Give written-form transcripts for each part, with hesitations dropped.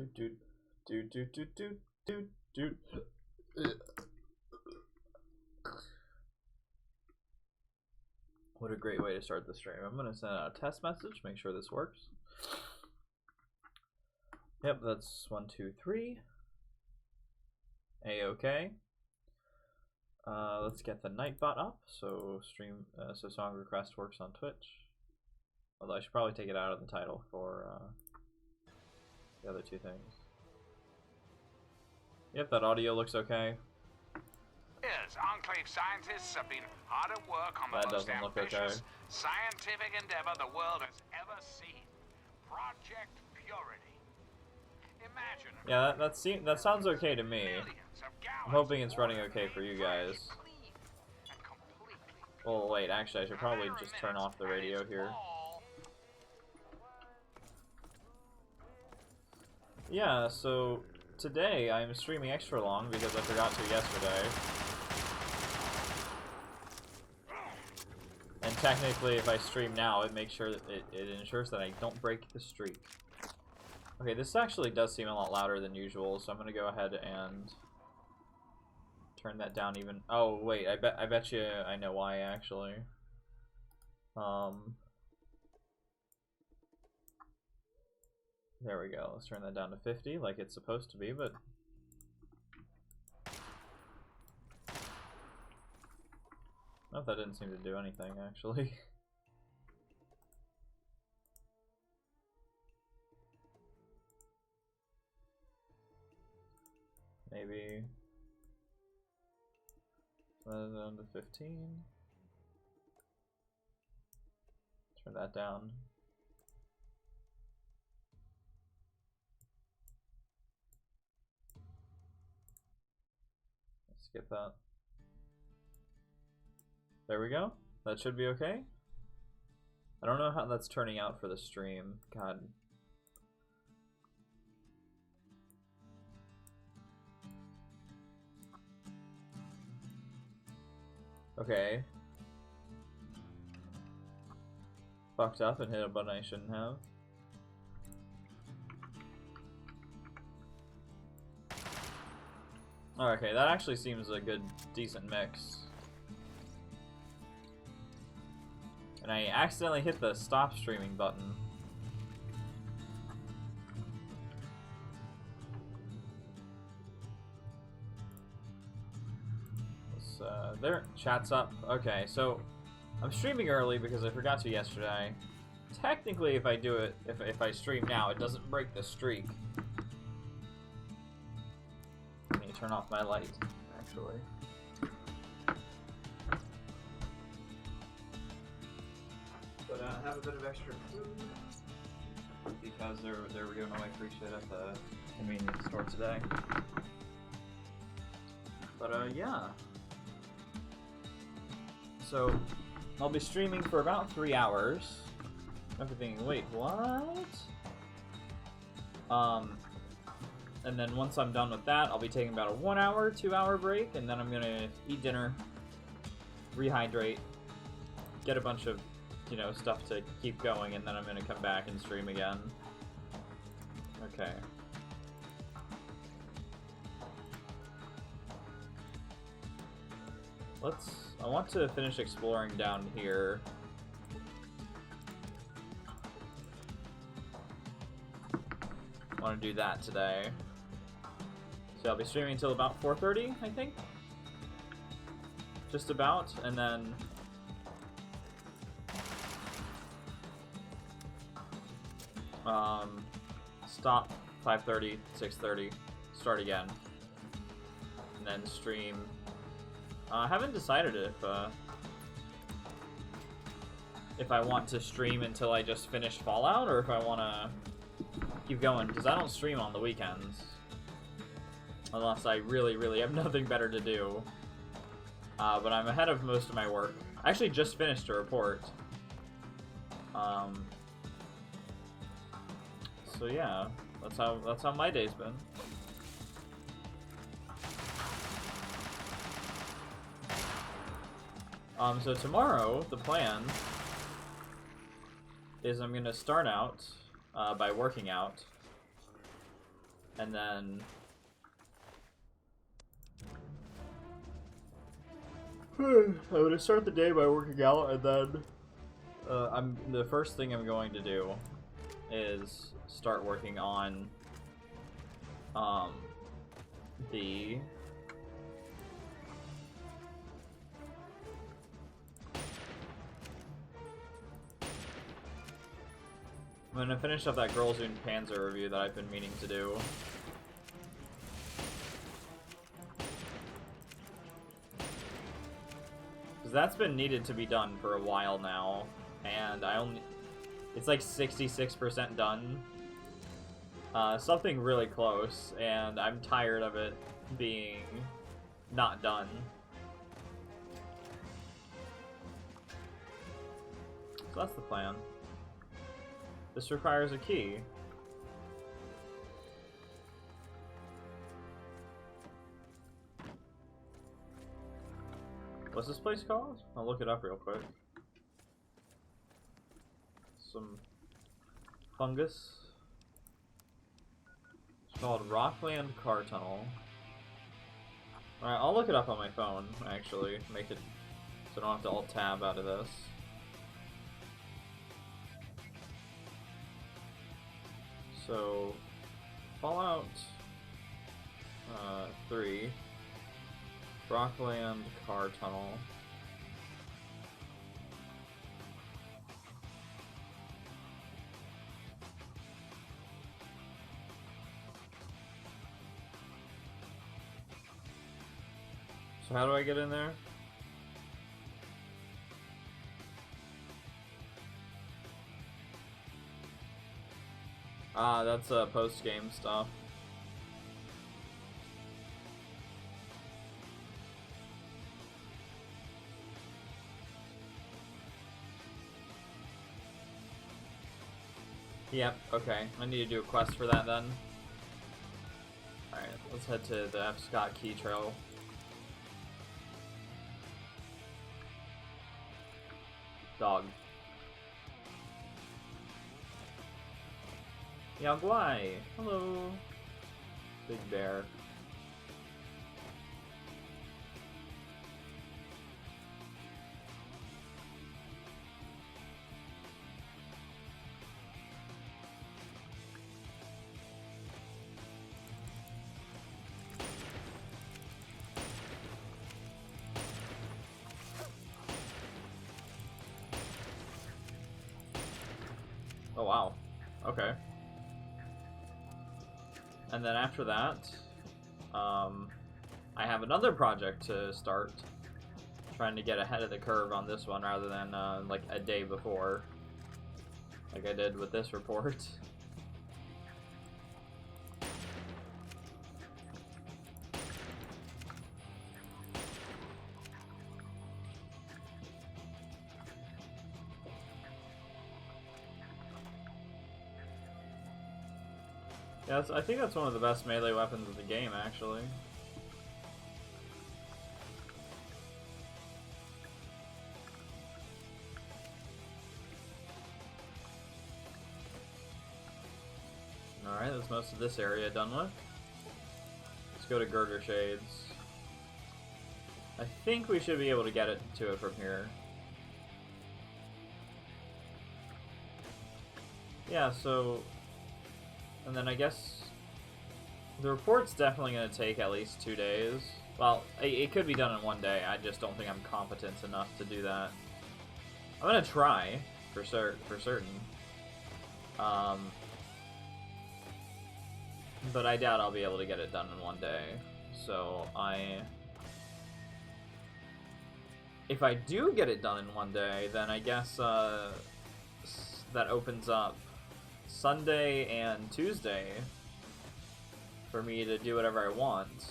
Do do do do do do do do. What a great way to start the stream. I'm gonna send out a test message, make sure this works. Yep, that's 1, 2, 3. A-okay. Let's get the Nightbot up so so song request works on Twitch. Although I should probably take it out of the title for the other two things. Yep, that audio looks okay. Yes, Enclave scientists have been hard at work on the most ambitious scientific endeavor the world has ever seen. Project Purity. Imagine. Yeah, that sounds okay to me. I'm hoping it's running okay for you guys. Oh wait, actually I should probably just turn off the radio here. Yeah, so today I'm streaming extra long because I forgot to yesterday. And technically if I stream now, it makes sure that it ensures that I don't break the streak. Okay, this actually does seem a lot louder than usual, so I'm gonna go ahead and turn that down even. Oh wait, I bet you I know why actually. There we go. Let's turn that down to 50 like it's supposed to be, but no, that didn't seem to do anything actually. Maybe down to 15. Turn that down. Let's skip that. There we go. That should be okay. I don't know how that's turning out for the stream. God. Okay. Fucked up and hit a button I shouldn't have. Oh, okay, that actually seems a good, decent mix. And I accidentally hit the stop streaming button. There, chat's up. Okay, so I'm streaming early because I forgot to yesterday. Technically, if I do it, if I stream now, it doesn't break the streak. Let me turn off my light, actually. But I have a bit of extra food because they were giving away free shit at the convenience store today. But yeah. So, I'll be streaming for about 3 hours. Everything. Wait, what? And then once I'm done with that, I'll be taking about a 1 hour, 2 hour break, and then I'm gonna eat dinner, rehydrate, get a bunch of, you know, stuff to keep going, and then I'm gonna come back and stream again. Okay. I want to finish exploring down here. I want to do that today. So I'll be streaming until about 4:30, I think. Just about, and then stop 5:30, 6:30, start again, and then stream. I haven't decided if I want to stream until I just finish Fallout or if I want to keep going, because I don't stream on the weekends unless I really have nothing better to do. But I'm ahead of most of my work. I actually just finished a report. So yeah, that's how my day's been. So tomorrow, the plan is I'm going to start out by working out. And then I'm gonna start the day by working out, and then the first thing I'm going to do is start working on the I'm gonna finish up that Grolzun Panzer review that I've been meaning to do. Because that's been needed to be done for a while now, and it's like 66% done. Something really close, and I'm tired of it being not done. So that's the plan. This requires a key. What's this place called? I'll look it up real quick. Some fungus. It's called Rockland Car Tunnel. Alright, I'll look it up on my phone, actually. Make it so I don't have to alt-tab out of this. So, Fallout 3, Rockland Car Tunnel. So how do I get in there? Ah, that's post-game stuff. Yep, okay. I need to do a quest for that then. Alright, let's head to the F. Scott Key Trail. Dog. Yaguai! Hello! Big bear. Oh wow. Okay. And then after that, I have another project to start. Trying to get ahead of the curve on this one rather than like a day before, like I did with this report. Yeah, I think that's one of the best melee weapons of the game, actually. Alright, that's most of this area done with. Let's go to Girder Shades. I think we should be able to get it to it from here. Yeah, so... And then I guess the report's definitely going to take at least 2 days. Well, it could be done in 1 day. I just don't think I'm competent enough to do that. I'm going to try, for certain. But I doubt I'll be able to get it done in 1 day. So if I do get it done in 1 day, then I guess that opens up Sunday and Tuesday for me to do whatever I want.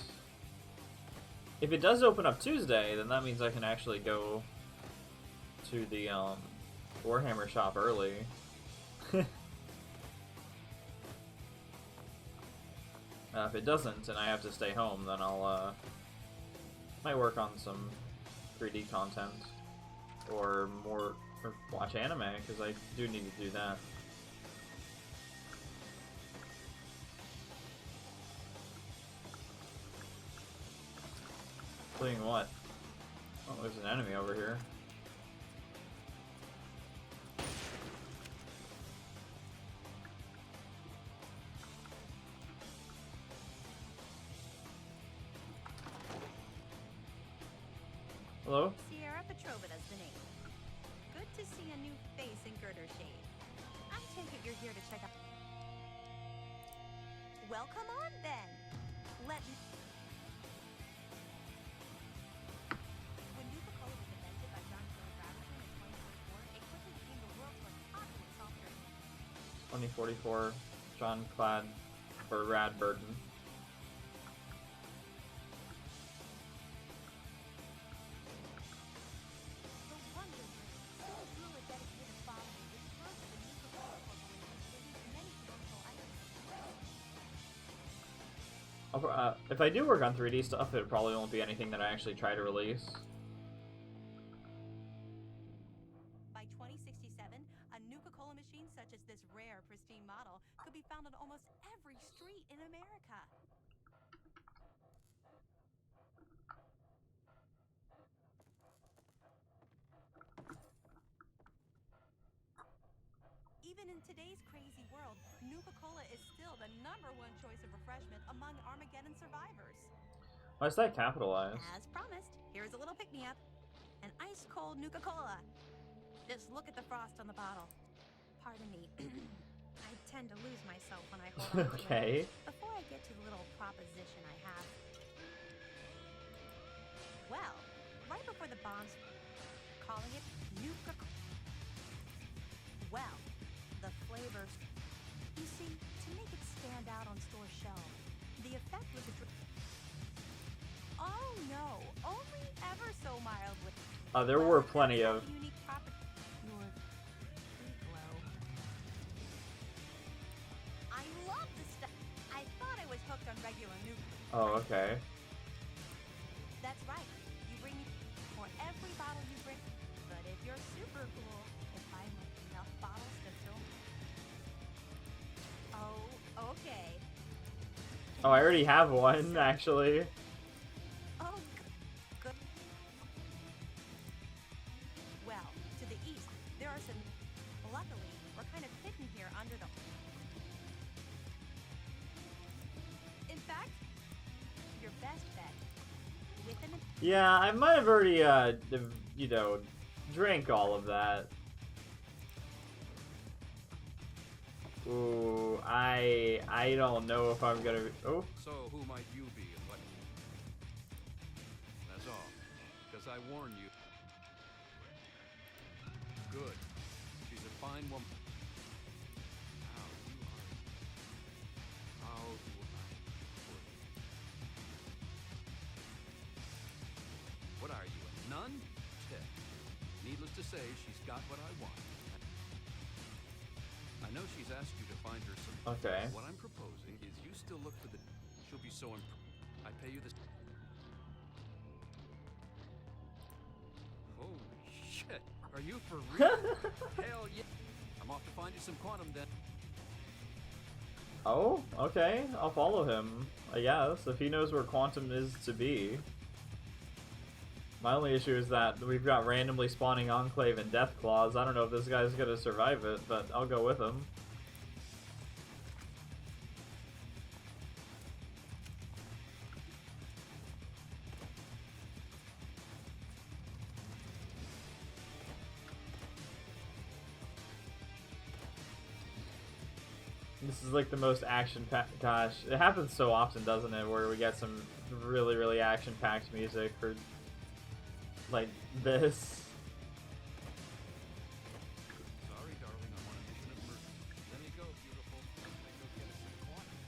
If it does open up Tuesday, then that means I can actually go to the Warhammer shop early. If it doesn't and I have to stay home, then I'll might work on some 3D content or watch anime, because I do need to do that. Doing what? Oh, there's an enemy over here. Hello? Sierra Petrovida's the name. Good to see a new face in Girder Shade. I take it you're here to check out. Well, come on then. Let me. When Nuka-Cola was invented by John Philip Rathbun in 2044, it quickly became the world's most popular soft drink. 2044, John Clad for Radburden. The Wonder Drink still grew a dedicated following, which furthered the Nuka-Cola Corporation to release many promotional items. If I do work on 3D stuff, it probably won't be anything that I actually try to release. By 2067, a Nuka-Cola machine such as this rare, pristine model could be found on almost every street in America. Even in today's crazy world, Nuka-Cola is still the #1 choice of refreshment among Armageddon survivors. Why is that capitalized? As promised, here's a little pick-me-up. An ice-cold Nuka-Cola. Just look at the frost on the bottle. Pardon me. I tend to lose myself when I hold on to it. Okay. Before I get to the little proposition I have. Well, right before the bombs, calling it Nuka-Cola. Well, the flavors. You see, to make it stand out on store shelves, the effect was a oh no, only ever so mildly. There were plenty of. Unique property. Your free glow. I love the stuff. I thought I was hooked on regular Nuka. Oh, okay. That's right. You bring for every bottle you bring. But if you're super cool, if I make enough bottles to fill. Oh, okay. Oh, I already have one, actually. Oh, good. Well, to the east, there are some. Luckily, we're kind of hidden here under the. In fact, your best bet. With an. Yeah, I might have already, you know, drank all of that. Ooh, I don't know if I'm gonna. Oh. So who might you be and what? That's all. Because I warn you. Good. She's a fine woman. How do I put it? What are you, a nun? Ted. Needless to say, she's got what I want. I know she's asked you to find her some. Okay. What I'm proposing is you still look for the. She'll be so I pay you this. Holy shit! Are you for real? Hell yeah! I'm off to find you some quantum then. Oh, okay. I'll follow him, I guess, if he knows where Quantum is to be. My only issue is that we've got randomly spawning Enclave and Deathclaws. I don't know if this guy's gonna survive it, but I'll go with him. This is like the most action-packed. Gosh, it happens so often, doesn't it? Where we get some really, really action-packed music for like this. Sorry, darling. I'm on a mission of mercy. Let me go, beautiful. Let me go get us some quantum.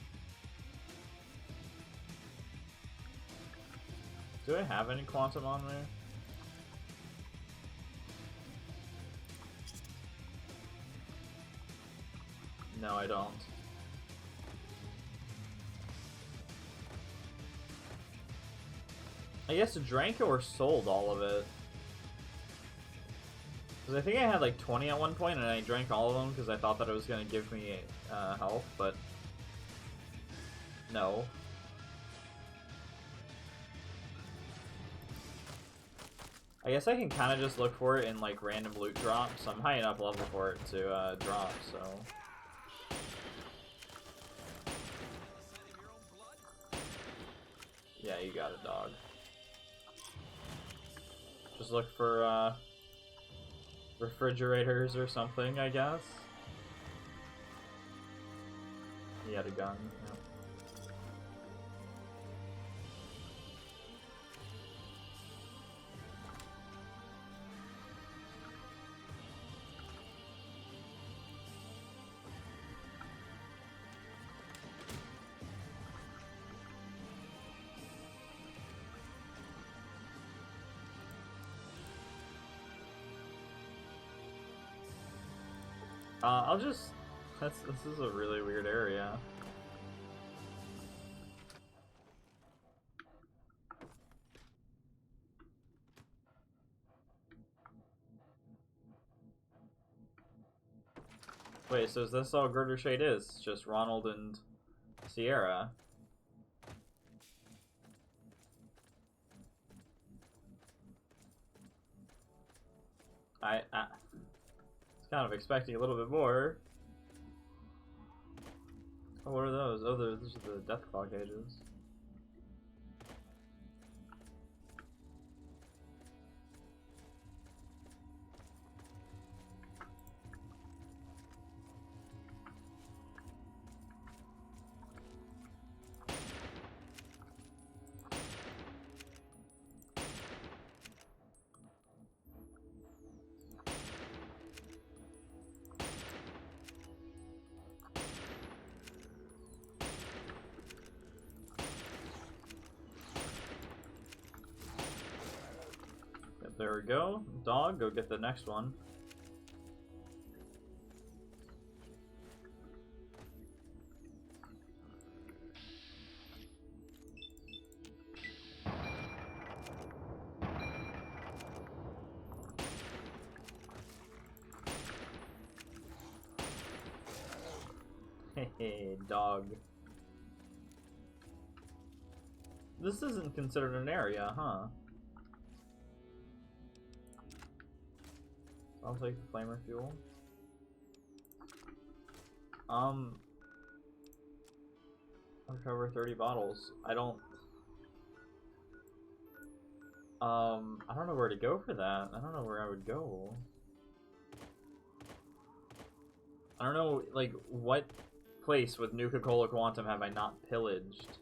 Do I have any Quantum on me? No, I don't. I guess drank or sold all of it. Because I think I had like 20 at one point and I drank all of them because I thought that it was going to give me health, but no. I guess I can kind of just look for it in like random loot drops. I'm high enough level for it to drop, so. Yeah, you got it, dog. Just look for refrigerators or something, I guess. He had a gun. Yeah. I'll just. This is a really weird area. Wait, so is this all Girder Shade is? Just Ronald and Sierra? I was kind of expecting a little bit more. Oh, what are those? Oh, those are the Deathclaw cages. There we go. Dog, go get the next one. Hey, dog. This isn't considered an area, huh? I'll take the flamer fuel. I'll recover 30 bottles. I don't know where to go for that. I don't know where I would go. I don't know, like, what place with Nuka-Cola Quantum have I not pillaged?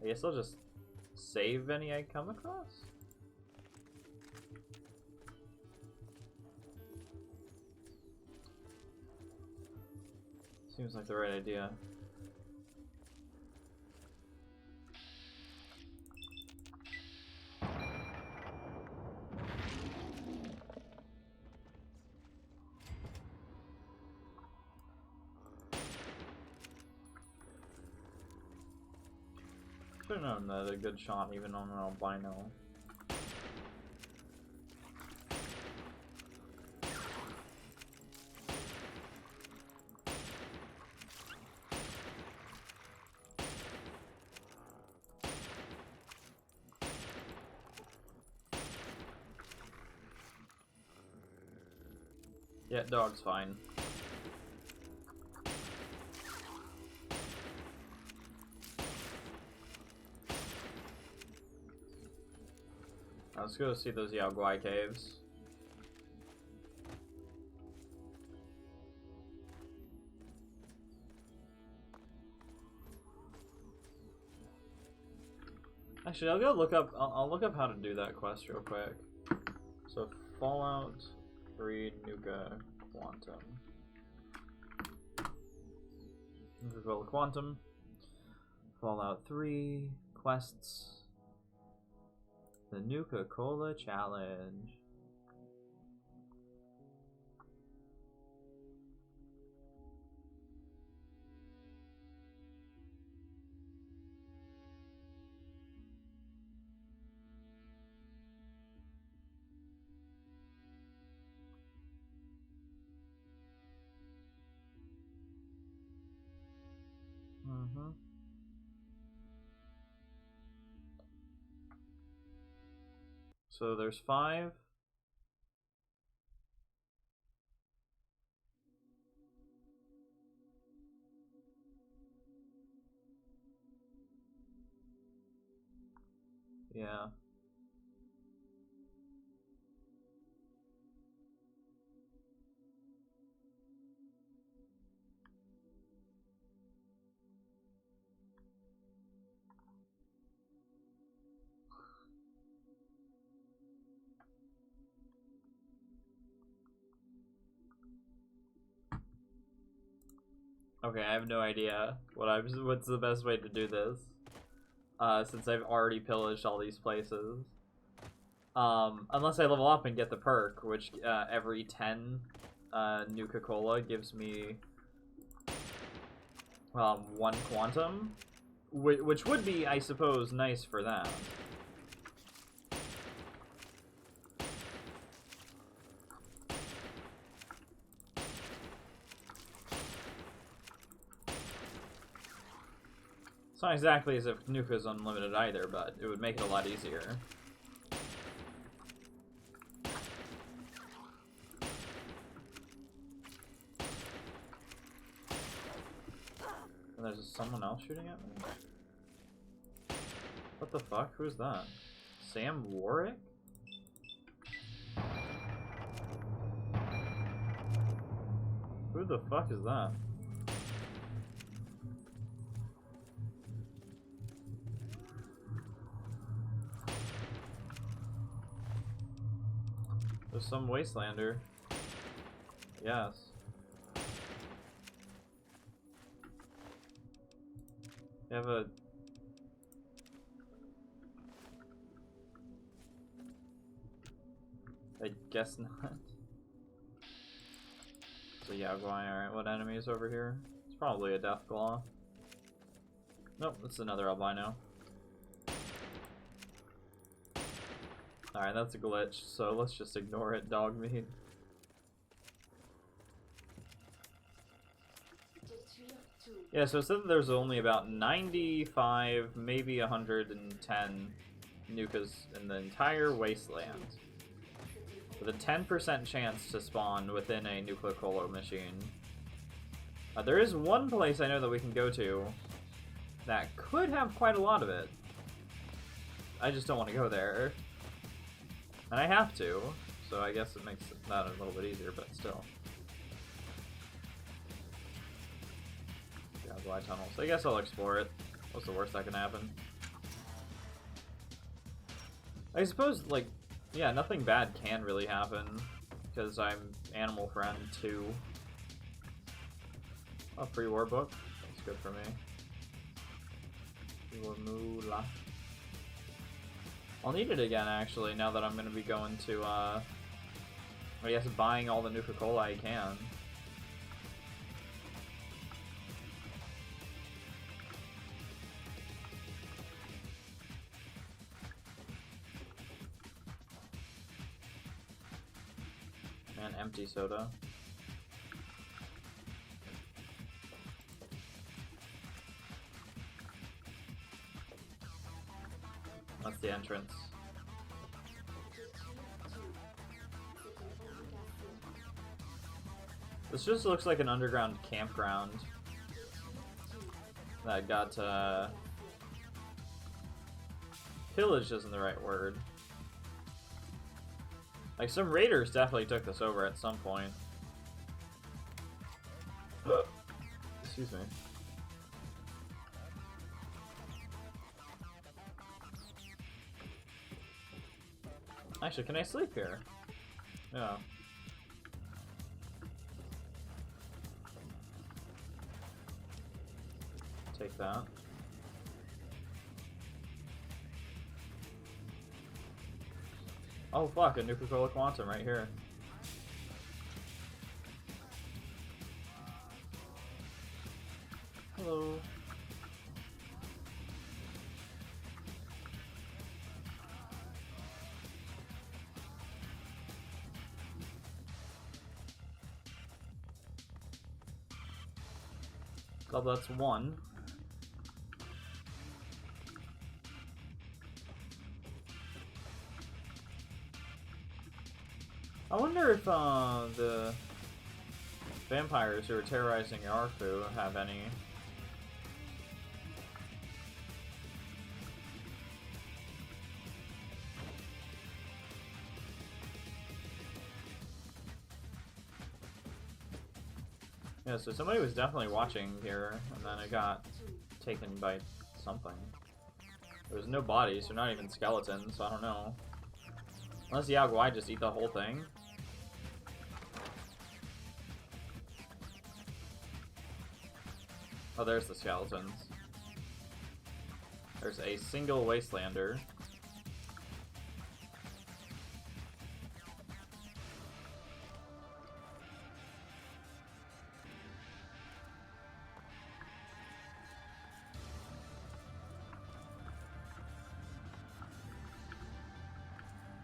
I guess I'll just save any I come across? Seems like the right idea. Should have known that a good shot even on an albino. Yeah, dog's fine. Let's go see those Yao Guai caves. Actually, I'll go look up. I'll look up how to do that quest real quick. So Fallout 3 Nuka Quantum. Nuka-Cola Quantum. Fallout 3 quests. The Nuka-Cola Challenge. So there's 5. Yeah. Okay, I have no idea what's the best way to do this. Since I've already pillaged all these places. Unless I level up and get the perk, which every 10 Nuka-Cola gives me 1 quantum, which would be, I suppose, nice for that. It's not exactly as if Nuka's unlimited either, but it would make it a lot easier. And there's someone else shooting at me? What the fuck? Who's that? Sam Warwick? Who the fuck is that? There's some Wastelander. Yes. You have a... I guess not. So yeah, going, alright, what enemy is over here? It's probably a Deathclaw. Nope, it's another albino. Alright, that's a glitch, so let's just ignore it, dog meat. Yeah, so it said that there's only about 95, maybe 110 Nukas in the entire wasteland. With a 10% chance to spawn within a Nuka-Cola machine. There is one place I know that we can go to that could have quite a lot of it. I just don't want to go there. And I have to, so I guess it makes that a little bit easier, but still. Gadfly tunnels. I guess I'll explore it. What's the worst that can happen? I suppose, like, yeah, nothing bad can really happen, because I'm Animal Friend too. Oh, free war book. That's good for me. Moolah. I'll need it again, actually, now that I'm going to be going to, I guess buying all the Nuka-Cola I can. And empty soda. That's the entrance. This just looks like an underground campground that got pillaged isn't the right word. Like, some raiders definitely took this over at some point. Excuse me. Actually, can I sleep here? Yeah. Take that. Oh fuck, a Nuka-Cola Quantum right here. Hello. So that's 1. I wonder if the vampires who are terrorizing Yarfu have any. Yeah, so somebody was definitely watching here, and then it got taken by something. There was no bodies, so not even skeletons, so I don't know. Unless the Yao Guai just eat the whole thing. Oh, there's the skeletons. There's a single Wastelander.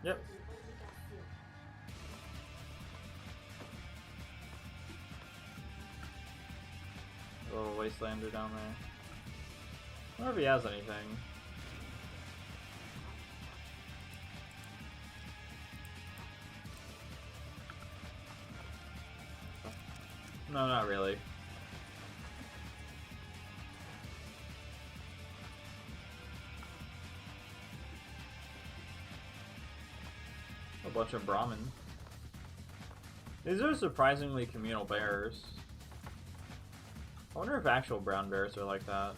Yep. A little Wastelander down there. I wonder if he has anything. No, not really. A bunch of Brahmin. These are surprisingly communal bears. I wonder if actual brown bears are like that.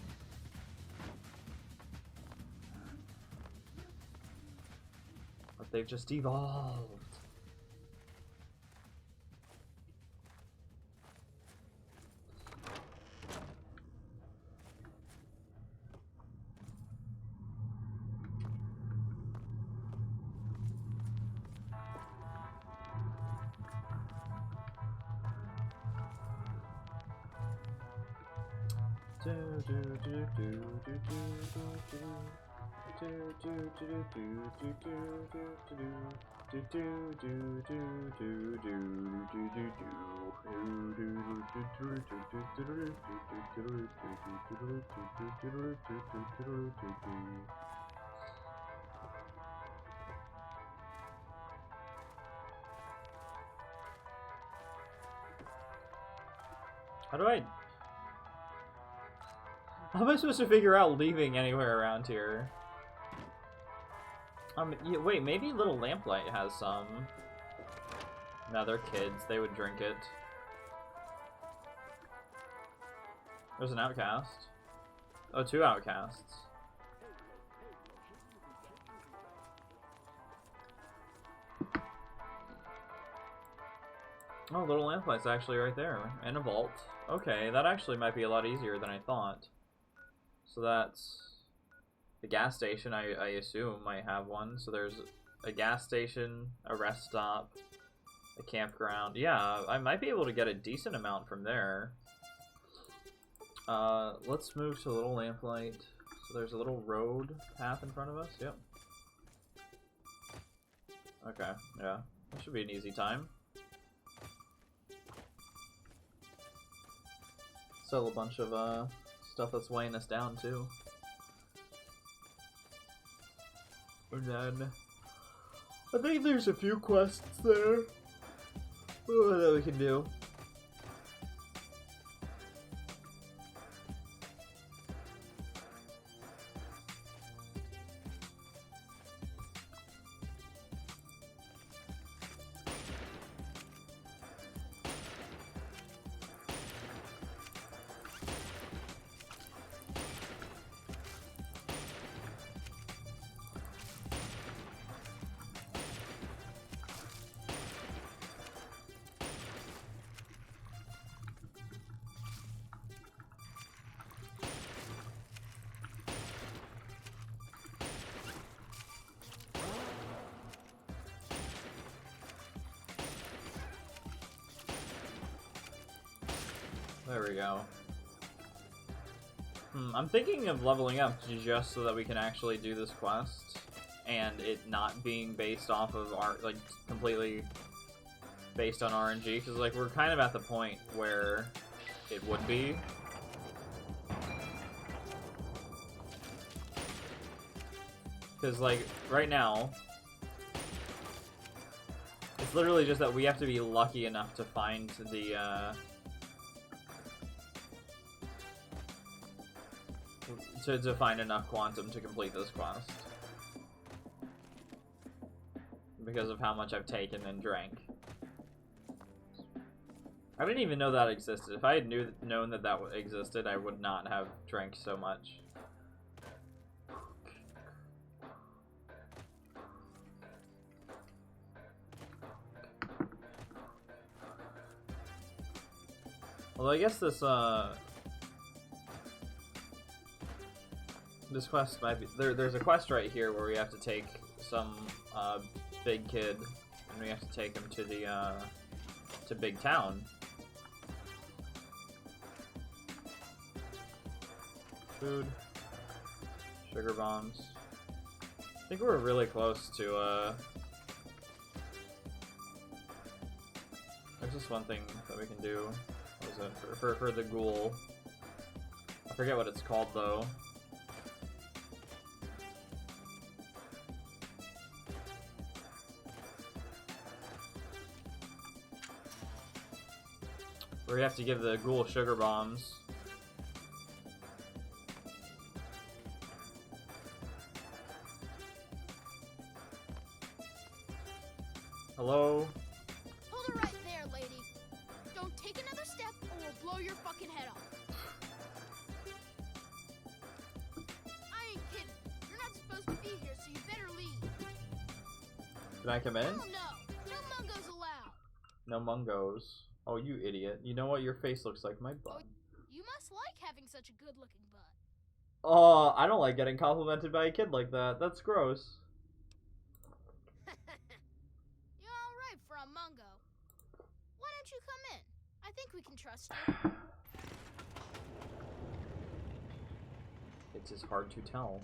But they've just evolved. How am I supposed to figure out leaving anywhere around here? Yeah, wait, maybe Little Lamplight has some. No, they're kids. They would drink it. There's an outcast. Oh, 2 outcasts. Oh, Little Lamplight's actually right there. In a vault. Okay, that actually might be a lot easier than I thought. So that's... the gas station, I assume, might have one. So there's a gas station, a rest stop, a campground. Yeah, I might be able to get a decent amount from there. Let's move to Little Lamplight. So there's a little road path in front of us. Yep. Okay, yeah. That should be an easy time. Sell a bunch of stuff that's weighing us down too. And then I think there's a few quests there that we can do. There we go. I'm thinking of leveling up just so that we can actually do this quest, and it not being based off of our, like, completely based on RNG, because, like, we're kind of at the point where it would be. Because, like, right now, It's literally just that we have to be lucky enough to find the, to find enough quantum to complete this quest. Because of how much I've taken and drank. I didn't even know that existed. If I had known that that existed, I would not have drank so much. Although I guess this this quest might be there's a quest right here where we have to take some big kid and we have to take him to the to Big Town. Food, sugar bombs. I think we're really close to there's just one thing that we can do. What was it? For the ghoul. I forget what it's called though. Where we have to give the ghoul sugar bombs. Hello? Hold it right there, lady. Don't take another step or we'll blow your fucking head off. I ain't kidding. You're not supposed to be here, so you better leave. Can I come in? Oh no! No mungos allowed! No mungos. Oh, you idiot. You know what? Your face looks like my butt. You must like having such a good-looking butt. Oh, I don't like getting complimented by a kid like that. That's gross. You're alright for a mungo. Why don't you come in? I think we can trust you. It's just hard to tell.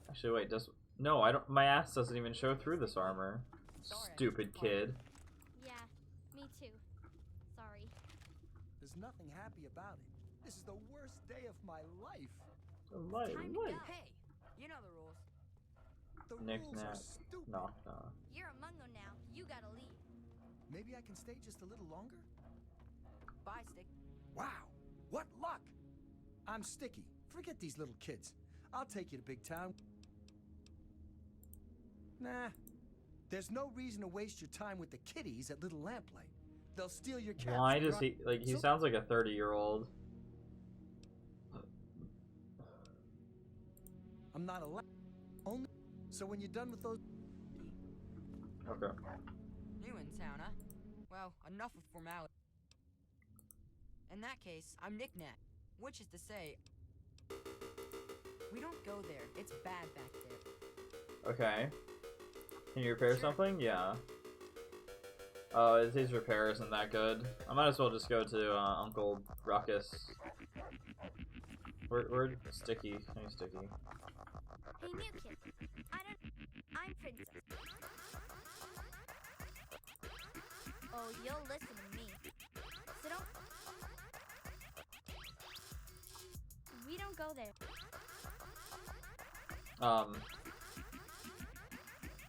Actually, wait, no, I don't. My ass doesn't even show through this armor. Stupid kid. Yeah, me too. Sorry. There's nothing happy about it. This is the worst day of my life. Hey, you know the rules. The Nick rules are Nack. stupid. Knock knock. You're a mungo now. You gotta leave. Maybe I can stay just a little longer? Bye, Stick. Wow, what luck! I'm Sticky. Forget these little kids. I'll take you to Big Town. Nah. There's no reason to waste your time with the kiddies at Little Lamplight. They'll steal your cat. Why does he like? He sounds like a 30-year-old. I'm not allowed. Only. So when you're done with those. Okay. New in town, huh? Well, enough with formality. In that case, I'm Nick Nack, which is to say, we don't go there. It's bad back there. Okay. Can you repair Sure. something? Yeah. Oh, his repair isn't that good. I might as well just go to Uncle Ruckus. Where Sticky? Hey, Sticky. Hey, new kid. I'm Princess. Oh, you'll listen to me. So we don't go there.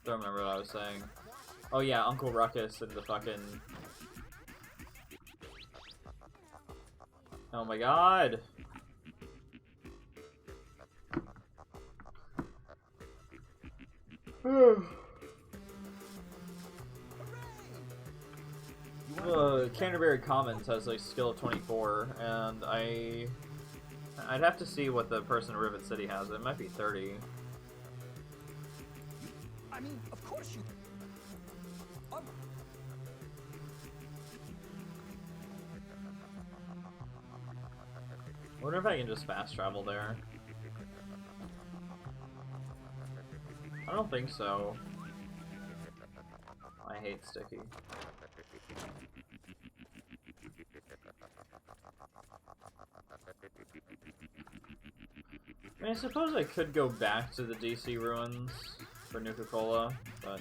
Don't remember what I was saying. Oh yeah, Uncle Ruckus and the fucking... Oh my god! Canterbury Commons has like skill of 24, and I'd have to see what the person in Rivet City has. It might be 30. I mean, of course you. I wonder if I can just fast travel there. I don't think so. I hate Sticky. I mean, I suppose I could go back to the DC ruins for Nuka-Cola, but...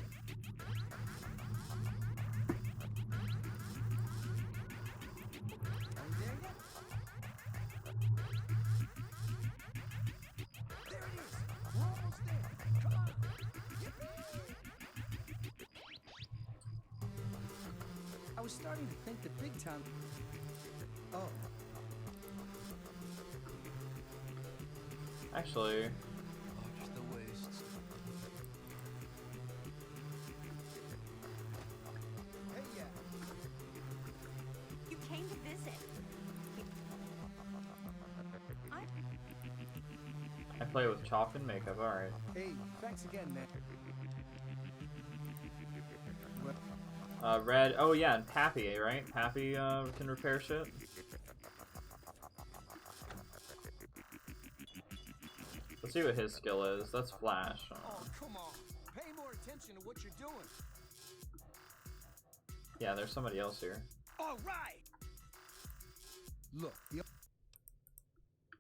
I was starting to think that Big Town... Oh. Actually... Watch the wastes. Hey, yeah. You came to visit. I play with chalk and makeup, alright. Hey, thanks again, man. Red, oh yeah, and Pappy, right? Pappy, can repair shit? Let's see what his skill is. That's Flash. Oh, come on. Pay more attention to what you're doing. Yeah, there's somebody else here. All right. Look, the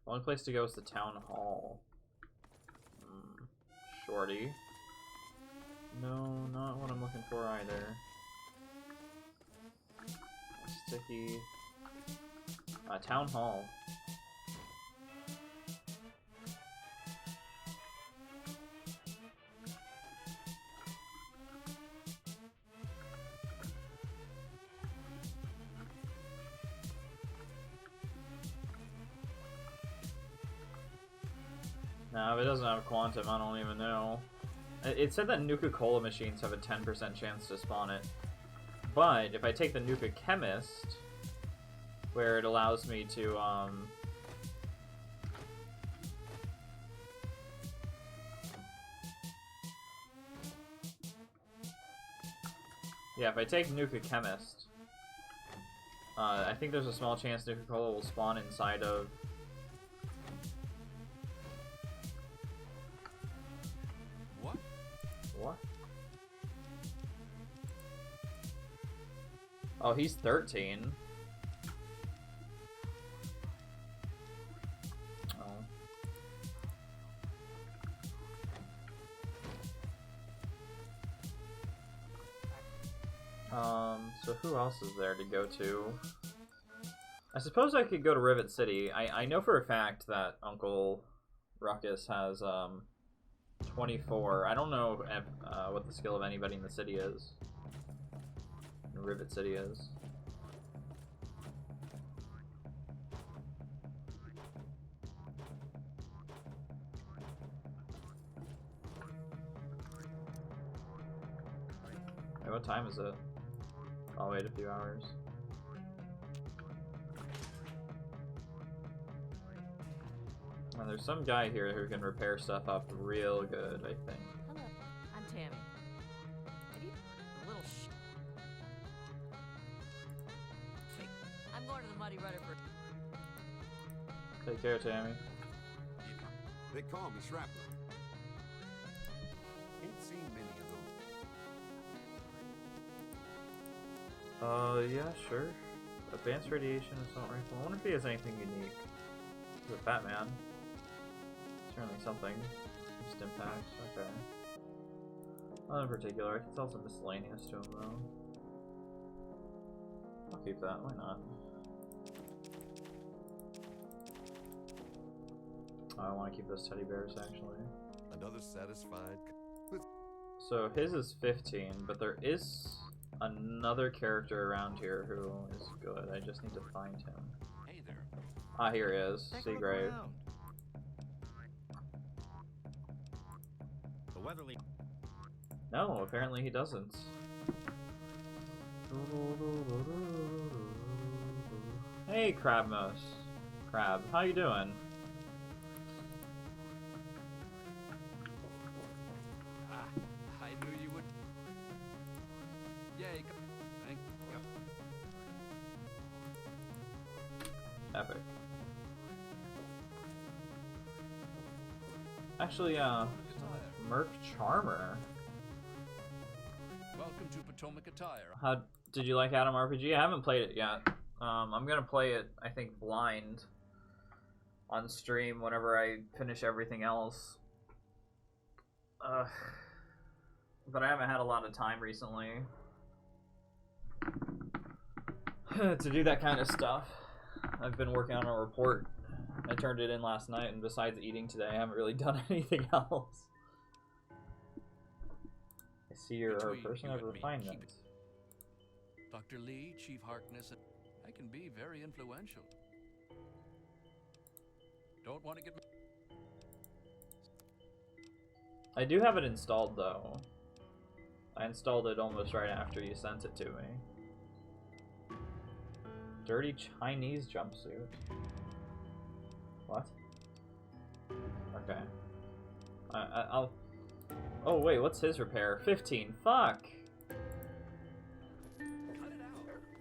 Only place to go is the town hall. Shorty. No, not what I'm looking for either. Sticky. Town hall. No, if it doesn't have quantum, I don't even know. It said that Nuka-Cola machines have a 10% chance to spawn it. But if I take the Nuka Chemist, where it allows me to, yeah, if I take Nuka Chemist, I think there's a small chance Nuka-Cola will spawn inside of... What? What? Oh, he's 13. So who else is there to go to? I suppose I could go to Rivet City. I know for a fact that Uncle Ruckus has, 24. I don't know if, what the skill of anybody in the city is. In Rivet City is. Hey, what time is it? I'll wait a few hours. And there's some guy here who can repair stuff up real good, I think. Hello, I'm Tammy. Maybe a little Hey, I'm going to the Muddy Rudder for... Take care, Tammy. They call me Shrapnel. Ain't seen many of those. Yeah, sure. Advanced radiation assault rifle. I wonder if he has anything unique. He's a fat man. Certainly something. Just impacts. Okay. Not in particular. I can sell some miscellaneous to him though. I'll keep that. Why not? Oh, I want to keep those teddy bears actually. Another satisfied. So his is 15, but there is another character around here who is good. I just need to find him. Hey there. Ah, here he is. Seagrave. The Weatherly. No, apparently he doesn't. Hey, Crabmos. Crab, how you doing? I knew you would. Yay. Thank you. Epic. Actually, Merc Charmer. Welcome to Potomac Attire. How did you like Adam RPG? I haven't played it yet. I'm gonna play it, I think, blind on stream whenever I finish everything else. But I haven't had a lot of time recently to do that kind of stuff. I've been working on a report. I turned it in last night, and besides eating today, I haven't really done anything else. I see you're a person of refinement. Dr. Lee, Chief Harkness, I can be very influential. Don't want to get... I do have it installed, though. I installed it almost right after you sent it to me. Dirty Chinese jumpsuit. What? Okay. I'll... Oh, wait, what's his repair? 15. Fuck!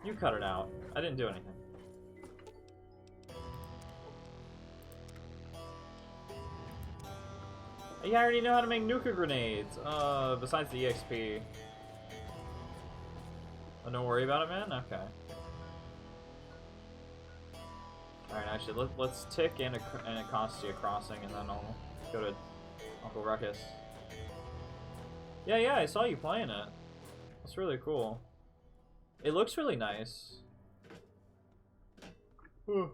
You cut it out. I didn't do anything. Yeah, I already know how to make nuka grenades. Besides the EXP. Oh, don't worry about it, man? Okay. Alright, actually, let's tick in Anacostia Crossing, and then I'll go to Uncle Ruckus. Yeah, I saw you playing it. That's really cool. It looks really nice. I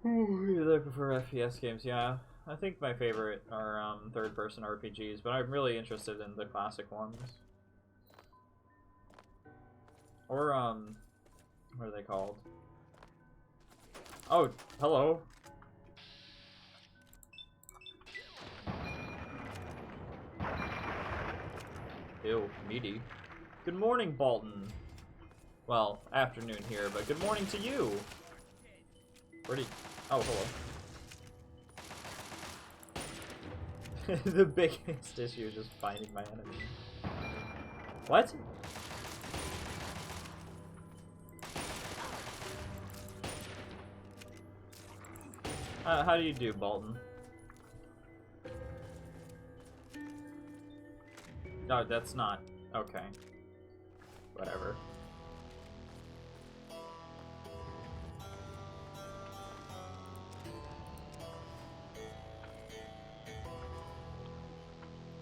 prefer FPS games, yeah. I think my favorite are third-person RPGs, but I'm really interested in the classic ones. Or, what are they called? Oh, hello. Ew, meaty. Good morning, Bolton. Well, afternoon here, but good morning to you. Where'd he... Oh, hello. The biggest issue is just finding my enemy. What? How do you do, Bolton? No, that's not... Okay. Whatever.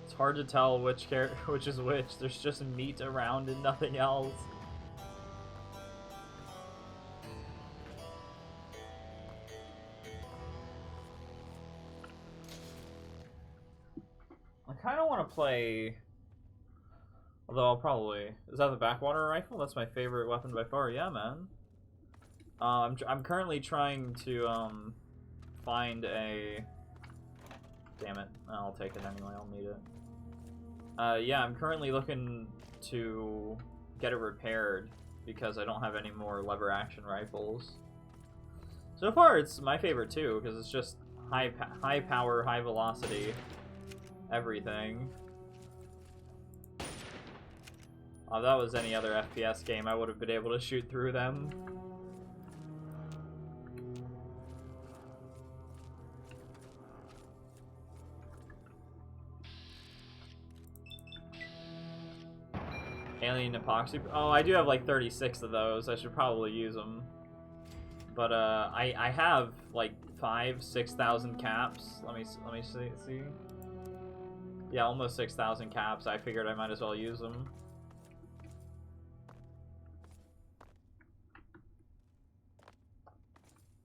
It's hard to tell which is which. There's just meat around and nothing else. I kind of want to play... Although I'll probably... Is that the backwater rifle? That's my favorite weapon by far. Yeah, man. I'm currently trying to find a... Damn it. I'll take it anyway. I'll need it. Yeah, I'm currently looking to get it repaired because I don't have any more lever action rifles. So far, it's my favorite too because it's just high power, high velocity, everything. If that was any other FPS game, I would have been able to shoot through them. Alien epoxy. Oh, I do have like 36 of those. I should probably use them. But I have like 6,000 caps. Let me see. Yeah, almost 6,000 caps. I figured I might as well use them.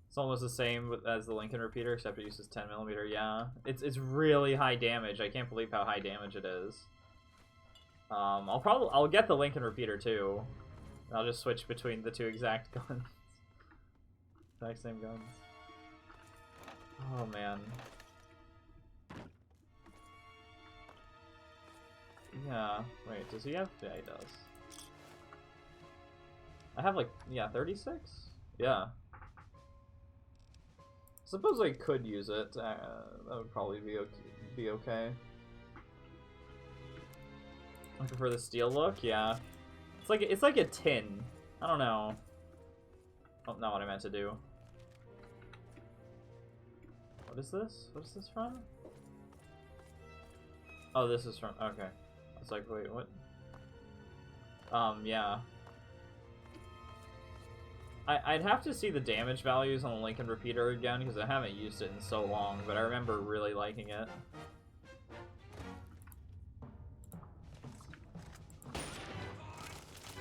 It's almost the same as the Lincoln repeater, except it uses 10mm. Yeah, it's really high damage. I can't believe how high damage it is. I'll get the Lincoln repeater too. I'll just switch between the two exact guns. Exact same guns. Oh man. Yeah. Wait, does he have? Yeah, he does. I have like 36. Yeah. Suppose I could use it. That would probably be okay. I prefer the steel look. Yeah, it's like a tin. I don't know. Oh, not what I meant to do. What is this? What is this from? Oh, this is from. Okay. I was like, wait, what? Yeah. I'd have to see the damage values on the Lincoln repeater again because I haven't used it in so long, but I remember really liking it.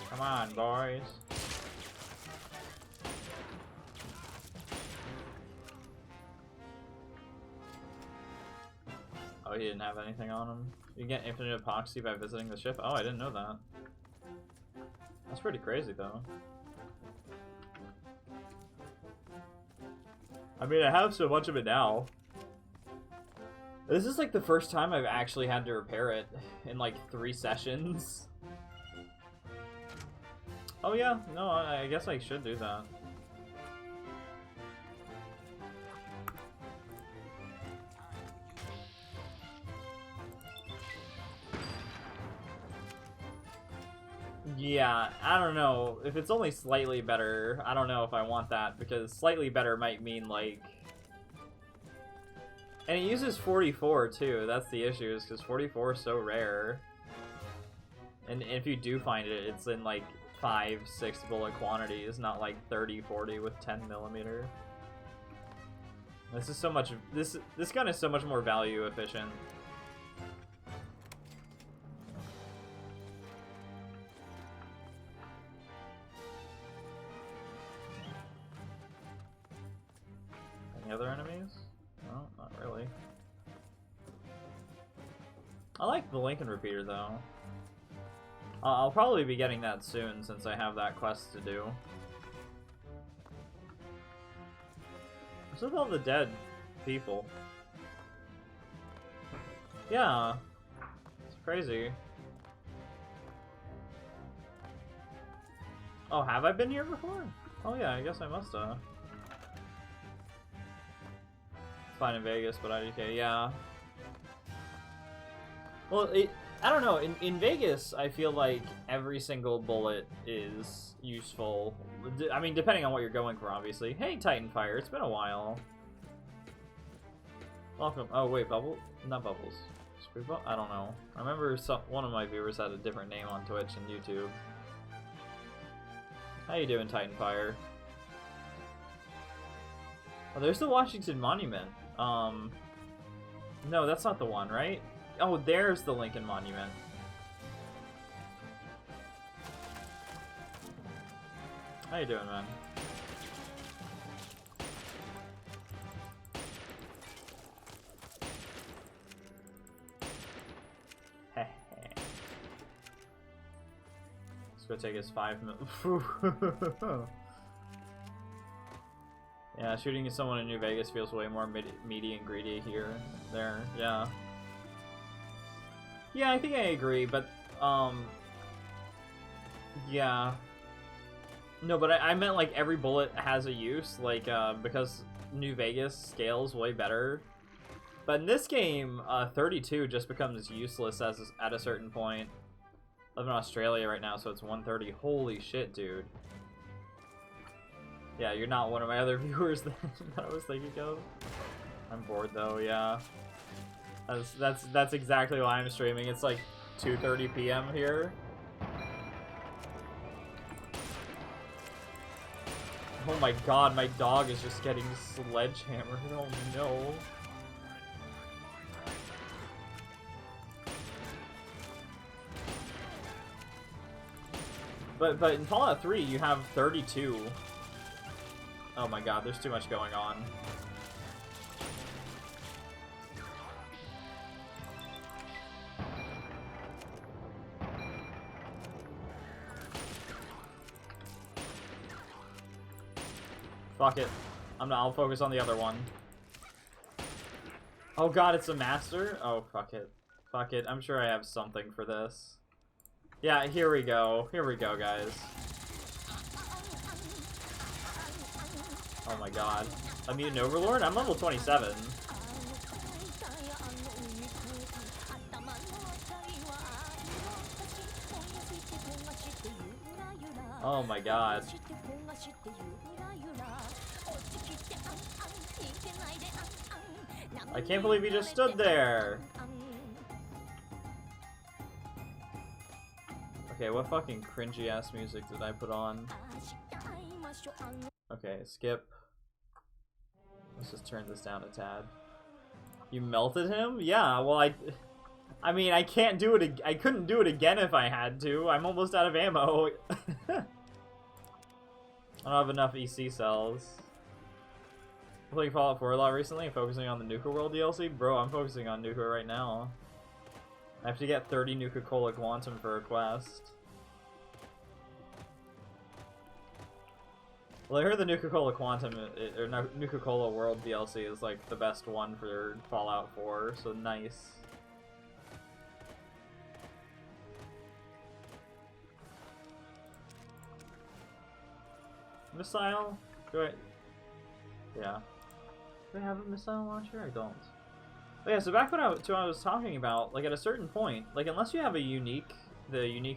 Come on, boys. Oh, he didn't have anything on him. You get infinite epoxy by visiting the ship? Oh, I didn't know that. That's pretty crazy, though. I mean, I have so much of it now. This is like the first time I've actually had to repair it in like 3 sessions. Oh yeah, no, I guess I should do that. Yeah, I don't know. If it's only slightly better, I don't know if I want that, because slightly better might mean, like... And it uses 44, too. That's the issue, is because 44 is so rare. And if you do find it, it's in, like, 5, 6 bullet quantities, not, like, 30, 40 with 10mm. This is so much... This gun is so much more value efficient. Other enemies? No, not really. I like the Lincoln Repeater though. I'll probably be getting that soon since I have that quest to do. What's with all the dead people? Yeah, it's crazy. Oh, have I been here before? Oh yeah, I guess I must have. Fine in Vegas, but IDK, yeah. Well, I don't know. In Vegas, I feel like every single bullet is useful. I mean, depending on what you're going for, obviously. Hey, Titanfire, it's been a while. Welcome. Oh, wait, Bubble? Not Bubbles. I don't know. I remember one of my viewers had a different name on Twitch and YouTube. How you doing, Titanfire? Oh, there's the Washington Monument. No, that's not the one, right? Oh, there's the Lincoln Monument. How you doing, man? Heh heh. Let's go take his 5 minutes. Yeah, shooting someone in New Vegas feels way more meaty and greedy here. There, yeah. Yeah, I think I agree, but, yeah. No, but I meant, like, every bullet has a use, like, because New Vegas scales way better. But in this game, 32 just becomes useless at a certain point. I live in Australia right now, so it's 130. Holy shit, dude. Yeah, you're not one of my other viewers that I was thinking of. I'm bored though, yeah. That's exactly why I'm streaming. It's like 2:30 p.m. here. Oh my god, my dog is just getting sledgehammered. Oh no. But in Fallout 3 you have 32. Oh my god, there's too much going on. Fuck it. I'll focus on the other one. Oh god, it's a master? Oh, fuck it. Fuck it. I'm sure I have something for this. Yeah, here we go. Here we go, guys. Oh my god. A mutant overlord? I'm level 27. Oh my god. I can't believe he just stood there. Okay, what fucking cringy ass music did I put on? Okay, skip. Let's just turn this down a tad. You melted him? Yeah, well I mean, I can't do it. I couldn't do it again if I had to. I'm almost out of ammo. I don't have enough EC cells. I'm playing Fallout 4 a lot recently and focusing on the Nuka World DLC. Bro, I'm focusing on Nuka right now. I have to get 30 Nuka-Cola Quantum for a quest. Well, I heard the Nuka-Cola Quantum, or Nuka-Cola World DLC is like the best one for Fallout 4, so nice. Missile? Do I... Yeah. Do I have a missile launcher? I don't. But yeah, so back to what I was talking about, like at a certain point, like unless you have a unique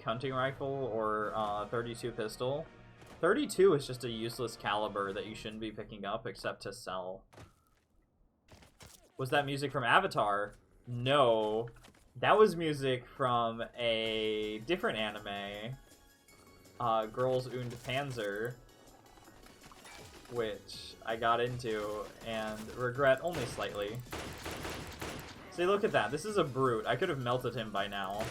hunting rifle or 32 pistol, 32 is just a useless caliber that you shouldn't be picking up except to sell. Was that music from Avatar? No. That was music from a different anime, Girls und Panzer, which I got into and regret only slightly. See, look at that. This is a brute. I could have melted him by now.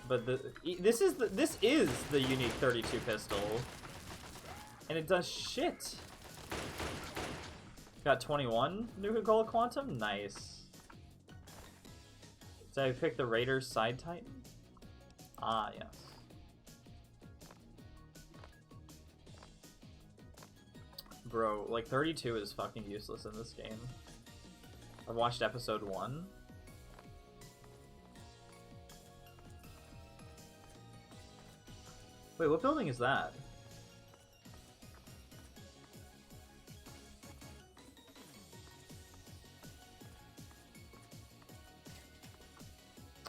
But this is the unique 32 pistol, and it does shit. Got 21 Nuka-Cola Quantum. Nice. Did I pick the Raiders side Titan? Ah, yes. Bro, like 32 is fucking useless in this game. I've watched episode 1. Wait, what building is that?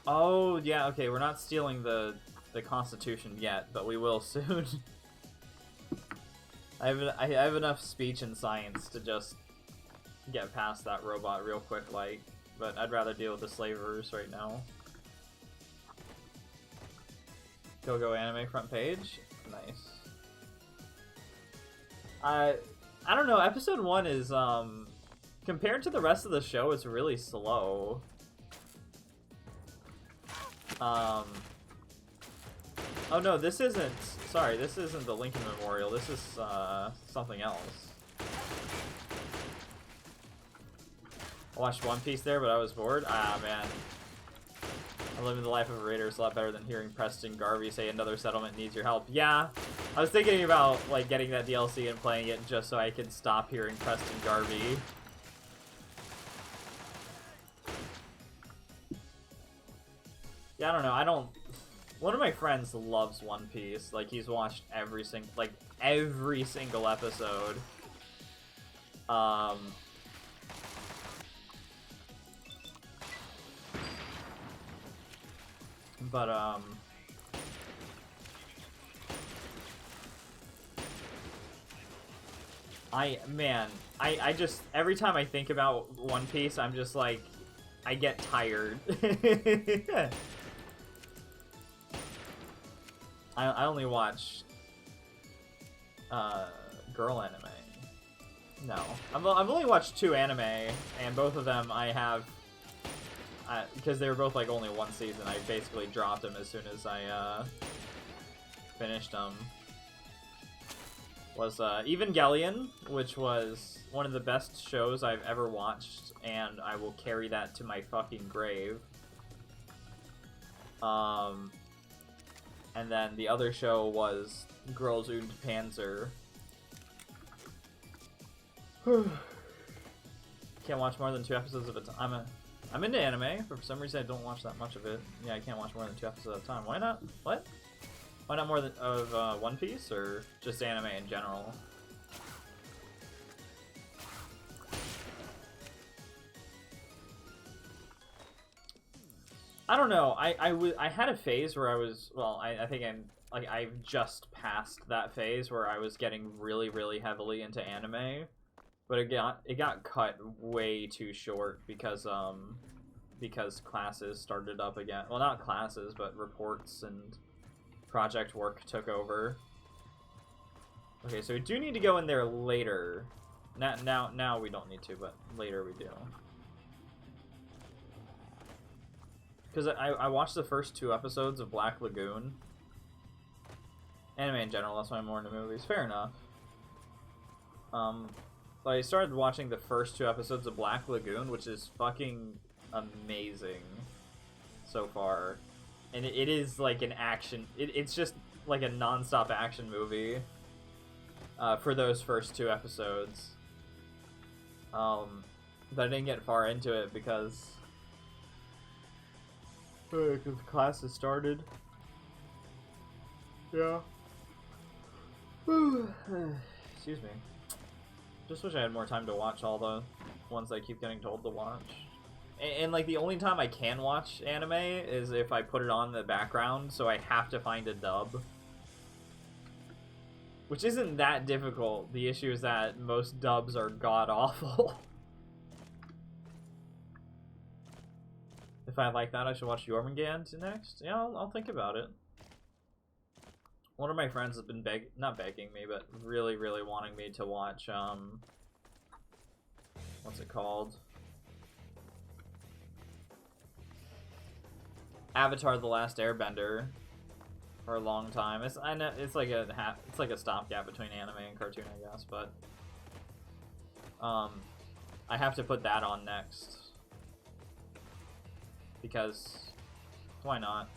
Oh, yeah, okay, we're not stealing the Constitution yet, but we will soon. I have enough speech and science to just get past that robot real quick, like, but I'd rather deal with the slavers right now. Go anime front page. Nice. I don't know, episode 1 is compared to the rest of the show, it's really slow. Oh no, this isn't, sorry, this isn't the Lincoln Memorial, this is something else. I watched One Piece there, but I was bored. Ah, man. I'm living the life of a raider is a lot better than hearing Preston Garvey say another settlement needs your help. Yeah, I was thinking about like getting that DLC and playing it just so I could stop hearing Preston Garvey. Yeah, I don't know. One of my friends loves One Piece. Like he's watched every single episode. But, I just, every time I think about One Piece, I'm just like, I get tired. I only watch, girl anime. No. I've only watched 2 anime, and both of them I have, because they were both like only 1 season, I basically dropped them as soon as I finished them. Was Evangelion, which was one of the best shows I've ever watched, and I will carry that to my fucking grave. And then the other show was Girls und Panzer. Can't watch more than 2 episodes of a time. I'm into anime, but for some reason I don't watch that much of it. Yeah, I can't watch more than 2 episodes at a time. Why not? What? Why not more than of One Piece, or just anime in general? I don't know. I had a phase where I was, well, I think I've just passed that phase where I was getting really heavily into anime. But it got cut way too short because classes started up again. Well, not classes, but reports and project work took over. Okay, so we do need to go in there later. Now we don't need to, but later we do. Because I watched the first 2 episodes of Black Lagoon. Anime in general, that's why I'm more into movies. Fair enough. But I started watching the first 2 episodes of Black Lagoon, which is fucking amazing so far. And it is like an action... It's just like a non-stop action movie. for those first 2 episodes. But I didn't get far into it because the class has started. Yeah. Excuse me. Just wish I had more time to watch all the ones I keep getting told to watch. And like the only time I can watch anime is if I put it on in the background, so I have to find a dub. Which isn't that difficult. The issue is that most dubs are god-awful. If I like that, I should watch Jormungand next? Yeah, I'll think about it. One of my friends has been not begging me, but really, really wanting me to watch, what's it called? Avatar: The Last Airbender for a long time. I know it's like a stopgap between anime and cartoon, I guess, but I have to put that on next because why not?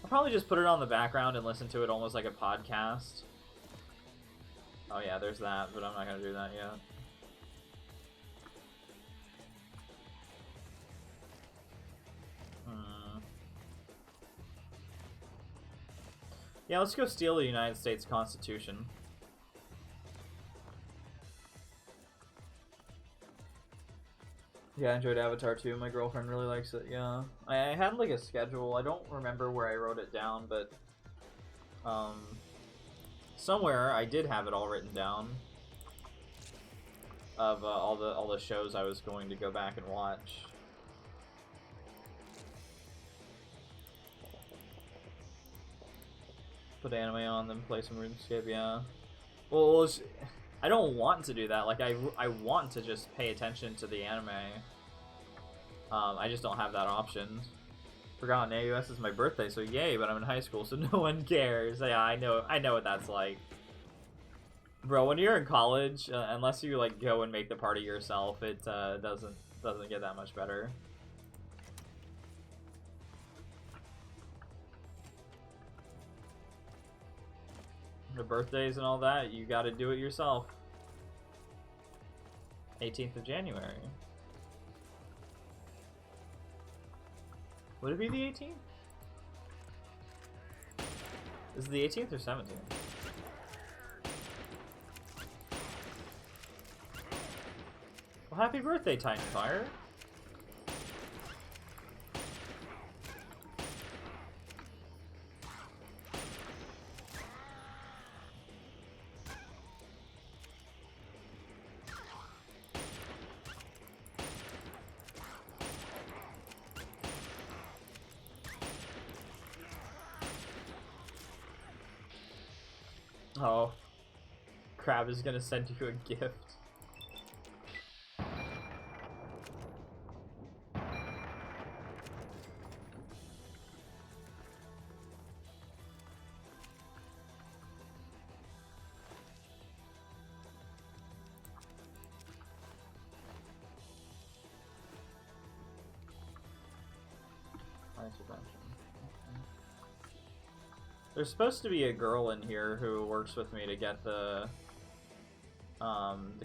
I'll probably just put it on the background and listen to it almost like a podcast. Oh yeah, there's that, but I'm not gonna do that yet. Yeah, let's go steal the United States Constitution. Yeah, I enjoyed Avatar too. My girlfriend really likes it, yeah. I had like a schedule. I don't remember where I wrote it down, but somewhere I did have it all written down of all the shows I was going to go back and watch. Put anime on them, play some RuneScape, yeah. Well, I don't want to do that. Like, I want to just pay attention to the anime. I just don't have that option. Forgotten AUS is my birthday, so yay, but I'm in high school, so no one cares. Yeah, I know what that's like. Bro, when you're in college, unless you, like, go and make the party yourself, it doesn't get that much better. The birthdays and all that, you gotta do it yourself. 18th of January. Would it be the 18th? Is it the 18th or 17th? Well, happy birthday, Titanfire. Oh, Crab is gonna send you a gift. Nice adventure. There's supposed to be a girl in here who works with me to get the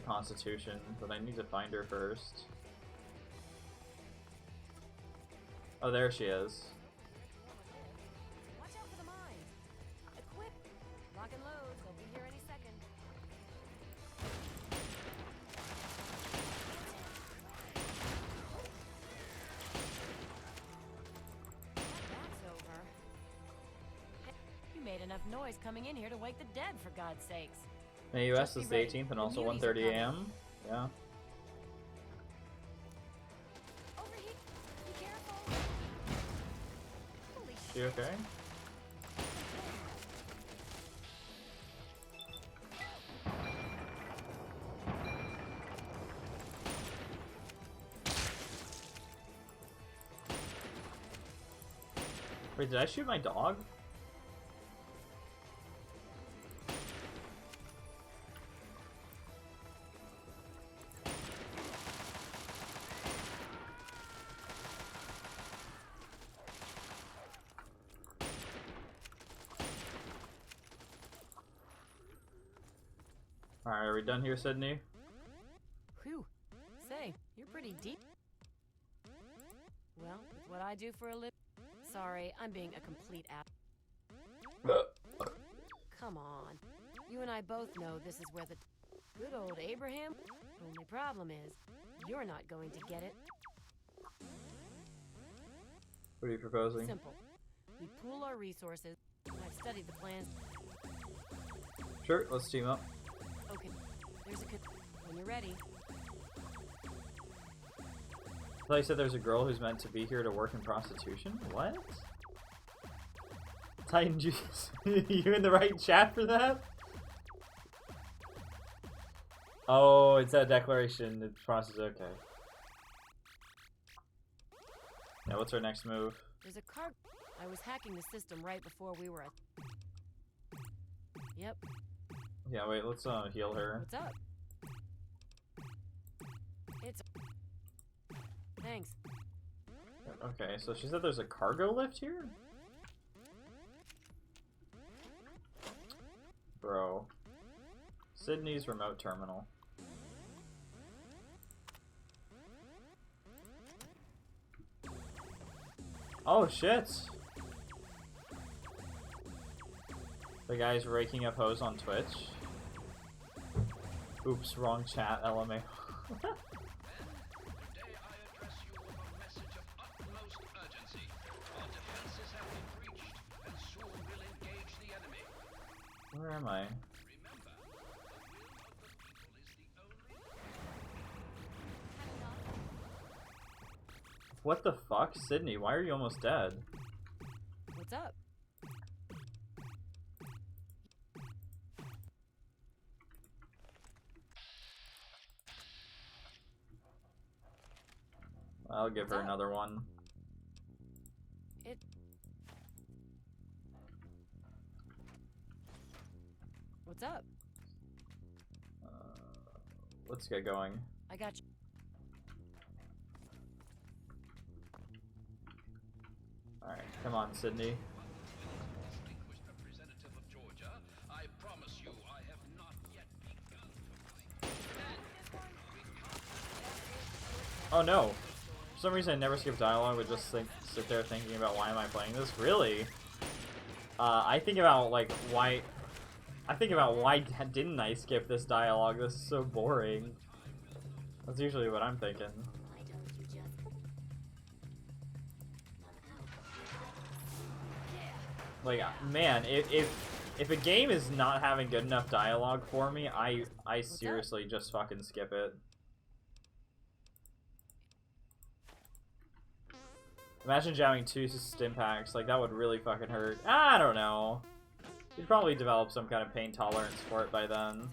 Constitution, but I need to find her first. Oh, there she is. Watch out for the mines. Equip. Lock and load. They'll be here any second. That's over. You made enough noise coming in here to wake the dead, for God's sakes. AUS is the 18th and also 1:30 a.m. Yeah. Over here. Be careful. Holy She okay? Wait, did I shoot my dog? Alright, are we done here, Sydney? Whew. Say, you're pretty deep. Well, it's what I do for a living. Sorry, I'm being a complete ass. Come on. You and I both know this is where the good old Abraham. Only problem is, you're not going to get it. What are you proposing? Simple. We pool our resources. I've studied the plans. Sure, let's team up. Okay. There's a when you're ready. I thought you said there's a girl who's meant to be here to work in prostitution? What? Titan Juice. You in the right chat for that? Oh, it's that declaration. It's process. Okay. Yeah, what's our next move? There's a car. I was hacking the system right before we were at. Yep. Yeah, wait, let's heal her. What's up? It's. Thanks. Okay, so she said there's a cargo lift here? Bro. Sydney's remote terminal. Oh shit! The guy's raking up hoes on Twitch. Oops, wrong chat, LMA. Where am I? What the fuck? Sydney, why are you almost dead? What's up? I'll give her another one. What's up? Let's get going. I got you. Alright, come on, Sydney. Distinguished representative of Georgia, I promise you I have not yet begun to fight. Oh no! For some reason I never skip dialogue, but just sit there thinking about why am I playing this? Really? I think about like why didn't I skip this dialogue? This is so boring. That's usually what I'm thinking. Like, man, if a game is not having good enough dialogue for me, I seriously just fucking skip it. Imagine jamming 2 stim packs, like that would really fucking hurt. I don't know. You'd probably develop some kind of pain tolerance for it by then.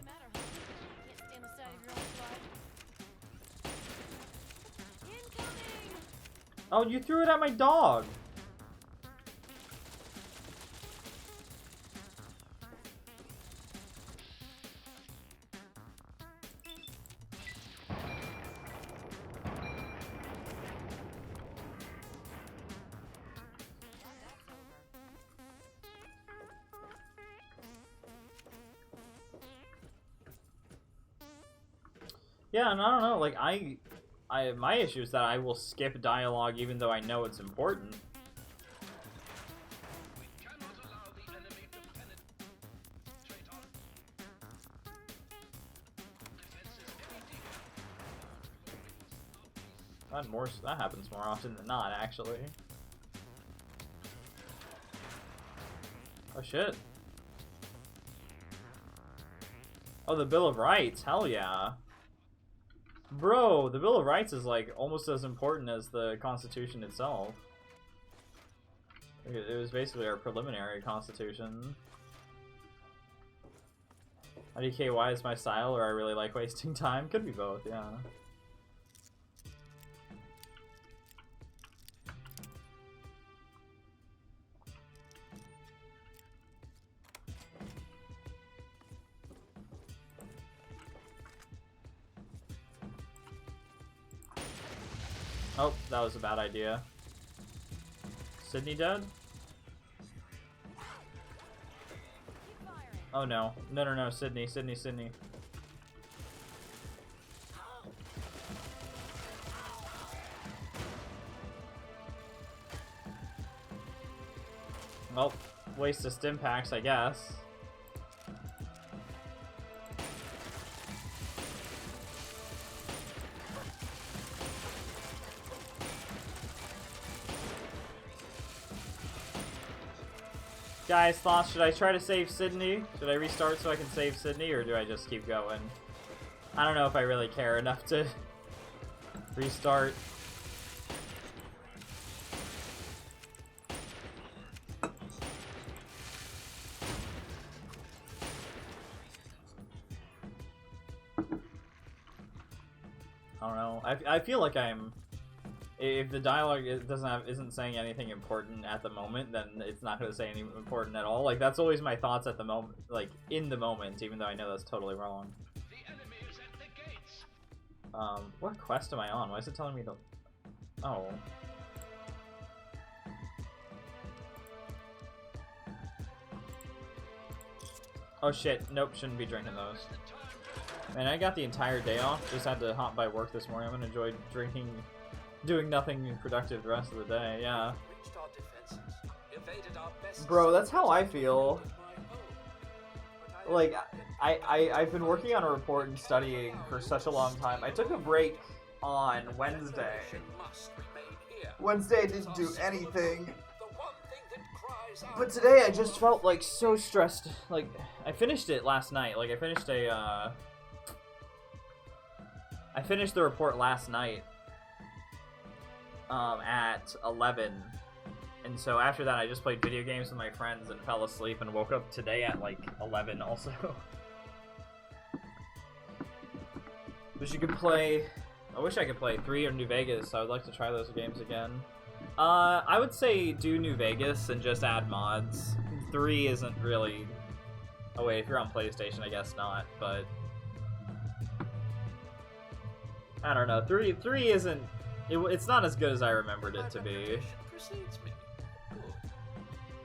Oh, you threw it at my dog! Yeah, and I don't know, like, my issue is that I will skip dialogue even though I know it's important. We cannot allow the enemy to penetrate our defenses any deeper. That happens more often than not, actually. Oh shit. Oh, the Bill of Rights, hell yeah. Bro, the Bill of Rights is like almost as important as the Constitution itself. It was basically our preliminary Constitution. IDKY is my style, or I really like wasting time. Could be both, yeah. Oh, that was a bad idea. Sydney dead? Oh no. No, Sydney. Well, waste of stim packs, I guess. Guys, thoughts, should I try to save Sydney? Should I restart so I can save Sydney, or do I just keep going? I don't know if I really care enough to restart. I don't know. I feel like I'm... If the dialogue isn't saying anything important at the moment, then it's not going to say anything important at all. Like, that's always my thoughts at the moment, like, in the moment, even though I know that's totally wrong. The enemy is at the gates. What quest am I on? Why is it telling me to... Oh. Oh shit, nope, shouldn't be drinking those. Man, I got the entire day off, just had to hop by work this morning. I'm gonna enjoy drinking, doing nothing productive the rest of the day, yeah. Bro, that's how I feel. Like, I've been working on a report and studying for such a long time. I took a break on Wednesday. Wednesday I didn't do anything. But today I just felt like so stressed. Like, I finished it last night. Like, I finished the report last night at 11. And so after that I just played video games with my friends and fell asleep and woke up today at like 11 also. Wish you could play... I wish I could play 3 or New Vegas. I would like to try those games again. I would say do New Vegas and just add mods. 3 isn't really... Oh wait, if you're on PlayStation, I guess not, but... I don't know, 3 isn't... It's not as good as I remembered it to be.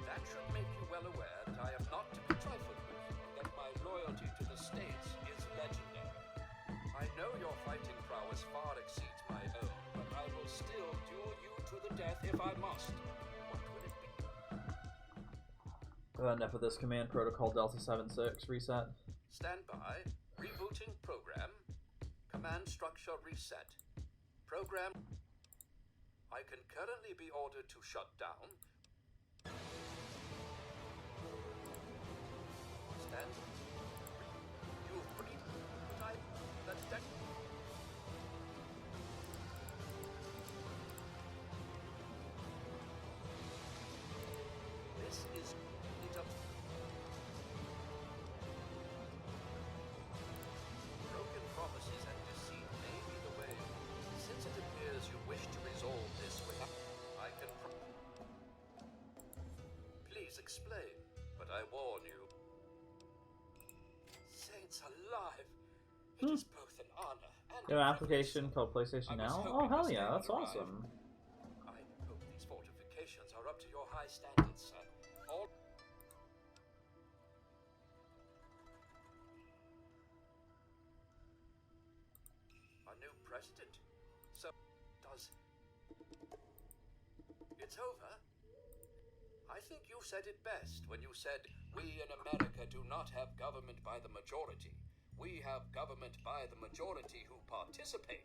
That should make you well aware that I am not to be trifled with, and that my loyalty to the States is legendary. I know your fighting prowess far exceeds my own, but I will still duel you to the death if I must. What will it be? Enough of this command protocol Delta 76 reset. Stand by. Rebooting program. Command structure reset. Program. I can currently be ordered to shut down. Stand. You breathe. This is it. Broken promises and deceit may be the way. Since it appears you wish to resolve this without, I can. Please explain, but I warn you. Saints alive! It is both an honor and You have an application called PlayStation Now? Oh hell yeah, that's awesome. I hope these fortifications are up to your high standards, sir. All a new president. So does it's over? I think you said it best when you said, "We in America do not have government by the majority. We have government by the majority who participate."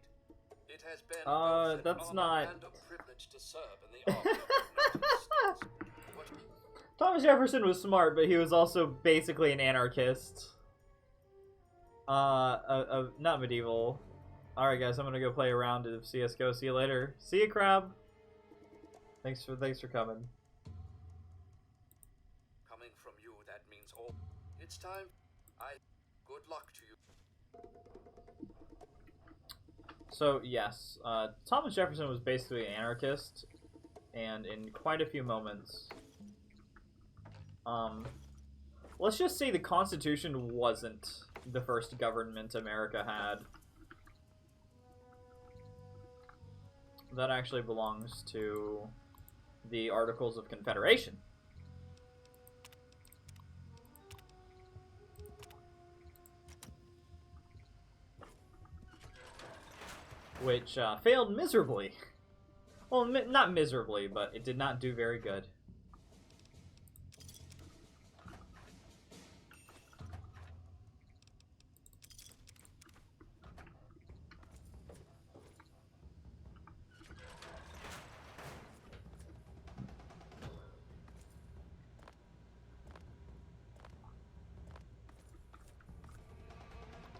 It has been both that's an not... honor and a privilege to serve in the army of the United States. What Thomas Jefferson was smart, but he was also basically an anarchist. Not medieval. Alright guys, I'm gonna go play a round of CSGO. See you later. See you, Crab. Thanks for coming. coming from you, that means all. It's time. Good luck to you. So, yes, Thomas Jefferson was basically an anarchist, and in quite a few moments, let's just say the Constitution wasn't the first government America had. That actually belongs to the Articles of Confederation. Which failed miserably. Well, not miserably, but it did not do very good.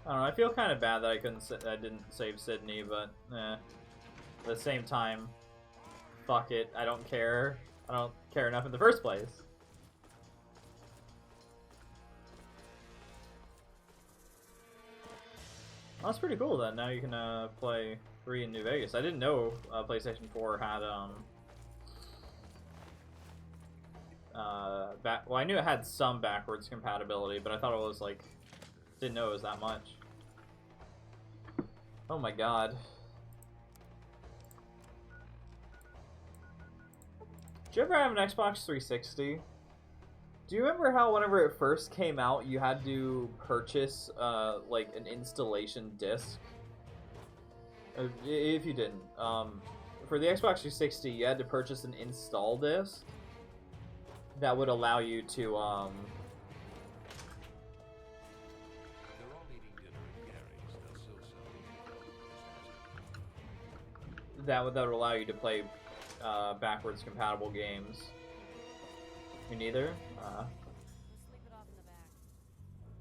I don't know. I feel kind of bad that I didn't save Sydney, but at the same time, fuck it. I don't care. I don't care enough in the first place. Well, that's pretty cool then. Now you can play 3 in New Vegas. I didn't know PlayStation 4 had well, I knew it had some backwards compatibility, but I thought it was like, didn't know it was that much. Oh my god. Did you ever have an Xbox 360? Do you remember how whenever it first came out, you had to purchase like an installation disc? If you didn't, for the Xbox 360, you had to purchase an install disc that would allow you to They're all eating dinner at Gary's. They'll still sell that would allow you to play backwards compatible games. You neither? We'll sleep it off in the back.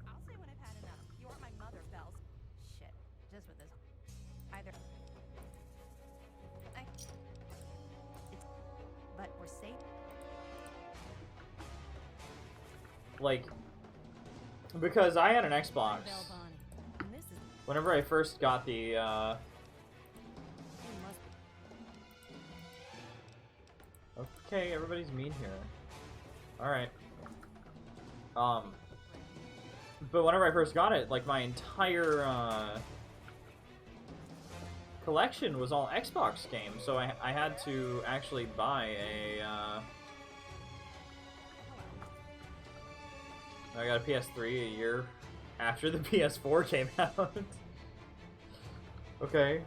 I'll say when I've had enough. You are my mother, Bells. Shit. Just with this. Either. But we're safe. Like, because I had an Xbox. Bell Bonnie. And this is. Whenever I first got the, You must. Okay, everybody's mean here. Alright. But whenever I first got it, like, my entire, collection was all Xbox games, so I had to actually buy a, I got a PS3 a year after the PS4 came out. Okay.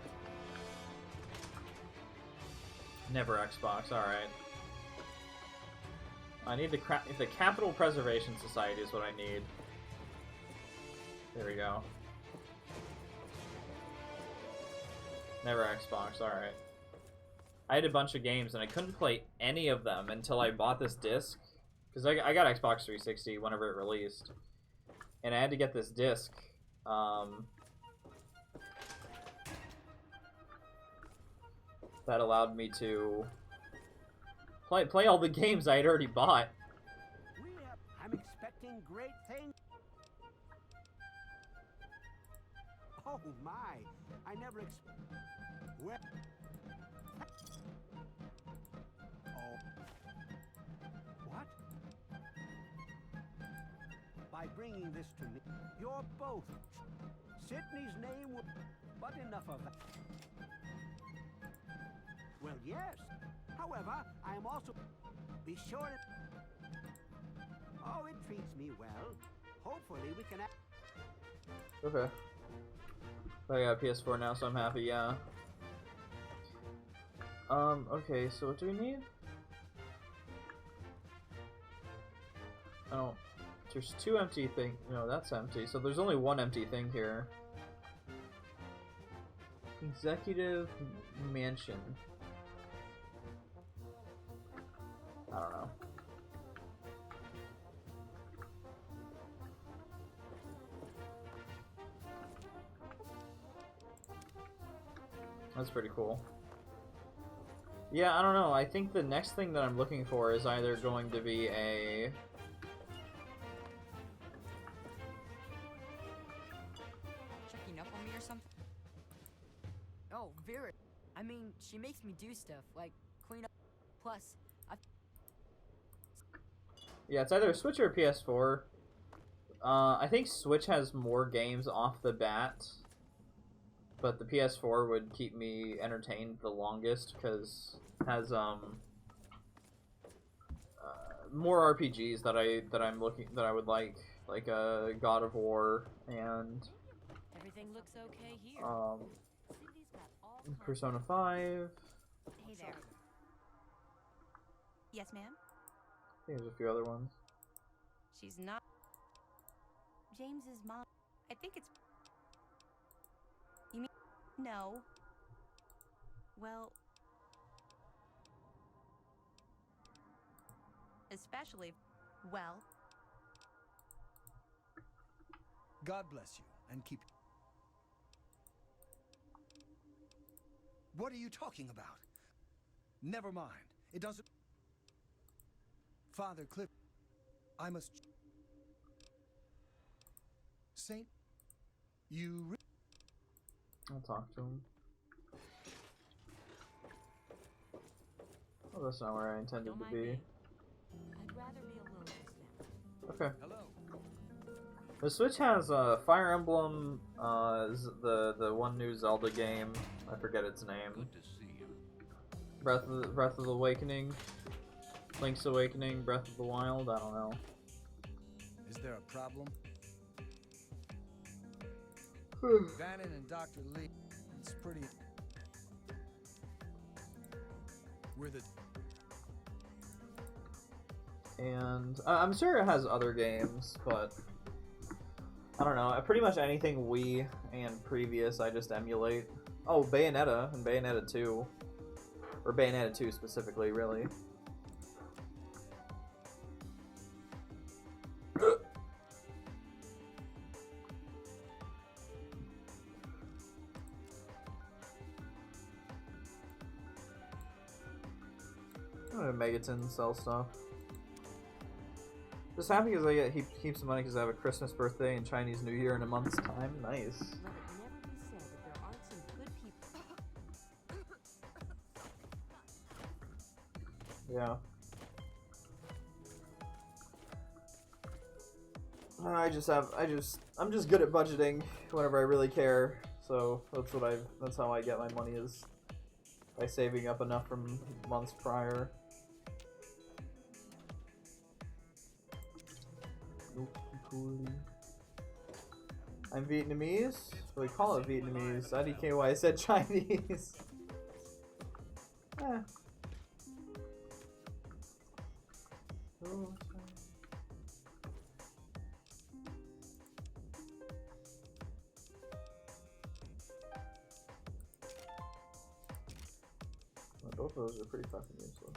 Never Xbox, alright. I need the Capital Preservation Society is what I need. There we go. Never Xbox, alright. I had a bunch of games and I couldn't play any of them until I bought this disc. Because I got Xbox 360 whenever it released. And I had to get this disc. That allowed me to play all the games I had already bought. I'm expecting great things. Oh my! I never Well. Oh. What? By bringing this to me, you're both. Sydney's name would. But enough of that. Well, yes. However, I am also. Be sure it. Oh, it treats me well. Hopefully, we can. Okay. I got a PS4 now, so I'm happy, yeah. Okay, so what do we need? Oh, there's 2 empty things. No, that's empty. So there's only 1 empty thing here. Executive Mansion. I don't know. That's pretty cool. Yeah, I don't know. I think the next thing that I'm looking for is either going to be a... Checking up on me or something? Oh, Vera. I mean, she makes me do stuff, like clean up. Plus, Yeah, it's either a Switch or a PS4. I think Switch has more games off the bat. But the PS4 would keep me entertained the longest because it has more RPGs that I would like God of War and Everything looks okay here. Cindy's got all Persona 5. Hey there. Yes, ma'am? I think there's a few other ones. She's not. James's mom. I think it's. You mean no? Well, especially. Well, God bless you and keep. What are you talking about? Never mind. It doesn't... Father Cliff, I must... Saint, you... I'll talk to him. Oh, that's not where I intended to be. I'd rather be alone just now. Okay. Hello. The Switch has Fire Emblem, the one new Zelda game. I forget its name. Good to see you. Breath of the Awakening, Link's Awakening, Breath of the Wild. I don't know. Is there a problem? Vannon and Dr. Lee, it's pretty... We're the... And I'm sure it has other games, but I don't know. Pretty much anything Wii and previous I just emulate. Oh, Bayonetta and Bayonetta 2. Or Bayonetta 2 specifically, really. Megaton sell stuff. Just happy because I get heaps of money because I have a Christmas birthday and Chinese New Year in a month's time. Nice. Let it never be said that there aren't some good people. Yeah. I'm just good at budgeting whenever I really care. So that's how I get my money, is by saving up enough from months prior. I'm Vietnamese? So we call it Vietnamese. IDKY, I said Chinese. Eh. Both of those are pretty fucking useless.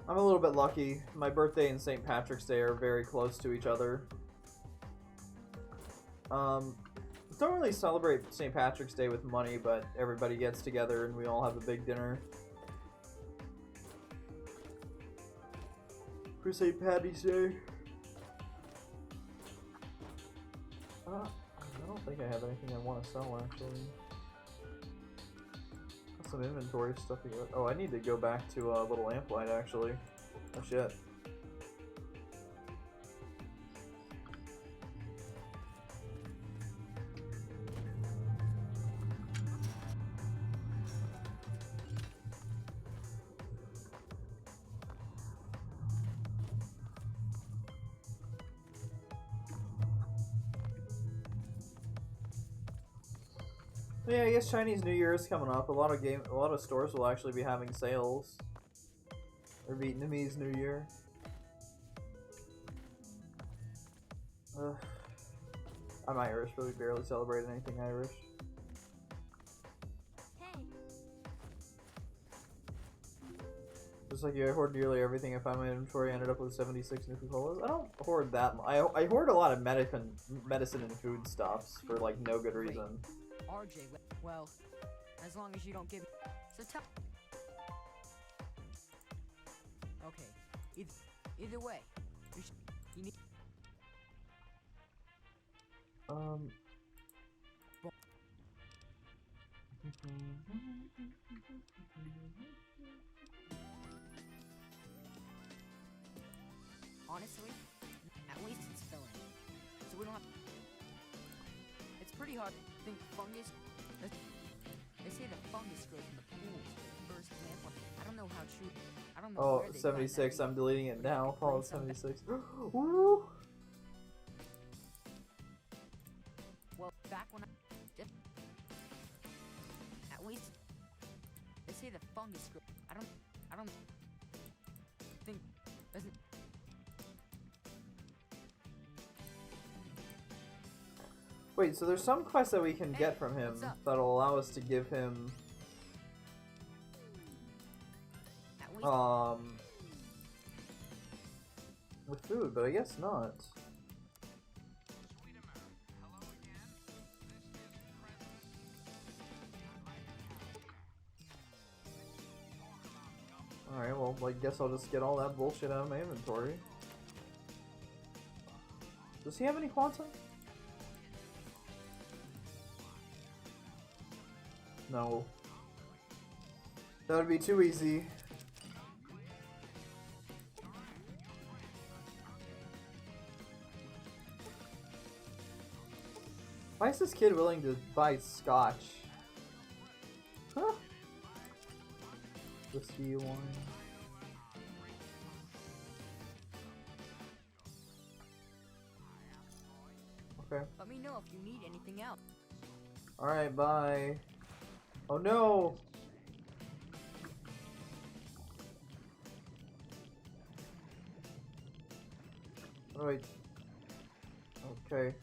I'm a little bit lucky. My birthday and St. Patrick's Day are very close to each other. Don't really celebrate St. Patrick's Day with money, but everybody gets together and we all have a big dinner. For St. Patty's Day. I don't think I have anything I want to sell, actually. Some inventory stuff to go. Oh, I need to go back to Little Lamplight, actually. Oh shit. Yeah, I guess Chinese New Year is coming up. A lot of stores will actually be having sales. Or Vietnamese New Year. I'm Irish, but we barely celebrate anything Irish. Hey. Just like you, I hoard nearly everything I find in my inventory. I ended up with 76 Nuka-Colas. I don't hoard that much. I hoard a lot of medicine and food stuffs for like no good reason. RJ, well, as long as you don't give me... So tell... Okay, either way, you need... Honestly, at least it's filling. So we don't have... It's pretty hard to think fungus... They say the fungus grows in the pools. First example, I don't know how true... I don't know Oh, where they 76, I'm deleting it now. Fallout 76. Woo! Well, back when at least... They say the fungus grows... I don't... I don't think doesn't. Wait, so there's some quest that we can get from him what's up? that'll allow us to give him with food, but I guess not. Alright, well, I guess I'll just get all that bullshit out of my inventory. Does he have any quantum? No. That would be too easy. Why is this kid willing to buy scotch? Huh? Whiskey wine. Okay. Let me know if you need anything else. Alright, bye. Oh no! Alright. Okay.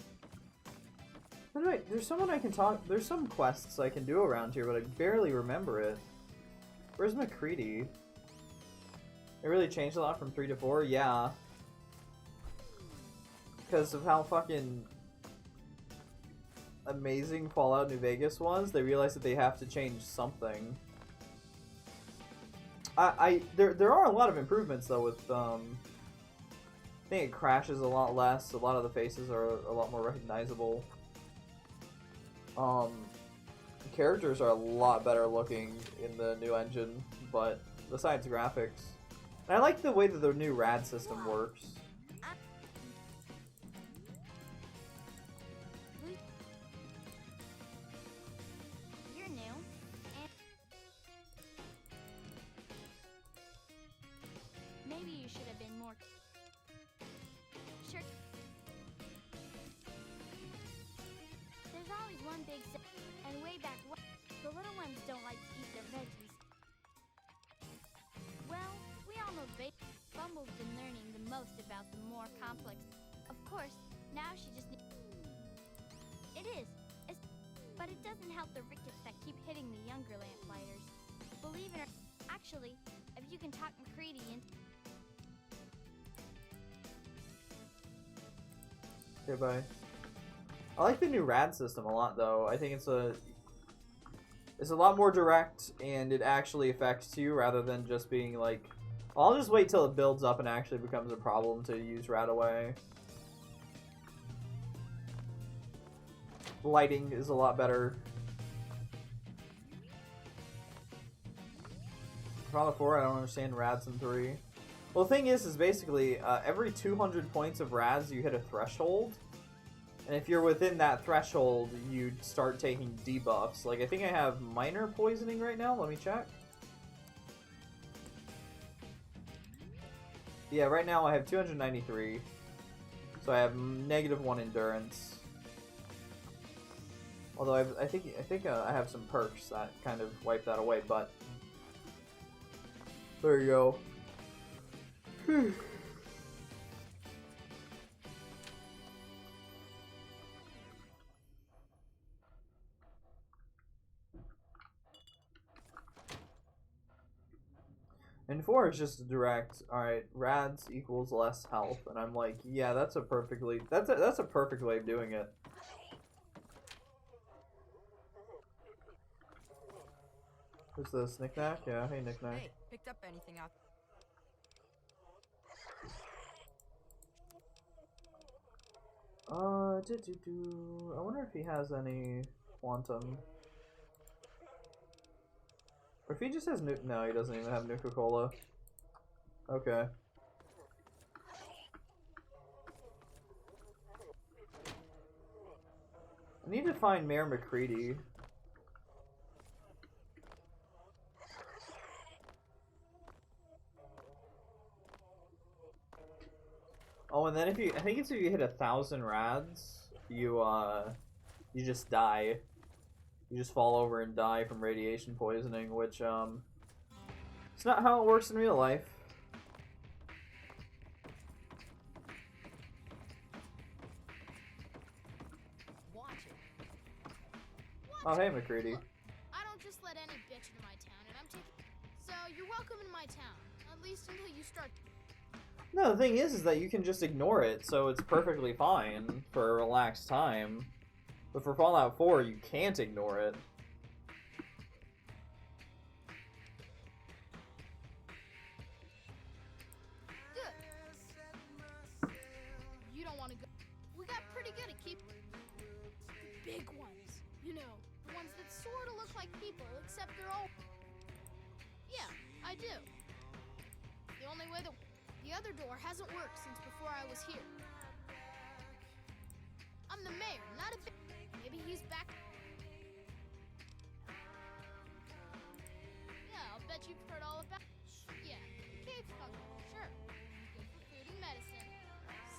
Wait, there's someone I can talk. There's some quests I can do around here, but I barely remember it. Where's McCready? It really changed a lot from 3 to 4? Yeah. Because of how fucking amazing Fallout New Vegas was, they realized that they have to change something. There are a lot of improvements though with I think it crashes a lot less, a lot of the faces are a lot more recognizable. Characters are a lot better looking in the new engine, but besides graphics. And I like the way that the new rad system works. You're new. And maybe you should have been more. Sure. There's always one big and way back when the little ones don't like to eat their veggies. Well, we all know Bumble's been learning the most about the more complex. Of course, now she just needs. It is, but it doesn't help the rickets that keep hitting the younger lamplighters. Believe it or actually, if you can talk McCready in. Okay, bye. I like the new rad system a lot, though. I think it's a lot more direct, and it actually affects you rather than just being like, I'll just wait till it builds up and actually becomes a problem to use rad away. Lighting is a lot better. Fallout 4, I don't understand rads in 3. Well, the thing is basically every 200 points of rads you hit a threshold. And if you're within that threshold, you start taking debuffs. Like, I think I have minor poisoning right now. Let me check. Yeah, right now I have 293. So I have -1 endurance. Although I think I have some perks that kind of wipe that away, but there you go. And 4 is just direct. Alright, rads equals less health, and I'm like, yeah, that's a perfect way of doing it. Who's this? Knick-Knack? Yeah, hey Knick-Knack. Hey, picked up anything out? I wonder if he has any quantum. Or if he just has no, he doesn't even have Nuka-Cola. Okay. I need to find Mayor McCready. Oh, and then I think it's if you hit 1,000 rads, you just die. You just fall over and die from radiation poisoning, which, It's not how it works in real life. Watch it. Oh, hey, McCready. Look, I don't just let any bitch into my town, and I'm taking. So you're welcome in my town, at least until you start. No, the thing is that you can just ignore it, so it's perfectly fine for a relaxed time. But for Fallout 4, you can't ignore it. Good. You don't want to go. We got pretty good at keeping the big ones. You know, the ones that sort of look like people, except they're all. Yeah, I do. The only way that the other door hasn't worked since before I was here. I'm the mayor, not a big. Maybe he's back. Yeah, I'll bet you've heard all about. Yeah, cave fungus, sure. Good for food and medicine.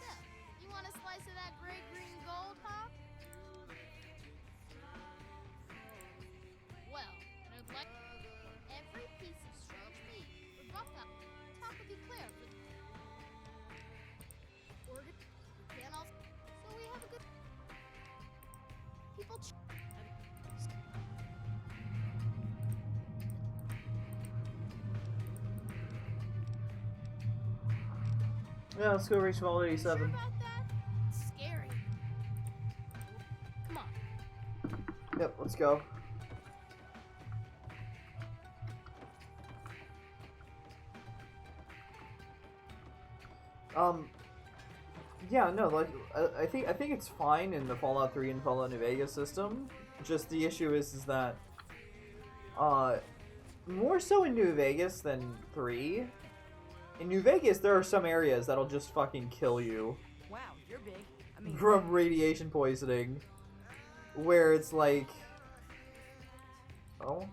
So, you want a slice of that gray-green gold, huh? Well, I'd like every piece of strange meat or buck up top of Eclair for Oregon. Can also. So we have a good. People. Yeah, let's go reach Vault Sure 87. about that? It's scary. Come on. Yep, let's go. Yeah, no, like I think it's fine in the Fallout 3 and Fallout New Vegas system. Just the issue is that more so in New Vegas than 3. In New Vegas, there are some areas that'll just fucking kill you Wow, you're big. I mean, from radiation poisoning, where it's like, oh.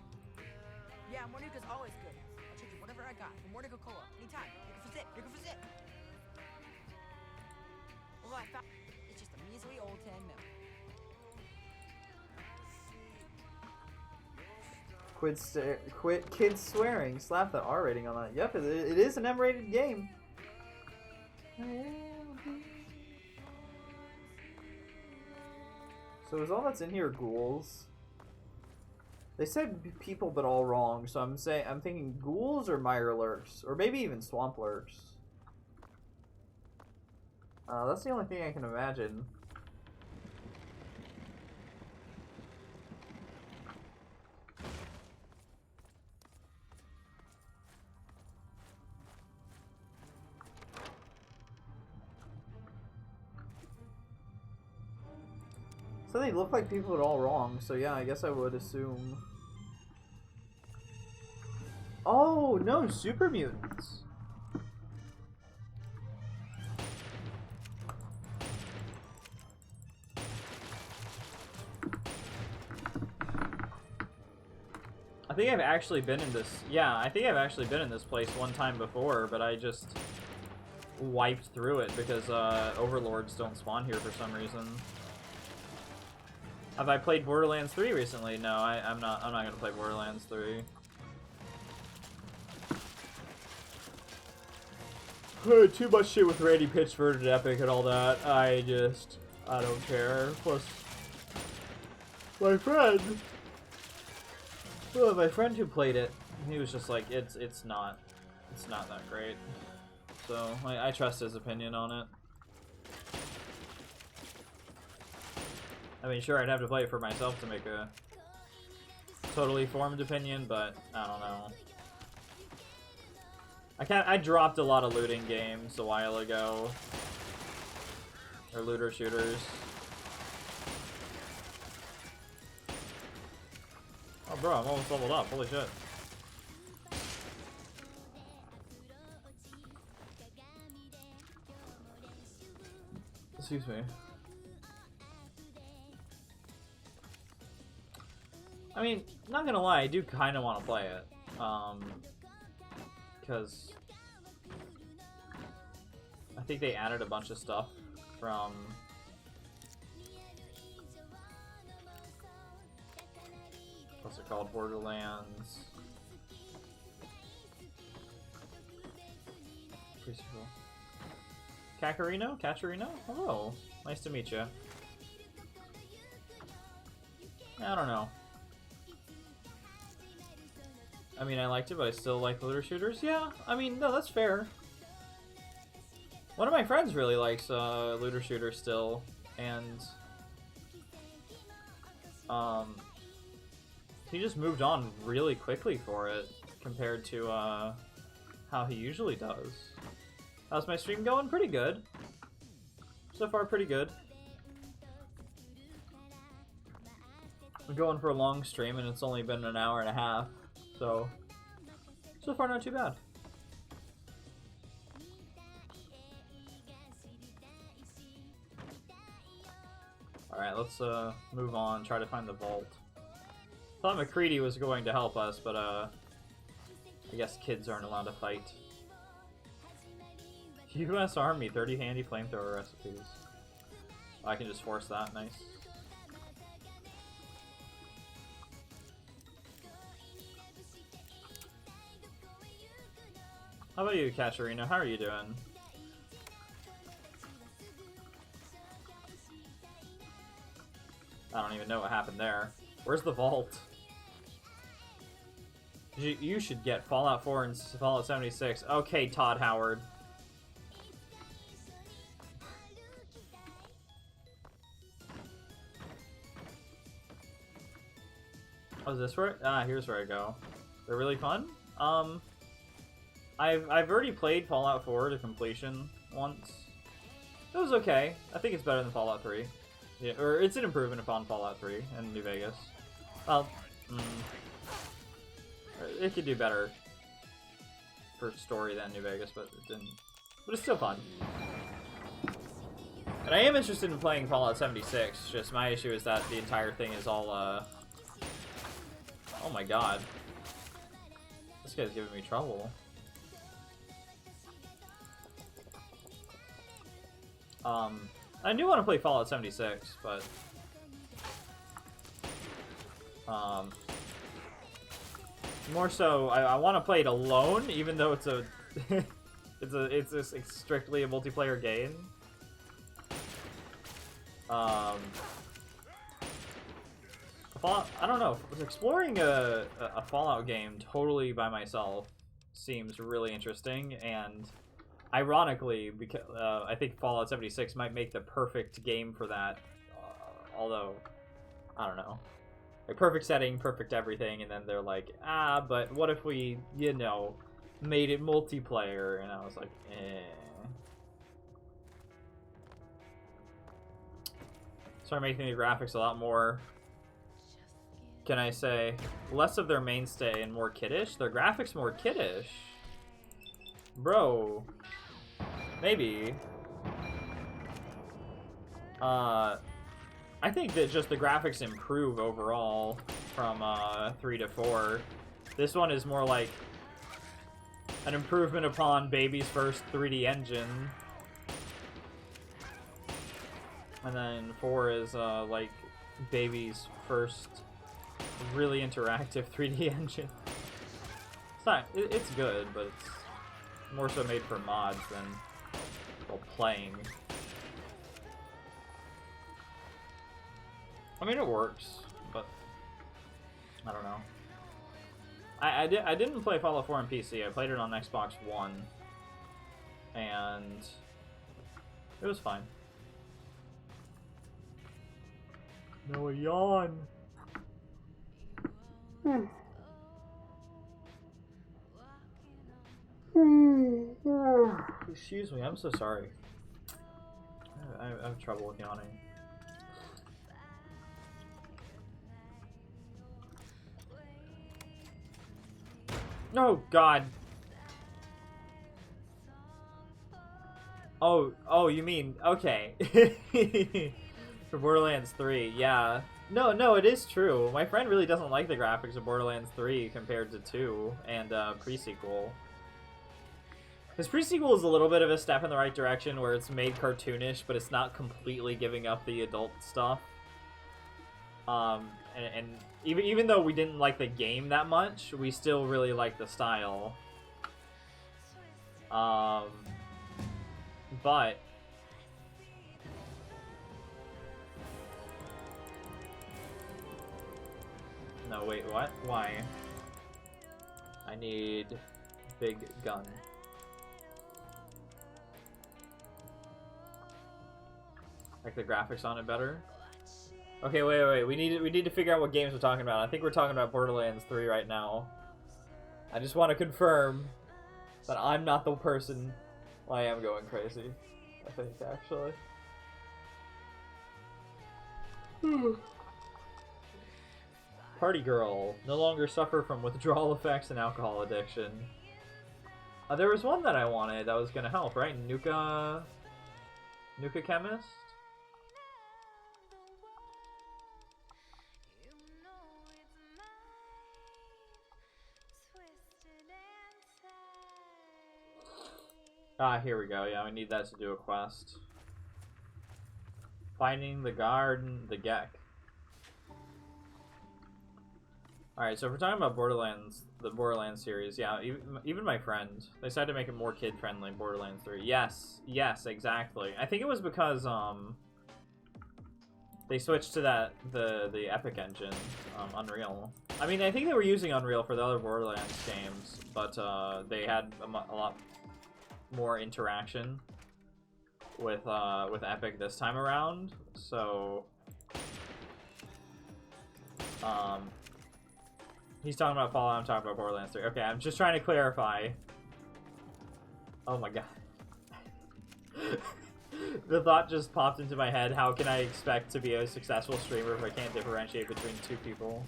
yeah, Monuca's always good. I'll take you whatever I got from Monica Cola. Anytime. You can fit. Although I found it's just a measly old 10 mil. Quit kids swearing. Slap that R rating on that. Yep, it is an M-rated game. So is all that's in here ghouls? They said people, but all wrong. So I'm thinking ghouls or mire lurks, or maybe even swamp lurks. That's the only thing I can imagine. So they look like people, but all wrong. So yeah, I guess I would assume. Oh no, super mutants. I think I've actually been in this. Yeah, I think I've actually been in this place one time before, but I just wiped through it because overlords don't spawn here for some reason. Have I played Borderlands 3 recently? No, I'm not gonna play Borderlands 3. Too much shit with Randy Pitchford and Epic and all that. I don't care. Plus, my friend who played it, he was just like, it's not that great. So I trust his opinion on it. I mean, sure, I'd have to play it for myself to make a totally formed opinion, but I don't know. I dropped a lot of looting games a while ago. Or looter shooters. Oh bro, I'm almost leveled up, holy shit. Excuse me. I mean, not gonna lie, I do kind of want to play it, because I think they added a bunch of stuff from what's it called, Borderlands. Pre-sequel. Kakarino? Hello. Nice to meet you. I don't know. I mean, I liked it, but I still like looter shooters. Yeah, I mean, no, that's fair. One of my friends really likes looter shooters still, and he just moved on really quickly for it compared to how he usually does. How's my stream going? Pretty good. So far, pretty good. I'm going for a long stream, and it's only been an hour and a half, so far not too bad. Alright, let's move on, try to find the vault. Thought McCready was going to help us, but I guess kids aren't allowed to fight. US Army, 30 handy flamethrower recipes. I can just force that, nice. How about you, Katarina? How are you doing? I don't even know what happened there. Where's the vault? You should get Fallout 4 and Fallout 76. Okay, Todd Howard. Oh, is this where? Ah, here's where I go. They're really fun. I've already played Fallout 4 to completion once. It was okay. I think it's better than Fallout 3. Yeah, or it's an improvement upon Fallout 3 and New Vegas. Well, it could do better for story than New Vegas, but it didn't. But it's still fun. And I am interested in playing Fallout 76. Just my issue is that the entire thing is all oh my god. This guy's giving me trouble. I do want to play Fallout 76, but more so, I want to play it alone, even though it's a it's strictly a multiplayer game. I don't know. Exploring a Fallout game totally by myself seems really interesting, and ironically, because I think Fallout 76 might make the perfect game for that. Although, I don't know. Like, perfect setting, perfect everything, and then they're like, but what if we, you know, made it multiplayer? And I was like, Start making the graphics a lot more, can I say, less of their mainstay and more kiddish? Their graphics more kiddish? Bro. Maybe. I think that just the graphics improve overall from 3 to 4. This one is more like an improvement upon Baby's first 3D engine. And then 4 is like Baby's first really interactive 3D engine. It's not, it's good, but it's more so made for mods than, well, playing. I mean, it works, but I don't know. I didn't play Fallout 4 on PC. I played it on Xbox One, and it was fine. No, a yawn. Excuse me, I'm so sorry. I have trouble with yawning. No, God. Oh, you mean, okay. For Borderlands 3, yeah. No, it is true. My friend really doesn't like the graphics of Borderlands 3 compared to 2 and pre-sequel. His pre-sequel is a little bit of a step in the right direction where it's made cartoonish, but it's not completely giving up the adult stuff. And even though we didn't like the game that much, we still really like the style. But no, wait, what? Why? I need big gun. Like the graphics on it better? Okay, wait. We need to figure out what games we're talking about. I think we're talking about Borderlands 3 right now. I just want to confirm that I'm not the person. Well, I am going crazy, I think, actually. Party girl. No longer suffer from withdrawal effects and alcohol addiction. There was one that I wanted that was gonna help, right? Nuka Chemist? Ah, here we go. Yeah, we need that to do a quest. Finding the garden, the Gek. Alright, so if we're talking about Borderlands, the Borderlands series, yeah, even my friend, they decided to make it more kid-friendly in Borderlands 3. Yes, exactly. I think it was because, they switched to the Epic engine, Unreal. I mean, I think they were using Unreal for the other Borderlands games, but, they had a lot more interaction with Epic this time around, so he's talking about Fallout, I'm talking about Borderlands 3. Okay, I'm just trying to clarify. Oh my god. The thought just popped into my head, how can I expect to be a successful streamer if I can't differentiate between two people?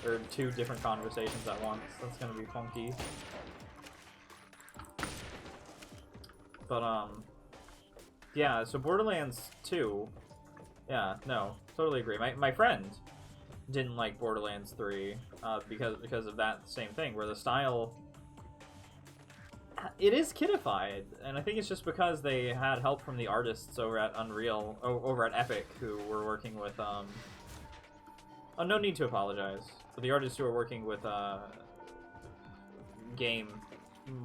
Or two different conversations at once? That's gonna be funky. But, yeah, so Borderlands 2, yeah, no, totally agree. My friend didn't like Borderlands 3, because of that same thing, where the style, it is kidified, and I think it's just because they had help from the artists over at Unreal, over at Epic, who were working with, oh, no need to apologize, but the artists who were working with, game,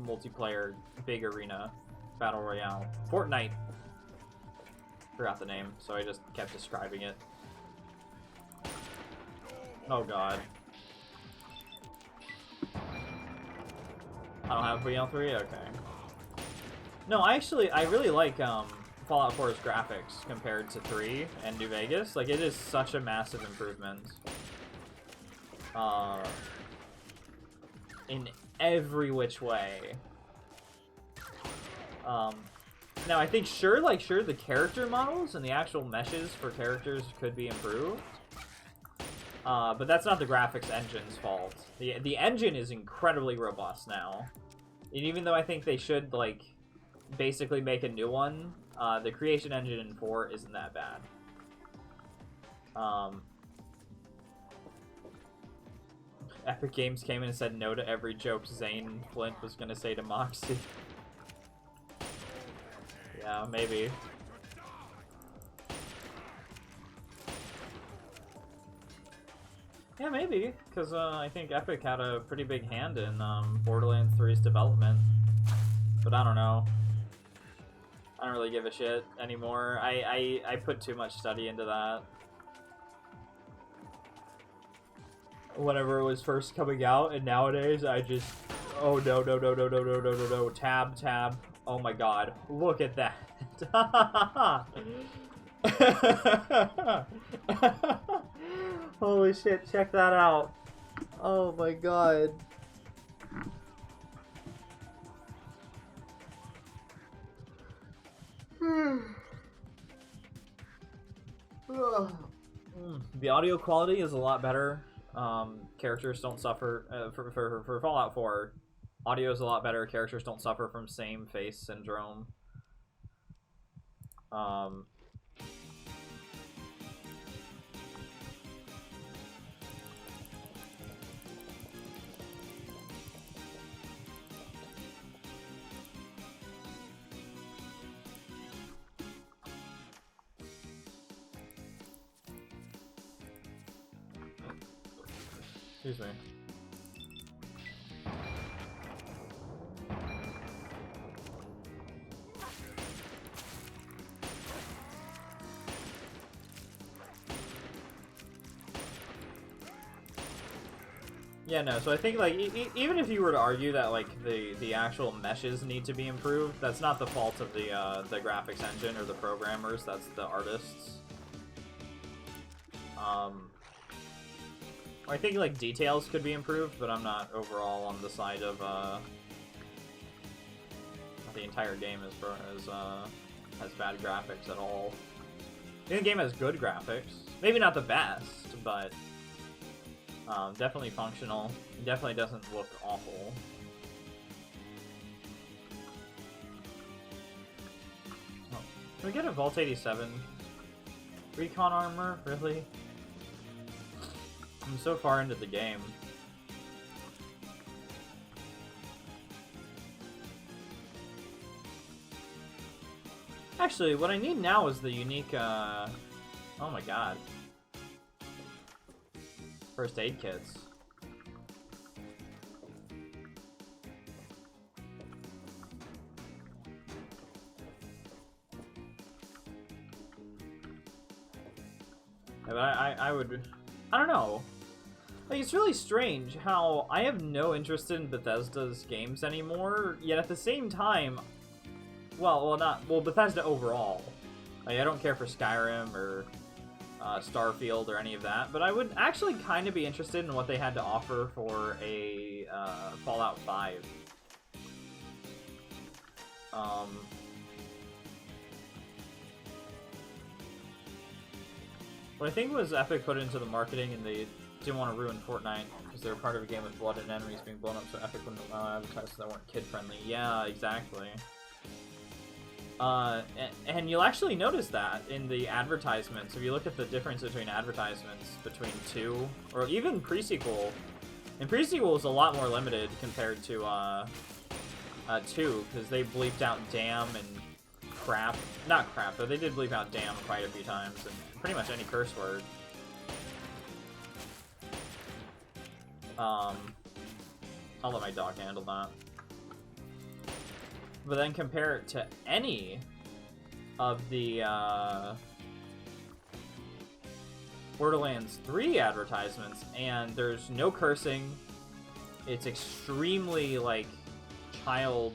multiplayer, big arena, Battle Royale. Fortnite. Forgot the name, so I just kept describing it. Oh god. I don't have BL3? Okay. No, I really like Fallout 4's graphics compared to 3 and New Vegas. Like, it is such a massive improvement. In every which way. Now I think sure the character models and the actual meshes for characters could be improved. But that's not the graphics engine's fault. The engine is incredibly robust now. And even though I think they should, like, basically make a new one, the creation engine in 4 isn't that bad. Epic Games came in and said no to every joke Zane Flint was gonna say to Moxie. Yeah, maybe. Yeah, maybe, because I think Epic had a pretty big hand in Borderlands 3's development. But I don't know. I don't really give a shit anymore. I put too much study into that. Whenever it was first coming out, and nowadays I just... Oh, no. Tab. Oh my god. Look at that. Holy shit, check that out. Oh my god. The audio quality is a lot better. Characters don't suffer for Fallout 4. Audio is a lot better. Characters don't suffer from same face syndrome. Excuse me. Yeah, no, so I think, like, even if you were to argue that, like, the actual meshes need to be improved, that's not the fault of the graphics engine or the programmers, that's the artists. I think, like, details could be improved, but I'm not overall on the side of, the entire game has bad graphics at all. I think the game has good graphics. Maybe not the best, but definitely functional. It definitely doesn't look awful. Oh. Can we get a Vault 87 recon armor? Really? I'm so far into the game. Actually, what I need now is the unique, oh my god. First aid kits. Yeah, but I would... I don't know. Like, it's really strange how I have no interest in Bethesda's games anymore, yet at the same time... Well, Bethesda overall. Like, I don't care for Skyrim or Starfield or any of that, but I would actually kind of be interested in what they had to offer for a Fallout 5. What I think was Epic put into the marketing, and they didn't want to ruin Fortnite because they were part of a game with blood and enemies being blown up, so Epic wouldn't advertise that weren't kid-friendly. Yeah, exactly. And you'll actually notice that in the advertisements. If you look at the difference between advertisements between 2, or even Pre-Sequel, and Pre-Sequel is a lot more limited compared to 2, because they bleeped out damn and crap. Not crap, but they did bleep out damn quite a few times, and pretty much any curse word. I'll let my dog handle that. But then compare it to any of the Borderlands 3 advertisements, and there's no cursing. It's extremely, like, child,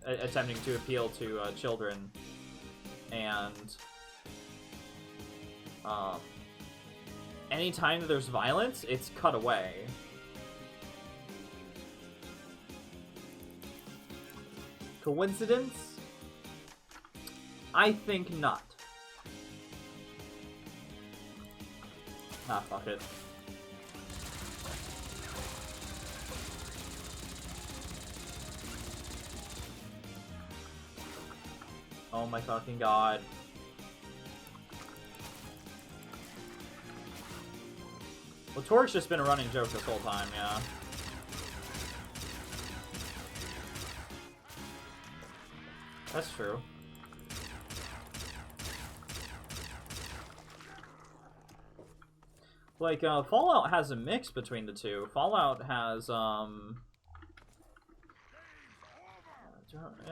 attempting to appeal to children, and anytime that there's violence, it's cut away. Coincidence? I think not. Ah, fuck it. Oh my fucking god. Well, Torque's just been a running joke this whole time, yeah. That's true. Like, Fallout has a mix between the two. Fallout has, yeah,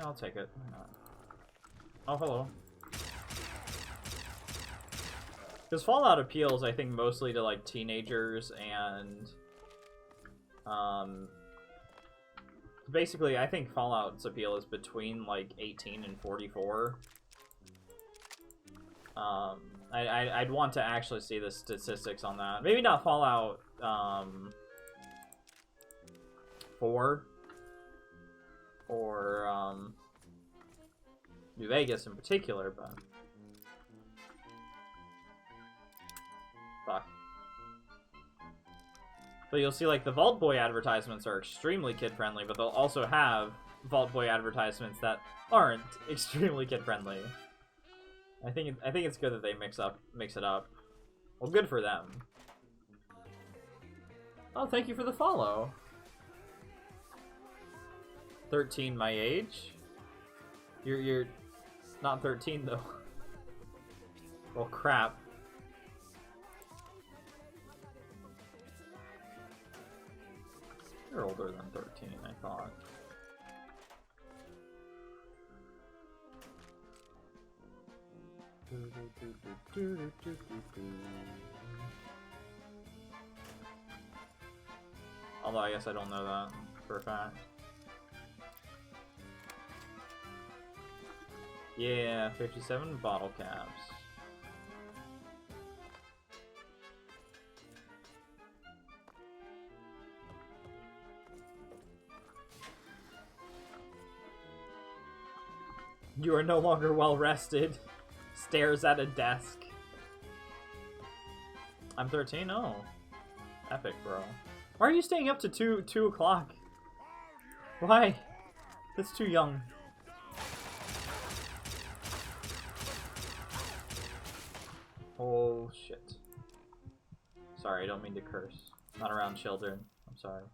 I'll take it. Oh, hello. Because Fallout appeals, I think, mostly to, like, teenagers and, basically, I think Fallout's appeal is between, like, 18 and 44. I'd want to actually see the statistics on that. Maybe not Fallout, 4. Or, New Vegas in particular, but... Fuck. But you'll see, like, the Vault Boy advertisements are extremely kid-friendly, but they'll also have Vault Boy advertisements that aren't extremely kid-friendly. I think it's good that they mix it up. Well, good for them. Oh, thank you for the follow. 13 my age? You're not 13 though. Well, crap. You're older than 13, I thought. Although I guess I don't know that for a fact. Yeah, 57 bottle caps. You are no longer well rested. Stares at a desk. I'm 13? Oh. Epic, bro. Why are you staying up to 2 o'clock? Why? That's too young. Oh, shit. Sorry, I don't mean to curse. Not around children. I'm sorry.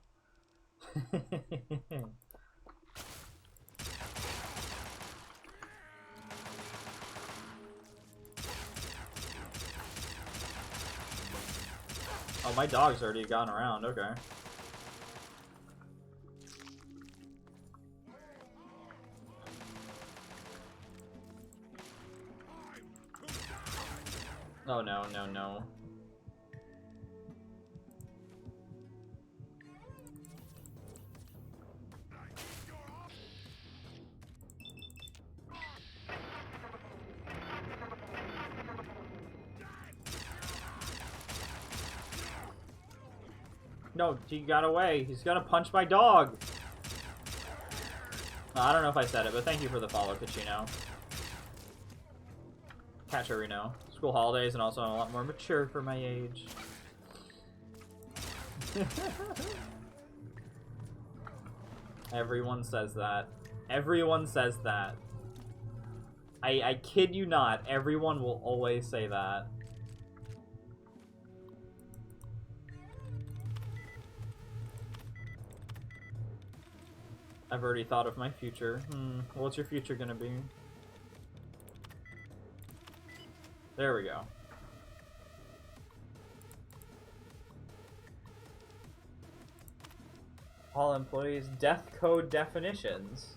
Oh, my dog's already gone around. Okay. Oh, no, no, no. No, he got away. He's gonna punch my dog. I don't know if I said it, but thank you for the follow, Pacino. Catcherino. School holidays, and also I'm a lot more mature for my age. Everyone says that. Everyone says that. I kid you not, everyone will always say that. I've already thought of my future. What's your future gonna be? There we go. All employees, death code definitions.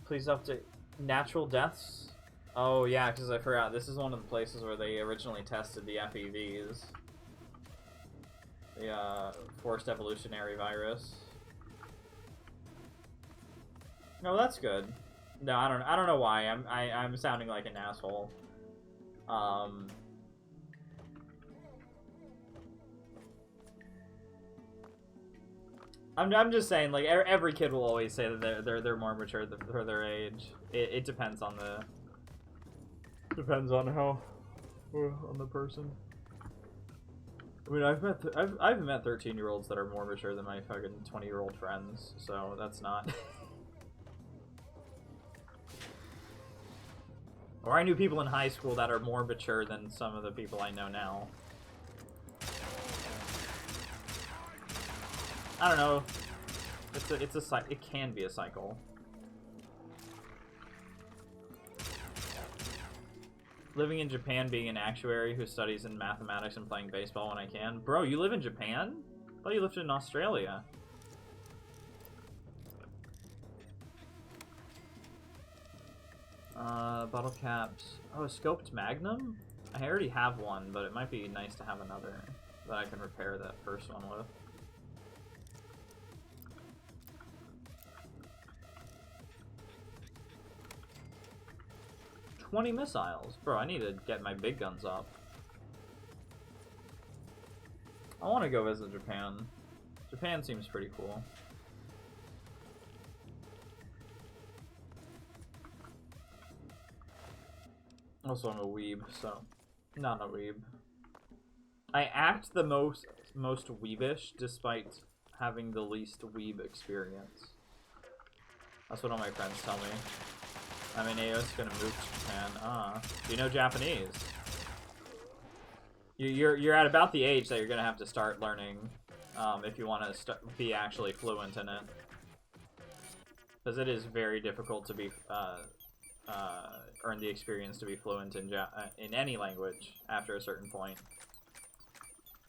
Please update natural deaths. Oh yeah, because I forgot. This is one of the places where they originally tested the FEVs. The forced evolutionary virus. No, that's good. No, I don't know why. I'm sounding like an asshole. I'm just saying, like, every kid will always say that they're more mature for their age. It depends on the on the person. I mean, I've met 13-year-olds that are more mature than my fucking 20-year-old friends, so that's not. Or I knew people in high school that are more mature than some of the people I know now. I don't know. It can be a cycle. Living in Japan, being an actuary who studies in mathematics and playing baseball when I can. Bro, you live in Japan? I thought you lived in Australia. Bottle caps. Oh, a scoped magnum? I already have one, but it might be nice to have another that I can repair that first one with. $20 missiles. Bro, I need to get my big guns up. I want to go visit Japan. Japan seems pretty cool. Also, I'm a weeb, so not a weeb. I act the most weebish despite having the least weeb experience. That's what all my friends tell me. I mean, Ao's gonna move to Japan. Do you know Japanese? You're at about the age that you're gonna have to start learning if you want to be actually fluent in it, because it is very difficult to be earn the experience to be fluent in any language after a certain point.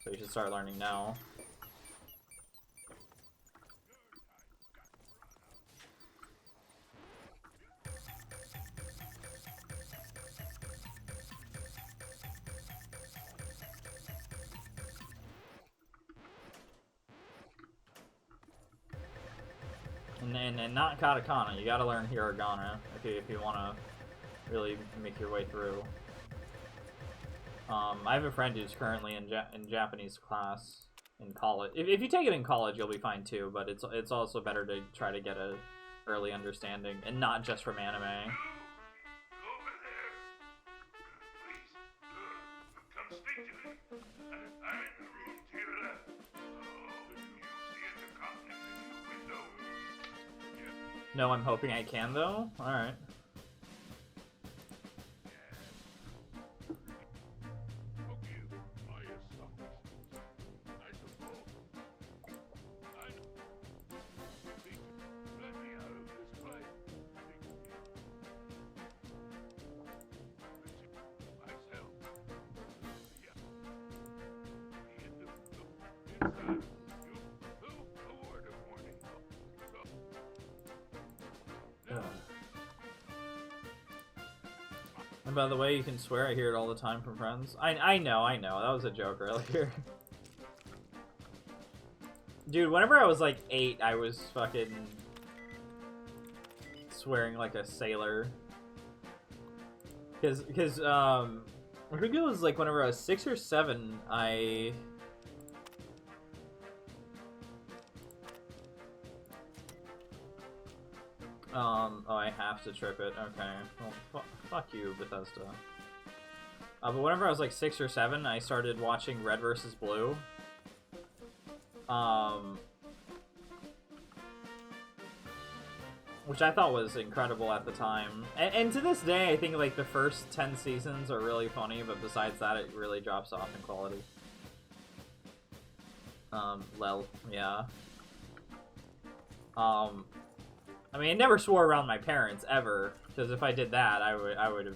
So you should start learning now. And not katakana. You gotta learn hiragana if you want to really make your way through. I have a friend who's currently in Japanese class in college. If you take it in college, you'll be fine too. But it's also better to try to get a early understanding and not just from anime. No, I'm hoping I can though. All right. And by the way, you can swear. I hear it all the time from friends. I know. That was a joke earlier. Dude, whenever I was like 8, I was fucking swearing like a sailor. I think it was like whenever I was 6 or 7, oh, I have to trip it. Okay. Well, fuck you, Bethesda. But whenever I was like 6 or 7, I started watching Red vs. Blue. Which I thought was incredible at the time. And to this day, I think like the first 10 seasons are really funny, but besides that, it really drops off in quality. Lel, yeah. I mean, I never swore around my parents ever, because if I did that, I would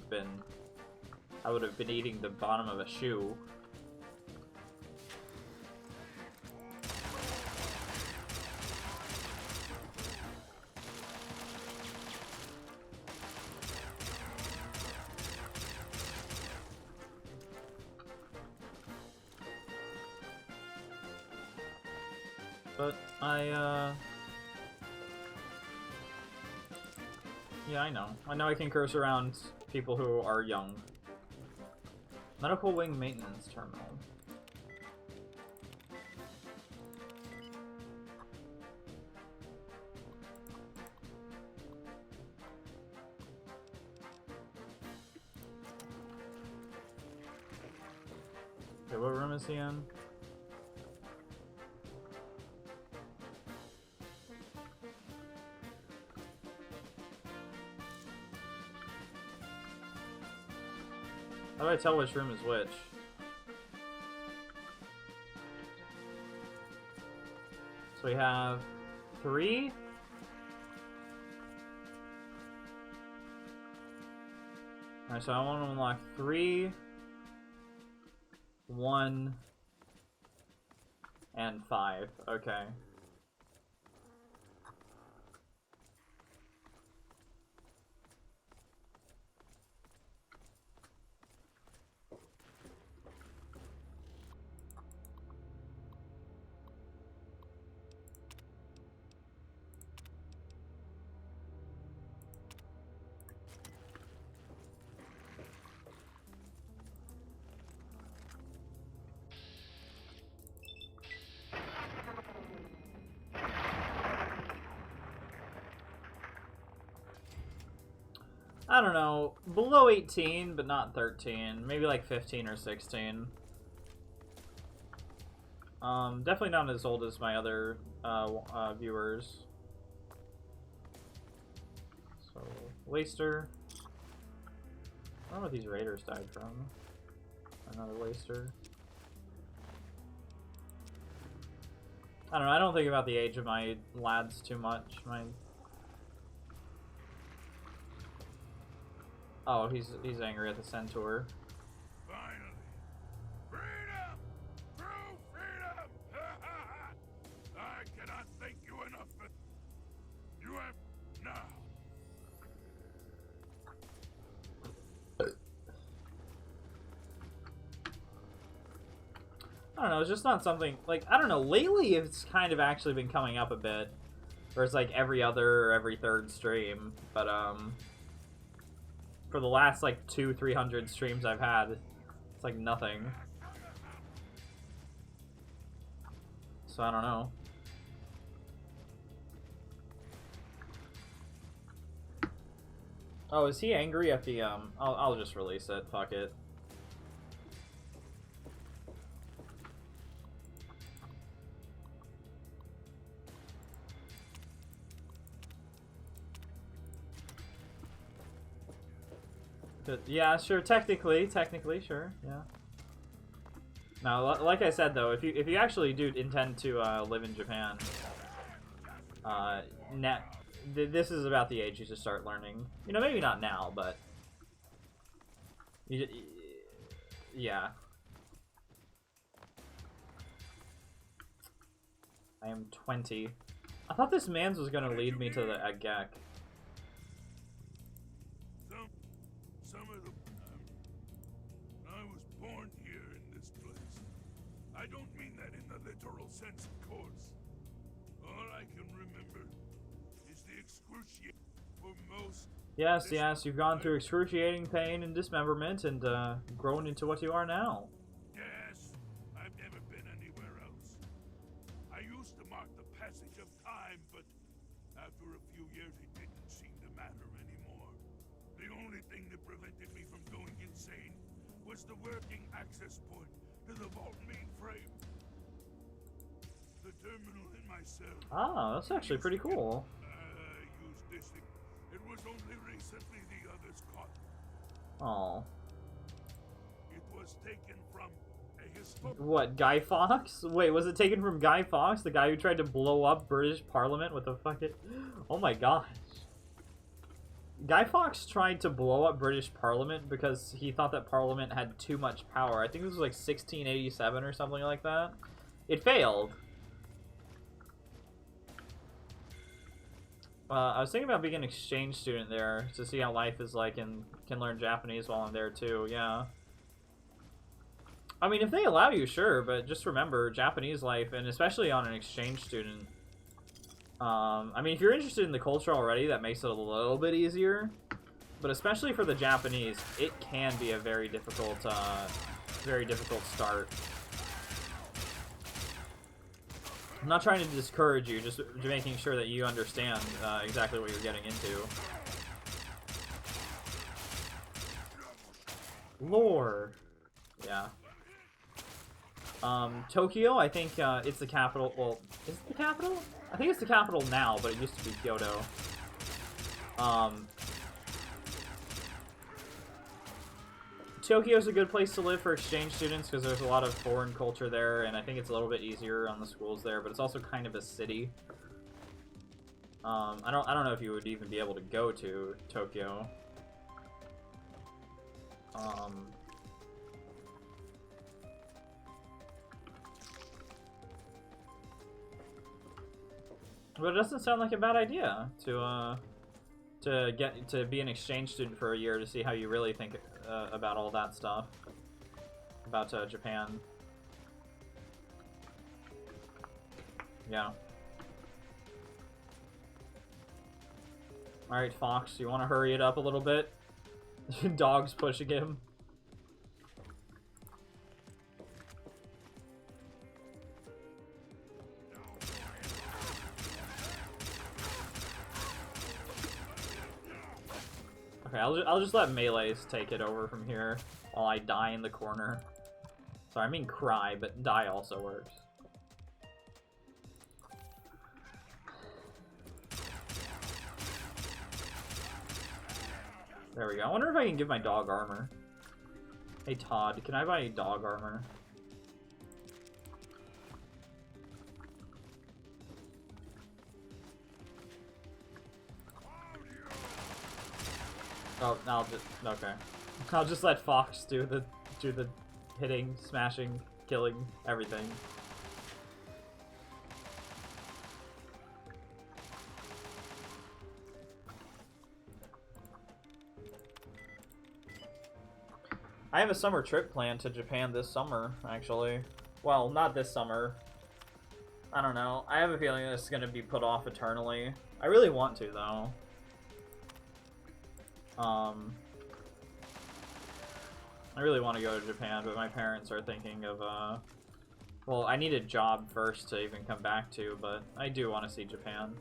have been eating the bottom of a shoe. But yeah, I know. I know I can curse around people who are young. Medical wing maintenance terminal. Okay, what room is he in? How do I tell which room is which? So we have 3. Alright, so I want to unlock 3, 1, and 5. Okay. I don't know, below 18, but not 13. Maybe like 15 or 16. Definitely not as old as my other viewers. So, Waster. I don't know what these raiders died from. Another Waster. I don't know, I don't think about the age of my lads too much. Oh, he's angry at the Centaur. Finally. Freedom! True freedom! I cannot thank you enough. You have now. I don't know, it's just not something, like, I don't know, lately it's kind of actually been coming up a bit. Where it's like every other or every third stream. But, for the last, like, 200-300 streams I've had, it's like nothing. So I don't know. Oh, is he angry at the, I'll just release it. Fuck it. Yeah, sure. Technically, sure. Yeah. Now, like I said though, if you actually do intend to live in Japan, this is about the age you should start learning. You know, maybe not now, but yeah. I am 20. I thought this man's was gonna lead me to the Agek. Some of the I was born here in this place. I don't mean that in the literal sense, of course. All I can remember is the excruciating for most. Yes, you've gone through excruciating pain and dismemberment and grown into what you are now. Yes, I've never been anywhere else. I used to mark the passage of time, but after a few years it didn't seem to matter anymore. The only thing that prevented me from going insane was the working access point to the vault mainframe. The terminal in my cell. Ah, that's actually pretty cool. Used this thing. It was only recently the others caught. Oh. It was taken from a historic. What, Guy Fawkes? Wait, was it taken from Guy Fawkes, the guy who tried to blow up British Parliament with a fucking... Oh my gosh. Guy Fawkes tried to blow up British Parliament because he thought that Parliament had too much power. I think this was like 1687 or something like that. It failed. I was thinking about being an exchange student there to see how life is like and can learn Japanese while I'm there too, yeah. I mean, if they allow you, sure, but just remember, Japanese life, and especially on an exchange student, I mean, if you're interested in the culture already, that makes it a little bit easier, but especially for the Japanese, it can be a very difficult start. I'm not trying to discourage you, just making sure that you understand exactly what you're getting into. Lore. Yeah. Tokyo, I think it's the capital. Well, is it the capital? I think it's the capital now, but it used to be Kyoto. Tokyo's a good place to live for exchange students because there's a lot of foreign culture there, and I think it's a little bit easier on the schools there, but it's also kind of a city. I don't know if you would even be able to go to Tokyo. But it doesn't sound like a bad idea to be an exchange student for a year to see how you really think about all that stuff about Japan. Yeah. All right, Fox, you want to hurry it up a little bit? Dog's pushing him. Okay, I'll just let melees take it over from here while I die in the corner. Sorry, I mean cry, but die also works. There we go. I wonder if I can give my dog armor. Hey Todd, can I buy dog armor? Oh, I'll just okay. I'll just let Fox do the hitting, smashing, killing, everything. I have a summer trip planned to Japan this summer, actually. Well, not this summer. I don't know. I have a feeling this is going to be put off eternally. I really want to, though. I really want to go to Japan, but my parents are thinking of, well, I need a job first to even come back to, but I do want to see Japan.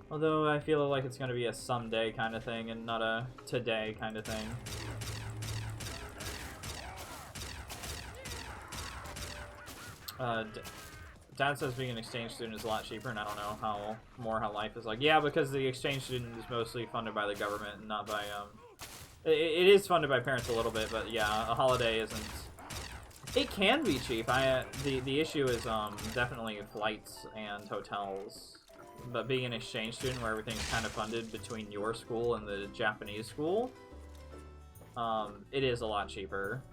Although I feel like it's going to be a someday kind of thing and not a today kind of thing. Dad says being an exchange student is a lot cheaper, and I don't know how life is like. Yeah, because the exchange student is mostly funded by the government and not by, it is funded by parents a little bit, but yeah, a holiday isn't. It can be cheap. The issue is definitely flights and hotels. But being an exchange student where everything's kind of funded between your school and the Japanese school, it is a lot cheaper.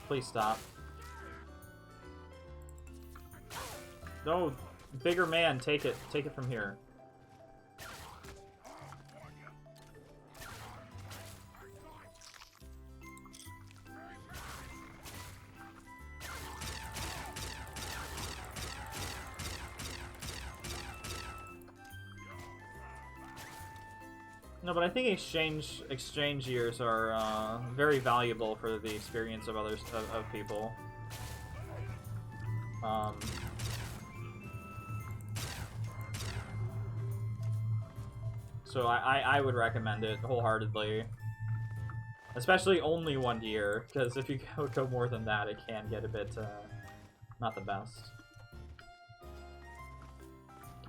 Please stop. No, bigger man, take it. Take it from here. No, but I think exchange years are very valuable for the experience of others of people. So I would recommend it wholeheartedly, especially only 1 year, because if you go more than that, it can get a bit not the best.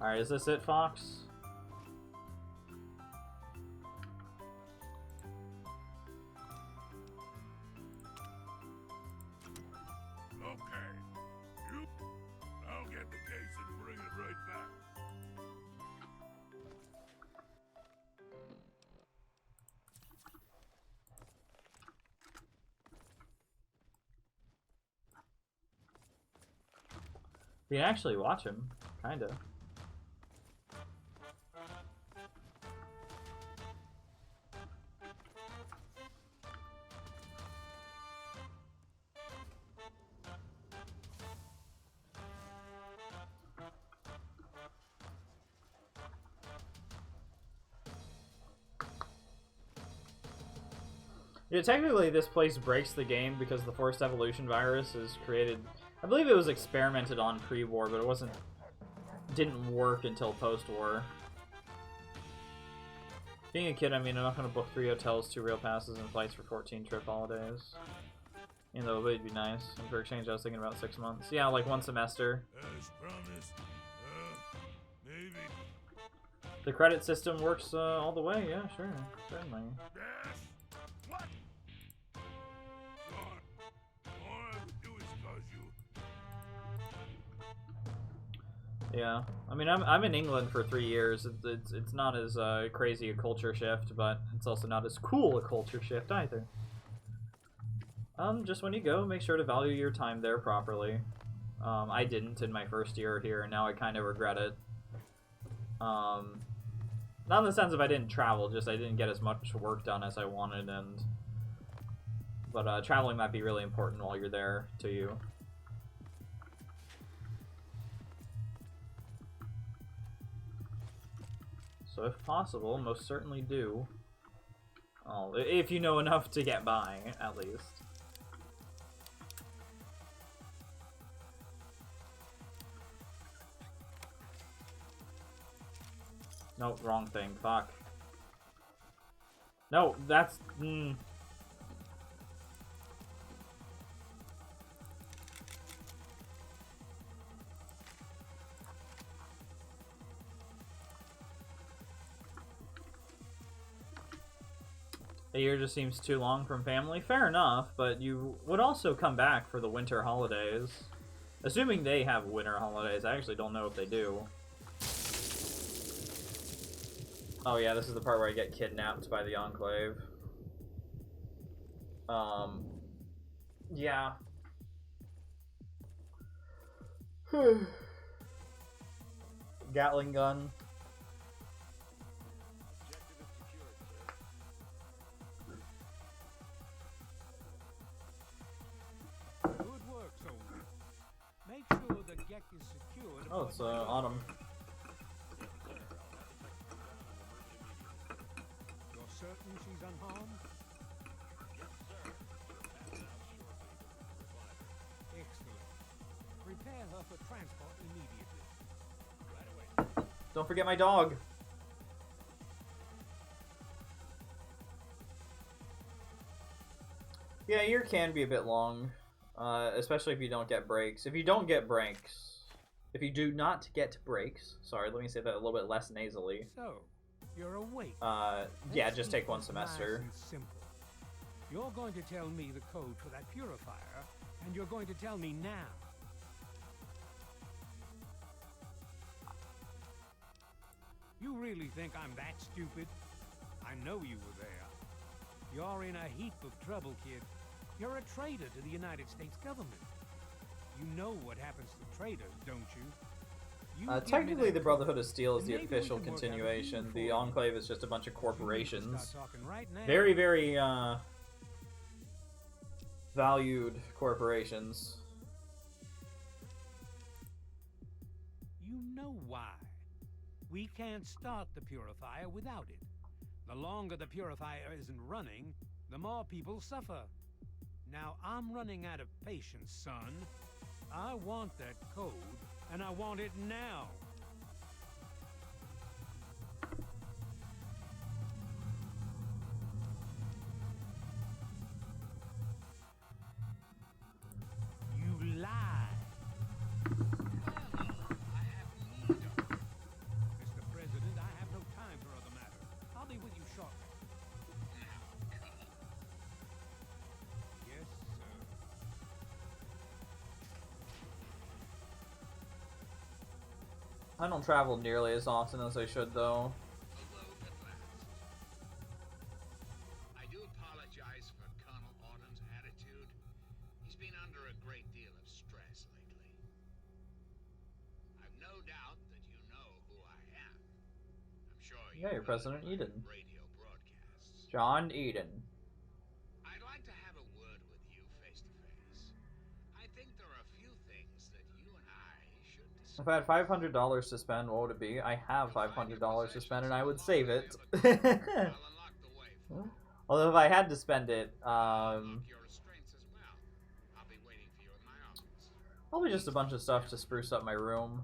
All right, is this it, Fox? We can actually watch him, kinda. Yeah, technically this place breaks the game because the forced evolution virus is created. I believe it was experimented on pre-war, but it didn't work until post-war. Being a kid, I mean, I'm not going to book 3 hotels, 2 rail passes, and flights for 14 trip holidays. Even though it would be nice. And for exchange, I was thinking about 6 months. Yeah, like 1 semester. As promised, maybe. The credit system works all the way, yeah, sure. Certainly. Yes. What? All I would do is cause you. Yeah, I mean, I'm in England for 3 years. It's not as crazy a culture shift, but it's also not as cool a culture shift either. Just when you go, make sure to value your time there properly. I didn't in my first year here, and now I kind of regret it. Not in the sense of I didn't travel, just I didn't get as much work done as I wanted, but traveling might be really important while you're there to you. So if possible, most certainly do. Oh, if you know enough to get by, at least. No, wrong thing. Fuck. No, that's... A year just seems too long from family. Fair enough, but you would also come back for the winter holidays. Assuming they have winter holidays. I actually don't know if they do. Oh yeah, this is the part where I get kidnapped by the Enclave. Yeah. Gatling gun. deck is secured. Oh, it's Autumn. You're certain she's unharmed? Excellent. Prepare her for transport immediately. Right away. Don't forget my dog. Yeah, a year can be a bit long, especially if you don't get breaks. If you don't get breaks, if you do not get breaks, sorry, let me say that a little bit less nasally. So, you're awake. Yeah, just take one semester. Nice and simple. You're going to tell me the code for that purifier, and you're going to tell me now. You really think I'm that stupid? I know you were there. You're in a heap of trouble, kid. You're a traitor to the United States government. You know what happens to traitors, don't you? Technically, the Brotherhood of Steel is the official continuation. The Enclave is just a bunch of corporations. Very, very, valued corporations. You know why. We can't start the purifier without it. The longer the purifier isn't running, the more people suffer. Now, I'm running out of patience, son. I want that code, and I want it now. You lie. Mr. President, I have no time for other matters. I'll be with you shortly. Yes, sir. I don't travel nearly as often as I should, though. I do apologize for Colonel Autumn's attitude. He's been under a great deal of stress lately. I've no doubt that you know who I am. I'm sure you Yeah, you're President Eden. radio broadcasts. John Eden. I'd like to have a word with you face to face. I think there are a few things that you and I should discuss. If I had $500 to spend, what would it be? I have $500 to spend, and I would save it. I'll unlock the way for you. Although if I had to spend it, Unlock your restraints as well. I'll be waiting for you in my office. probably just a bunch of stuff to spruce up my room,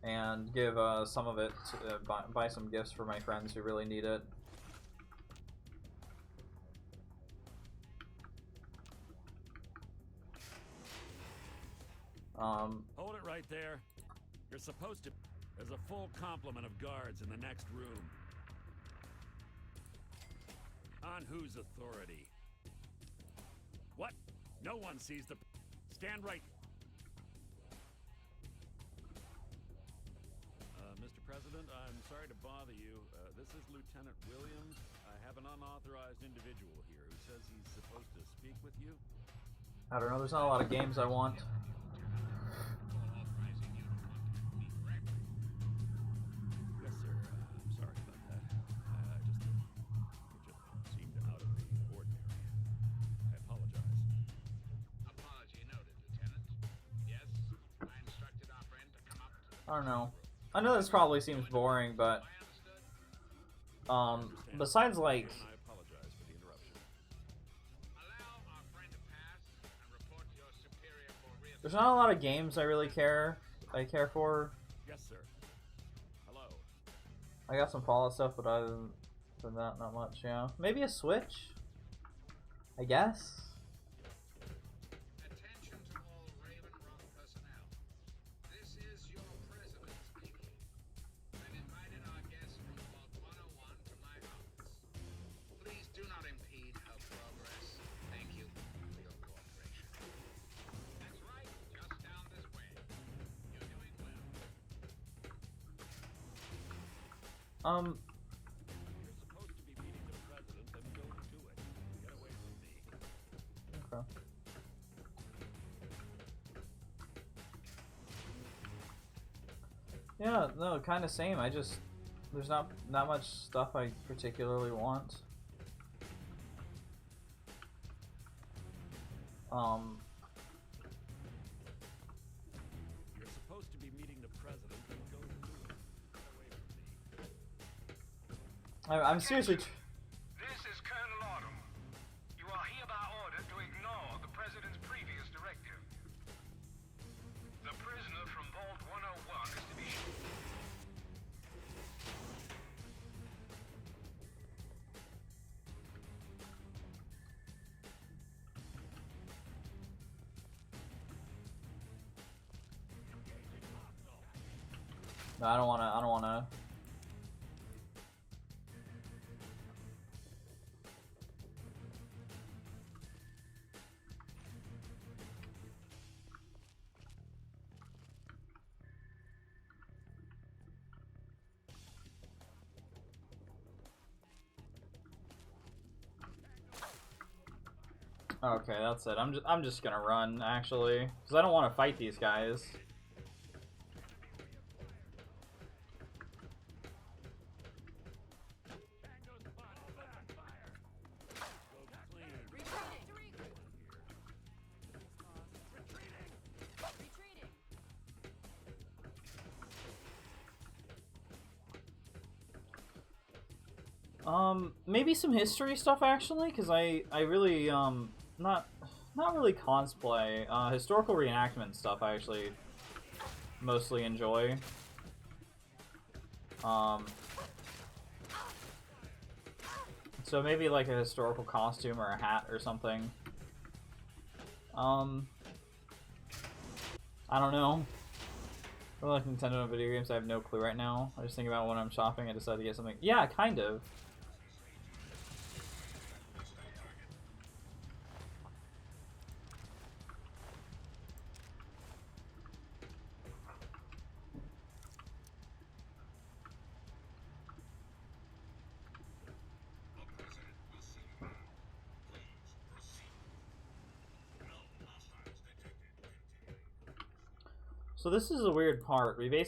and give some of it to buy some gifts for my friends who really need it. Hold it right there. You're supposed to... There's a full complement of guards in the next room. On whose authority? What? No one sees the... Stand right... Mr. President, I'm sorry to bother you. This is Lieutenant Williams. I have an unauthorized individual here who says he's supposed to speak with you. I don't know, there's not a lot of games I want. Yes, sir. I'm sorry about that. It just seemed out of the ordinary. I apologize. Apology noted, Lieutenant. Yes, I instructed our friend to come up to I don't know. I know this probably seems boring, but besides like I apologize for the interruption. allow our friend to pass and report to your superior for there's not a lot of games I really care for. Yes, sir. Hello. I got some Fallout stuff, but other than that, not much. Yeah, maybe a Switch, I guess. Attention to all Raven Rock personnel. This is your president speaking. I've invited our guest from Vault 101 to my office. Please do not impede her progress. Thank you for your cooperation. That's right, just down this way. You're doing well. You're supposed to be meeting the president, then go to it. Get away from me. Okay. Yeah, no, kind of same. There's not much stuff I particularly want. I'm seriously. This is Colonel Autumn. You are hereby ordered to ignore the President's previous directive. The prisoner from Vault 101 is to be No, I don't wanna. Okay, that's it. I'm just gonna run actually, because I don't want to fight these guys. Maybe some history stuff actually, because I really not really cosplay. Historical reenactment stuff I actually mostly enjoy. So maybe like a historical costume or a hat or something. I don't know. I like Nintendo and video games. I have no clue right now. I just think about when I'm shopping, I decide to get something. Yeah, kind of. So this is a weird part. They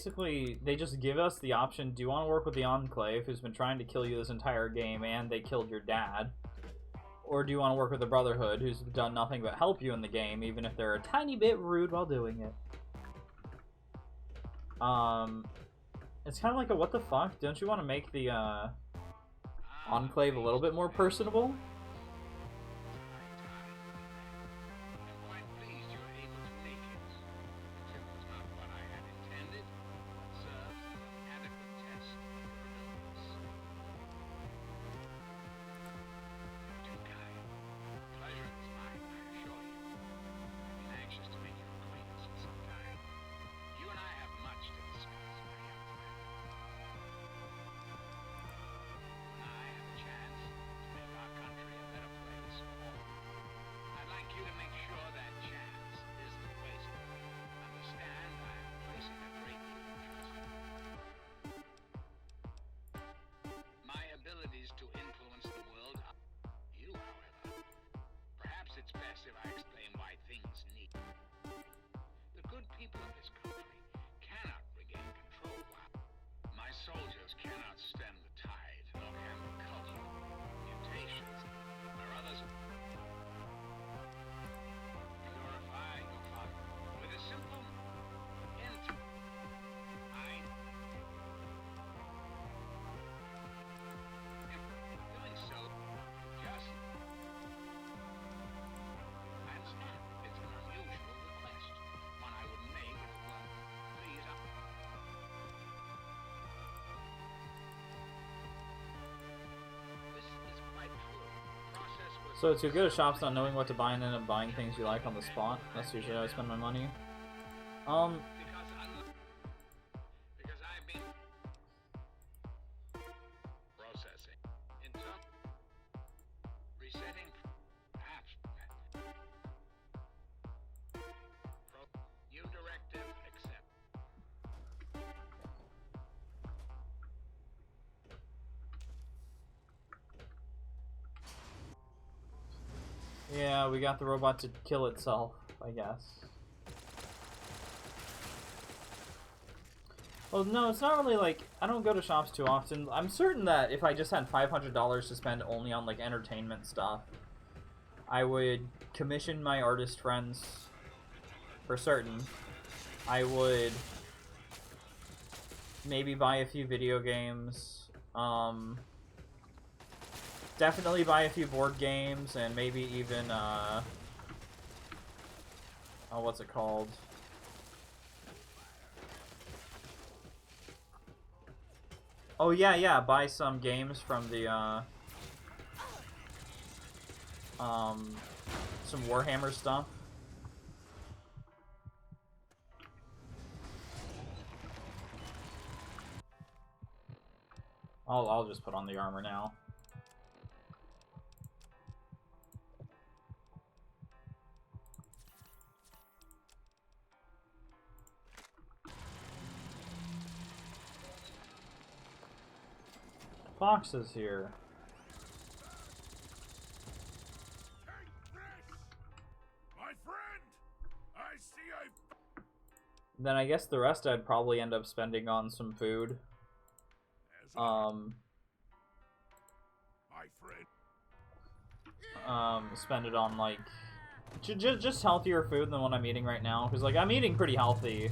just give us the option, do you want to work with the Enclave, who's been trying to kill you this entire game, and they killed your dad? Or do you want to work with the Brotherhood, who's done nothing but help you in the game, even if they're a tiny bit rude while doing it? It's kind of like a what the fuck? Don't you want to make the, Enclave a little bit more personable? To influence the world. You, however, perhaps it's best if I explain why things need. The good people of this country cannot regain control while my soldiers cannot stem the tide, nor can the cultural mutations where others purify your father with a simple So to go to shops not knowing what to buy and end up buying things you like on the spot. That's usually how I spend my money. Because I've been processing, resetting, perhaps new directive accept. Yeah, we got the robot to kill itself, I guess. Well, no, it's not really like, I don't go to shops too often. I'm certain that if I just had $500 to spend only on, like, entertainment stuff, I would commission my artist friends, for certain. I would maybe buy a few video games, definitely buy a few board games and maybe even, oh, what's it called? Oh, yeah, buy some games from the, some Warhammer stuff. I'll just put on the armor now. Fox is here. My friend, I see Then I guess the rest I'd probably end up spending on some food. my friend. Spend it on like just healthier food than what I'm eating right now, because like I'm eating pretty healthy.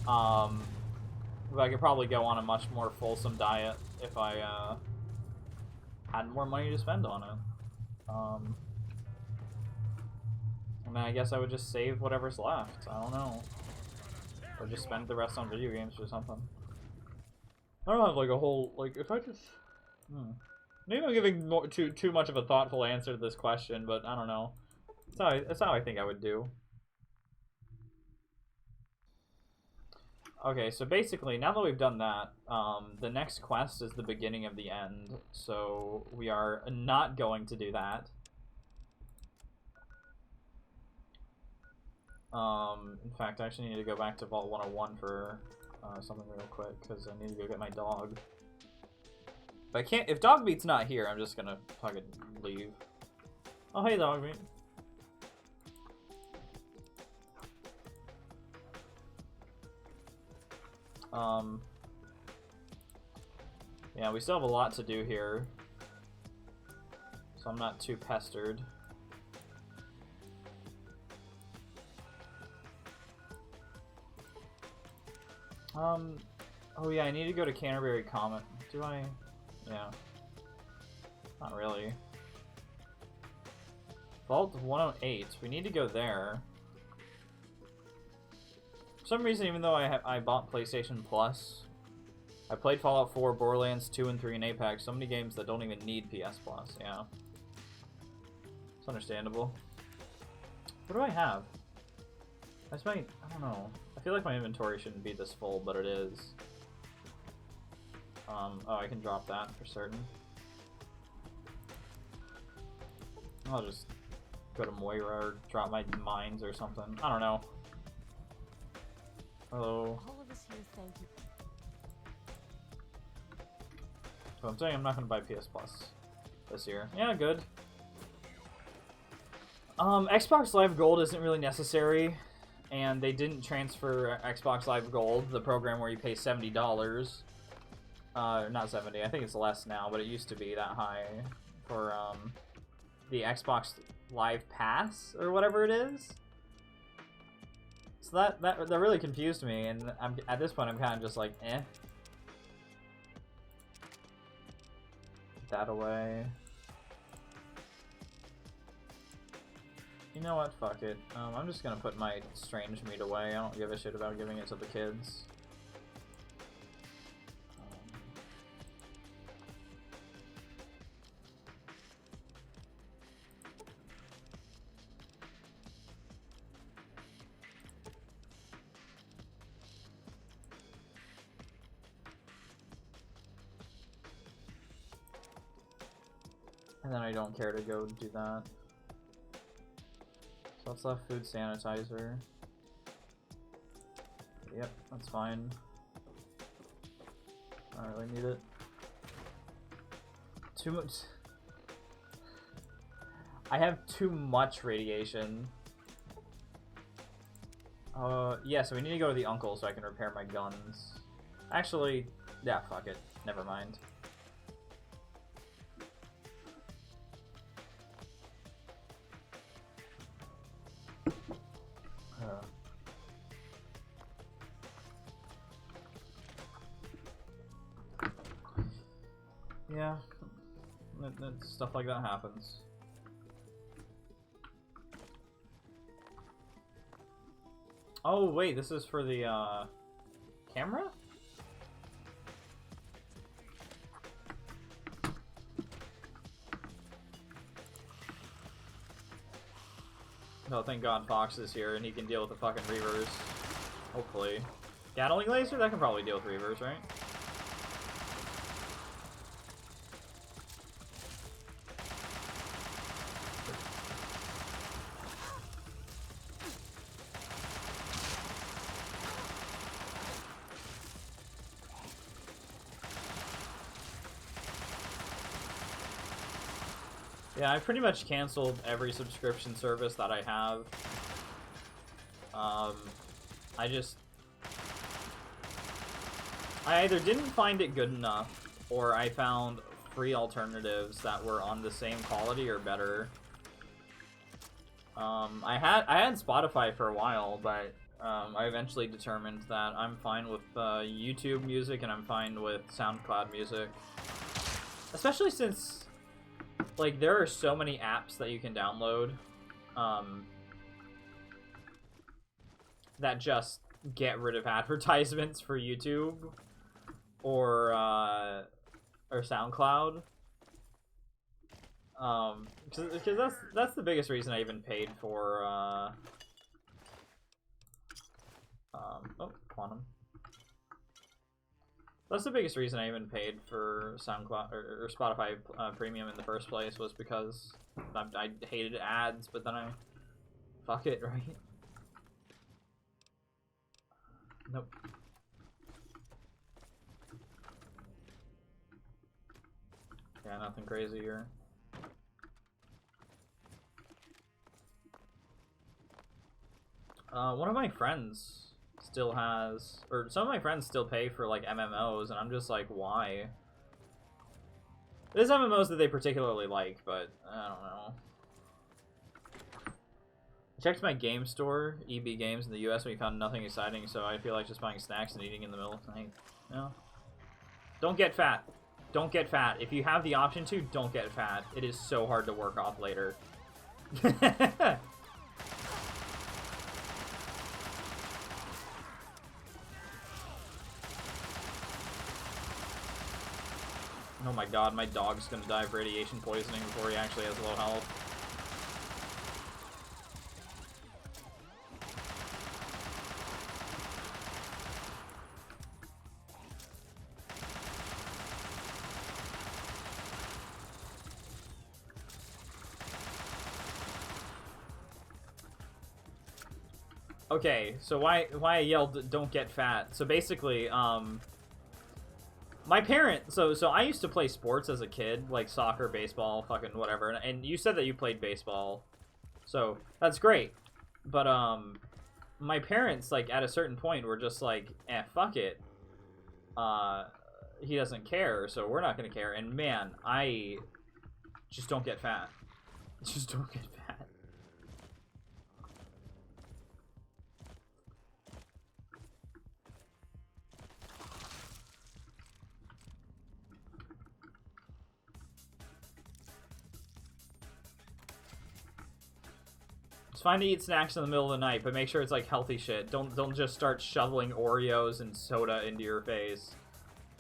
But I could probably go on a much more fulsome diet if I had more money to spend on it. And then I guess I would just save whatever's left. I don't know, or just spend the rest on video games or something. I don't have like a whole like if I just. Maybe I'm giving too much of a thoughtful answer to this question, but I don't know. That's how I think I would do. Okay, so basically, now that we've done that, the next quest is the beginning of the end, so we are not going to do that. In fact, I actually need to go back to Vault 101 for something real quick, because I need to go get my dog. But I can't. If Dogmeat's not here, I'm just gonna fucking leave. Oh, hey, Dogmeat. Yeah, we still have a lot to do here, so I'm not too pestered. Oh yeah, I need to go to Canterbury Comet. Do I? Yeah. Not really. Vault 108. We need to go there. For some reason, even though I bought PlayStation Plus, I played Fallout 4, Borderlands 2 and 3, and Apex. So many games that don't even need PS Plus. Yeah. It's understandable. What do I have? I don't know. I feel like my inventory shouldn't be this full, but it is. Oh, I can drop that for certain. I'll just go to Moira or drop my mines or something. I don't know. Hello. All of us here thank you. So I'm saying I'm not going to buy PS Plus this year. Yeah, good. Xbox Live Gold isn't really necessary, and they didn't transfer Xbox Live Gold, the program where you pay $70. Not 70, I think it's less now, but it used to be that high for the Xbox Live Pass or whatever it is. So that really confused me, and at this point I'm kind of just like, eh. Put that away. You know what? Fuck it. I'm just gonna put my strange meat away. I don't give a shit about giving it to the kids. And then I don't care to go do that. So what's left? Food sanitizer. Yep, that's fine. I don't really need it. Too much. I have too much radiation. Yeah, so we need to go to the uncle so I can repair my guns. Actually, yeah, fuck it. Never mind. Yeah. stuff like that happens. Oh wait, this is for the camera? Oh, thank God Fox is here and he can deal with the fucking Reavers. Hopefully. Gatling laser? That can probably deal with Reavers, right? Yeah, I pretty much canceled every subscription service that I have. I either didn't find it good enough, or I found free alternatives that were on the same quality or better. I had Spotify for a while, but I eventually determined that I'm fine with YouTube music and I'm fine with SoundCloud music. Especially since, like, there are so many apps that you can download that just get rid of advertisements for YouTube or SoundCloud. Because that's the biggest reason I even paid for oh, Quantum. That's the biggest reason I even paid for SoundCloud or Spotify Premium in the first place, was because I hated ads, but then fuck it, right? Nope. Yeah, nothing crazy here. One of my friends still has, or some of my friends still pay for, like, MMOs, and I'm just like, why? There's MMOs that they particularly like, but I don't know. I checked my game store, EB Games, in the US, and we found nothing exciting, so I feel like just buying snacks and eating in the middle of the night. No. Don't get fat. Don't get fat. If you have the option to, don't get fat. It is so hard to work off later. Oh my god, my dog's gonna die of radiation poisoning before he actually has low health. Okay, so why I yelled "don't get fat"? So basically, my parents. So I used to play sports as a kid, like soccer, baseball, fucking whatever. And you said that you played baseball, so that's great. But my parents, like, at a certain point were just like, "Eh, fuck it. He doesn't care, so we're not gonna care." And man, I just don't get fat. Just don't get fat. It's fine to eat snacks in the middle of the night, but make sure it's like healthy shit. Don't just start shoveling Oreos and soda into your face,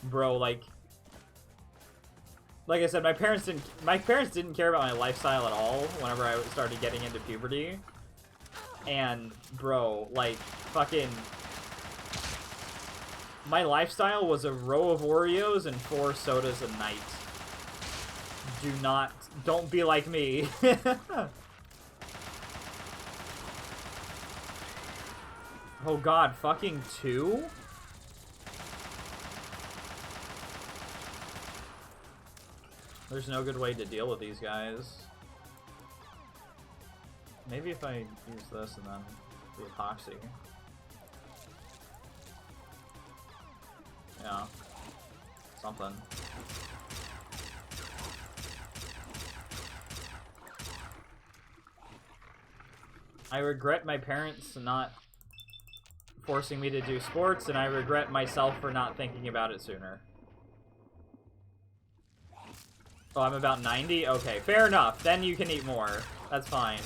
bro. Like I said, my parents didn't care about my lifestyle at all whenever I started getting into puberty. And bro, like, fucking, my lifestyle was a row of Oreos and 4 sodas a night. Don't be like me. Oh god, fucking 2? There's no good way to deal with these guys. Maybe if I use this and then the epoxy. Yeah. Something. I regret my parents not forcing me to do sports, and I regret myself for not thinking about it sooner. Oh, I'm about 90? Okay, fair enough. Then you can eat more. That's fine.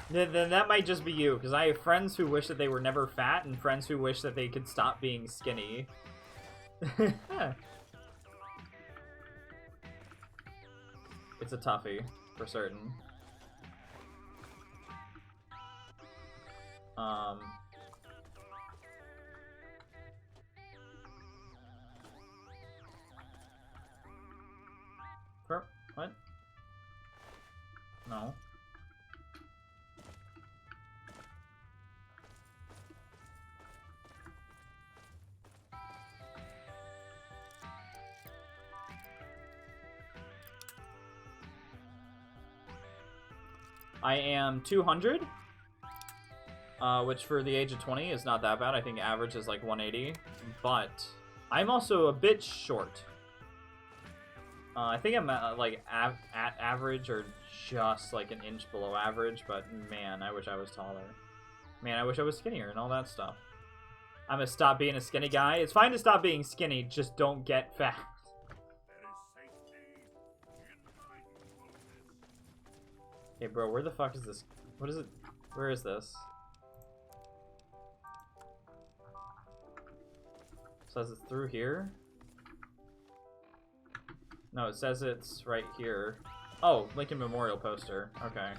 Then that might just be you, because I have friends who wish that they were never fat, and friends who wish that they could stop being skinny. It's a toughie, for certain. What? No. I am 200, which for the age of 20 is not that bad. I think average is like 180, but I'm also a bit short. I think I'm at, like at average or just like an inch below average, but man, I wish I was taller. Man, I wish I was skinnier and all that stuff. I'm gonna stop being a skinny guy. It's fine to stop being skinny, just don't get fat. Hey, bro, where the fuck is this? What is it? Where is this? Says it's through here? No, it says it's right here. Oh, Lincoln Memorial poster. Okay.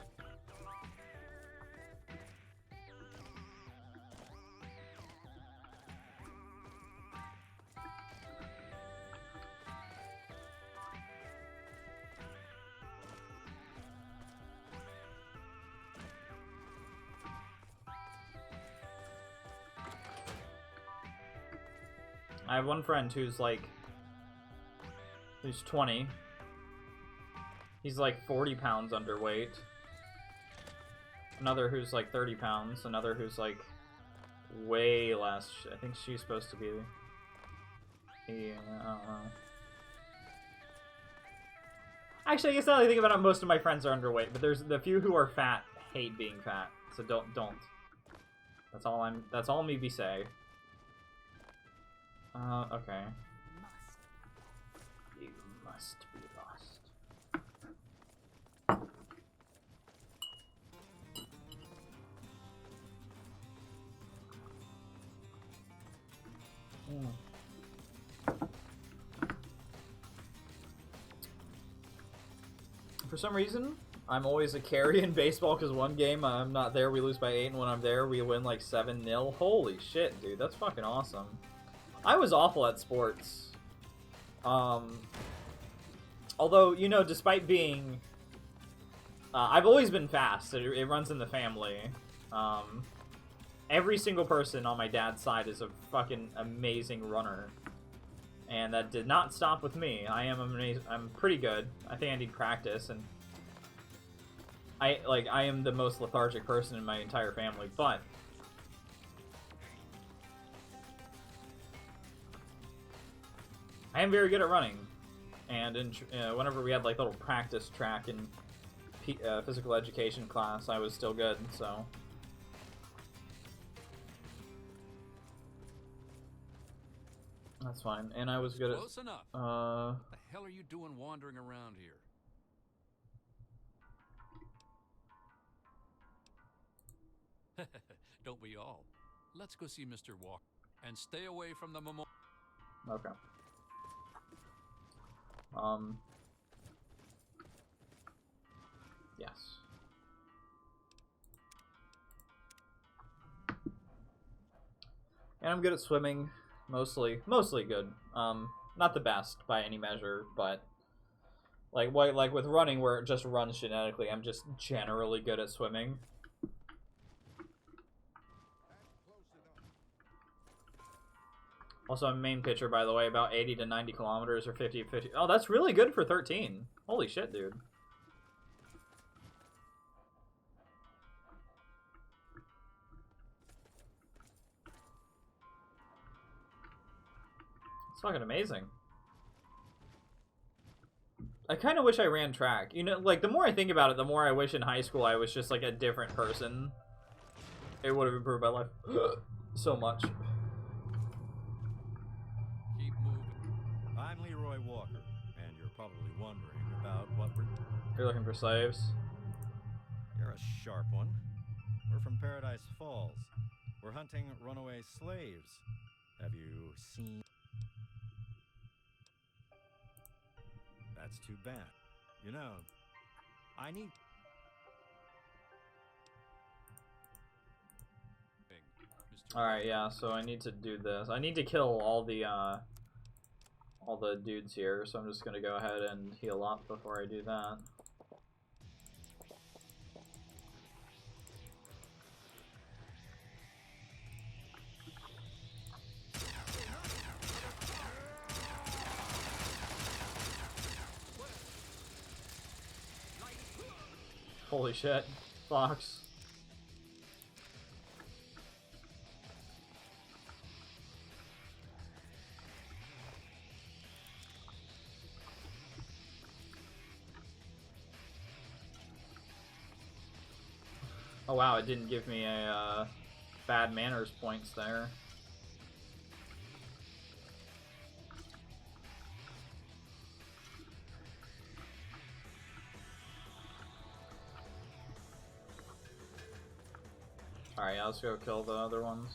I have one friend who's like, who's 20. He's like 40 pounds underweight. Another who's like 30 pounds. Another who's like way less. I think she's supposed to be, yeah, I don't know. Actually, I guess now that I think about it, most of my friends are underweight, but there's the few who are fat hate being fat. So don't. That's all me be say. Okay. You must be lost. For some reason, I'm always a carry in baseball because one game I'm not there, we lose by 8, and when I'm there, we win like 7-0. Holy shit, dude, that's fucking awesome. I was awful at sports. Although, you know, despite being... I've always been fast. It runs in the family. Every single person on my dad's side is a fucking amazing runner. And that did not stop with me. I'm pretty good. I think I need practice, and... I am the most lethargic person in my entire family, but... I am very good at running, and whenever we had like little practice track in physical education class, I was still good. So that's fine, and I was good at. Close enough. What the hell are you doing wandering around here? Don't we all? Let's go see Mr. Walker and stay away from the memorial. Okay. Yes. And I'm good at swimming, mostly good. Not the best by any measure, but like with running where it just runs genetically, I'm just generally good at swimming. Also, I'm main pitcher, by the way, about 80 to 90 kilometers or 50 to 50. Oh, that's really good for 13. Holy shit, dude. It's fucking amazing. I kind of wish I ran track. You know, like, the more I think about it, the more I wish in high school I was just, like, a different person. It would have improved my life so much. Keep moving. I'm Leroy Walker, and you're probably wondering about what we're... You're looking for slaves? You're a sharp one. We're from Paradise Falls. We're hunting runaway slaves. Have you seen... That's too bad. You know, I need... Alright, yeah, so I need to do this. I need to kill all the dudes here, so I'm just gonna go ahead and heal up before I do that. Holy shit, Fox. Oh wow, it didn't give me a bad manners points there. Alright, yeah, let's go kill the other ones.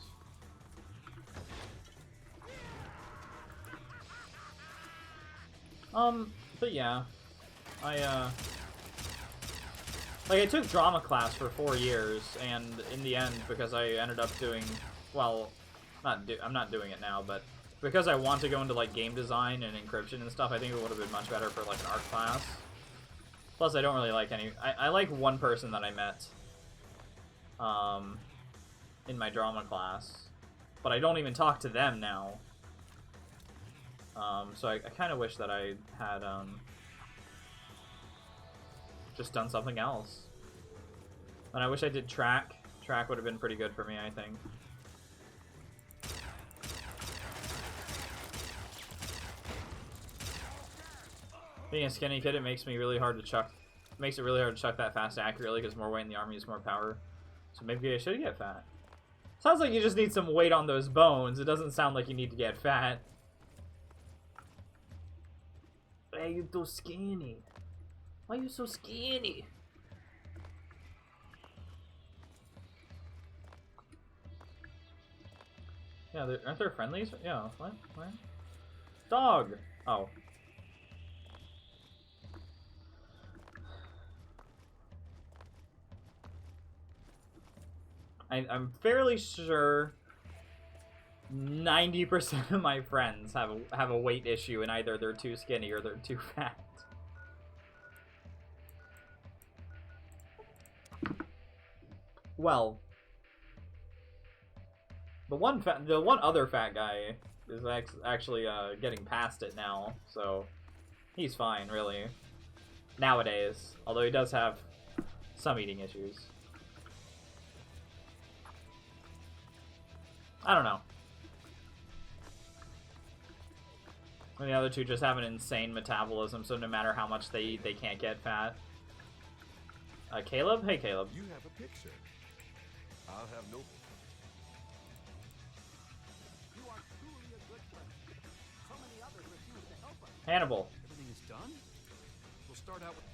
But yeah, like, I took drama class for 4 years, and in the end, because I ended up doing, well, I'm not doing it now, but because I want to go into, like, game design and encryption and stuff, I think it would have been much better for, like, an art class. Plus, I don't really like any, I like one person that I met, in my drama class, but I don't even talk to them now. So I kind of wish that I had, just done something else. And I wish I did track. Track would have been pretty good for me, I think. Being a skinny kid, it makes me really hard to chuck. It makes it really hard to chuck that fast accurately because more weight in the army is more power. So maybe I should get fat. Sounds like you just need some weight on those bones. It doesn't sound like you need to get fat. Hey, you too skinny. Why are you so skinny? Yeah, aren't there friendlies? Yeah, what? What? Dog! Oh. I'm fairly sure 90% of my friends have a weight issue, and either they're too skinny or they're too fat. Well, the one other fat guy is actually getting past it now, so he's fine, really. Nowadays, although he does have some eating issues. I don't know. And the other two just have an insane metabolism, so no matter how much they eat, they can't get fat. Caleb? Hey, Caleb. You have a picture. I'll have no... You are truly a good friend. So many others refuse to help us. Hannibal. Everything is done? We'll start out with...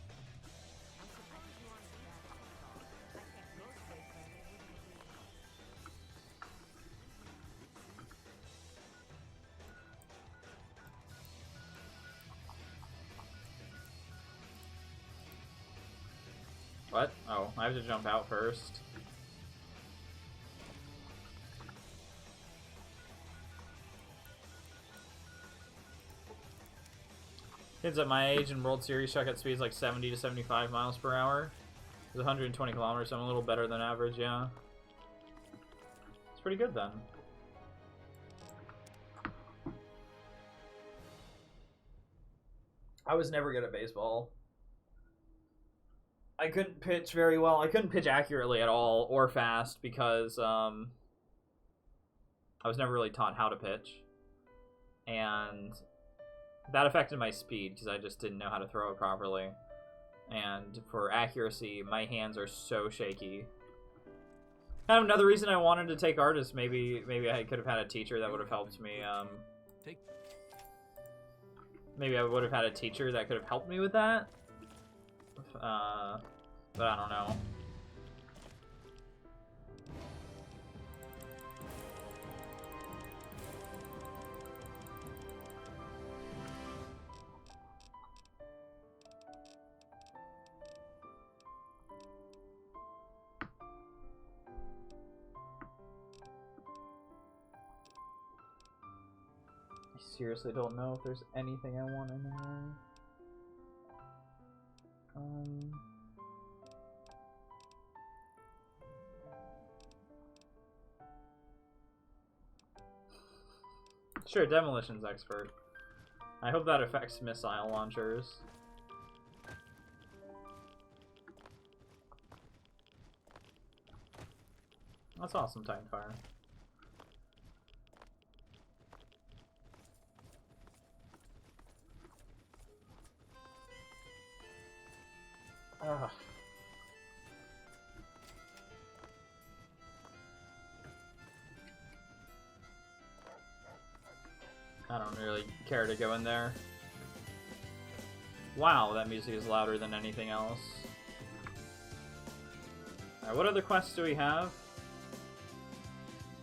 What? Oh, I have to jump out first. Kids at my age in World Series chuck at speeds like 70 to 75 miles per hour. It's 120 kilometers, so I'm a little better than average, yeah. It's pretty good then. I was never good at baseball. I couldn't pitch very well. I couldn't pitch accurately at all or fast because I was never really taught how to pitch. And that affected my speed because I just didn't know how to throw it properly. And for accuracy, my hands are so shaky. Kind of another reason I wanted to take art is maybe I could have had a teacher that would have helped me. Maybe I would have had a teacher that could have helped me with that. But I don't know. Seriously don't know if there's anything I want anymore. Sure, demolitions expert. I hope that affects missile launchers. That's awesome, Titanfire. Ugh. I don't really care to go in there. Wow, that music is louder than anything else. Alright, what other quests do we have?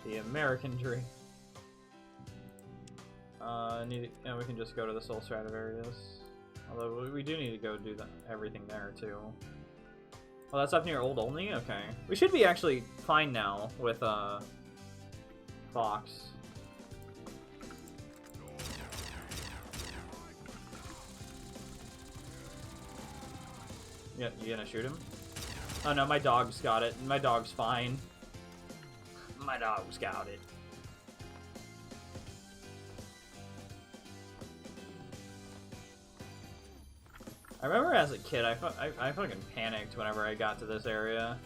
The American Dream. We can just go to the Soul Stradivarius. Although we do need to go do everything there too. Oh, that's up near Old Olney? Okay. We should be actually fine now with Fox. Yeah, you gonna shoot him? Oh no, my dog's got it. My dog's fine. My dog's got it. I remember as a kid, I fucking panicked whenever I got to this area.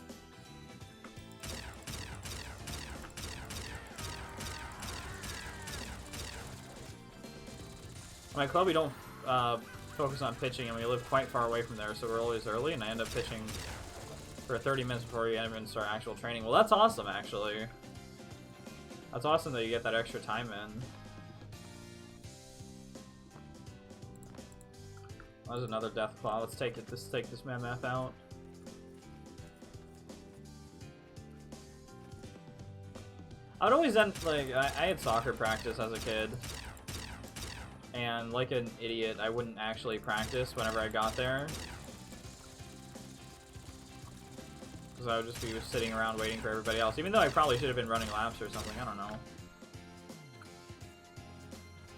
In my club, we don't focus on pitching, and we live quite far away from there, so we're always early, and I end up pitching for 30 minutes before we even start actual training. Well, that's awesome, actually. That's awesome that you get that extra time in. There's another death claw. Let's take it. Let's take this mammoth out. I'd always end like I had soccer practice as a kid, and like an idiot, I wouldn't actually practice whenever I got there, because I would just be sitting around waiting for everybody else. Even though I probably should have been running laps or something. I don't know.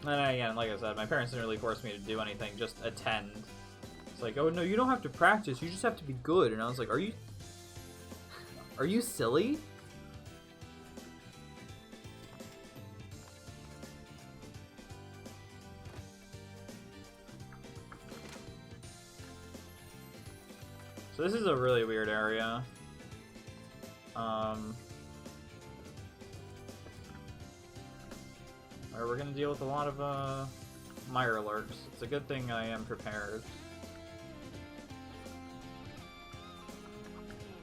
And again, like I said, my parents didn't really force me to do anything, just attend. It's like, oh no, you don't have to practice, you just have to be good. And I was like, are you silly? So this is a really weird area. Where we're gonna deal with a lot of Mirelurks. It's a good thing I am prepared.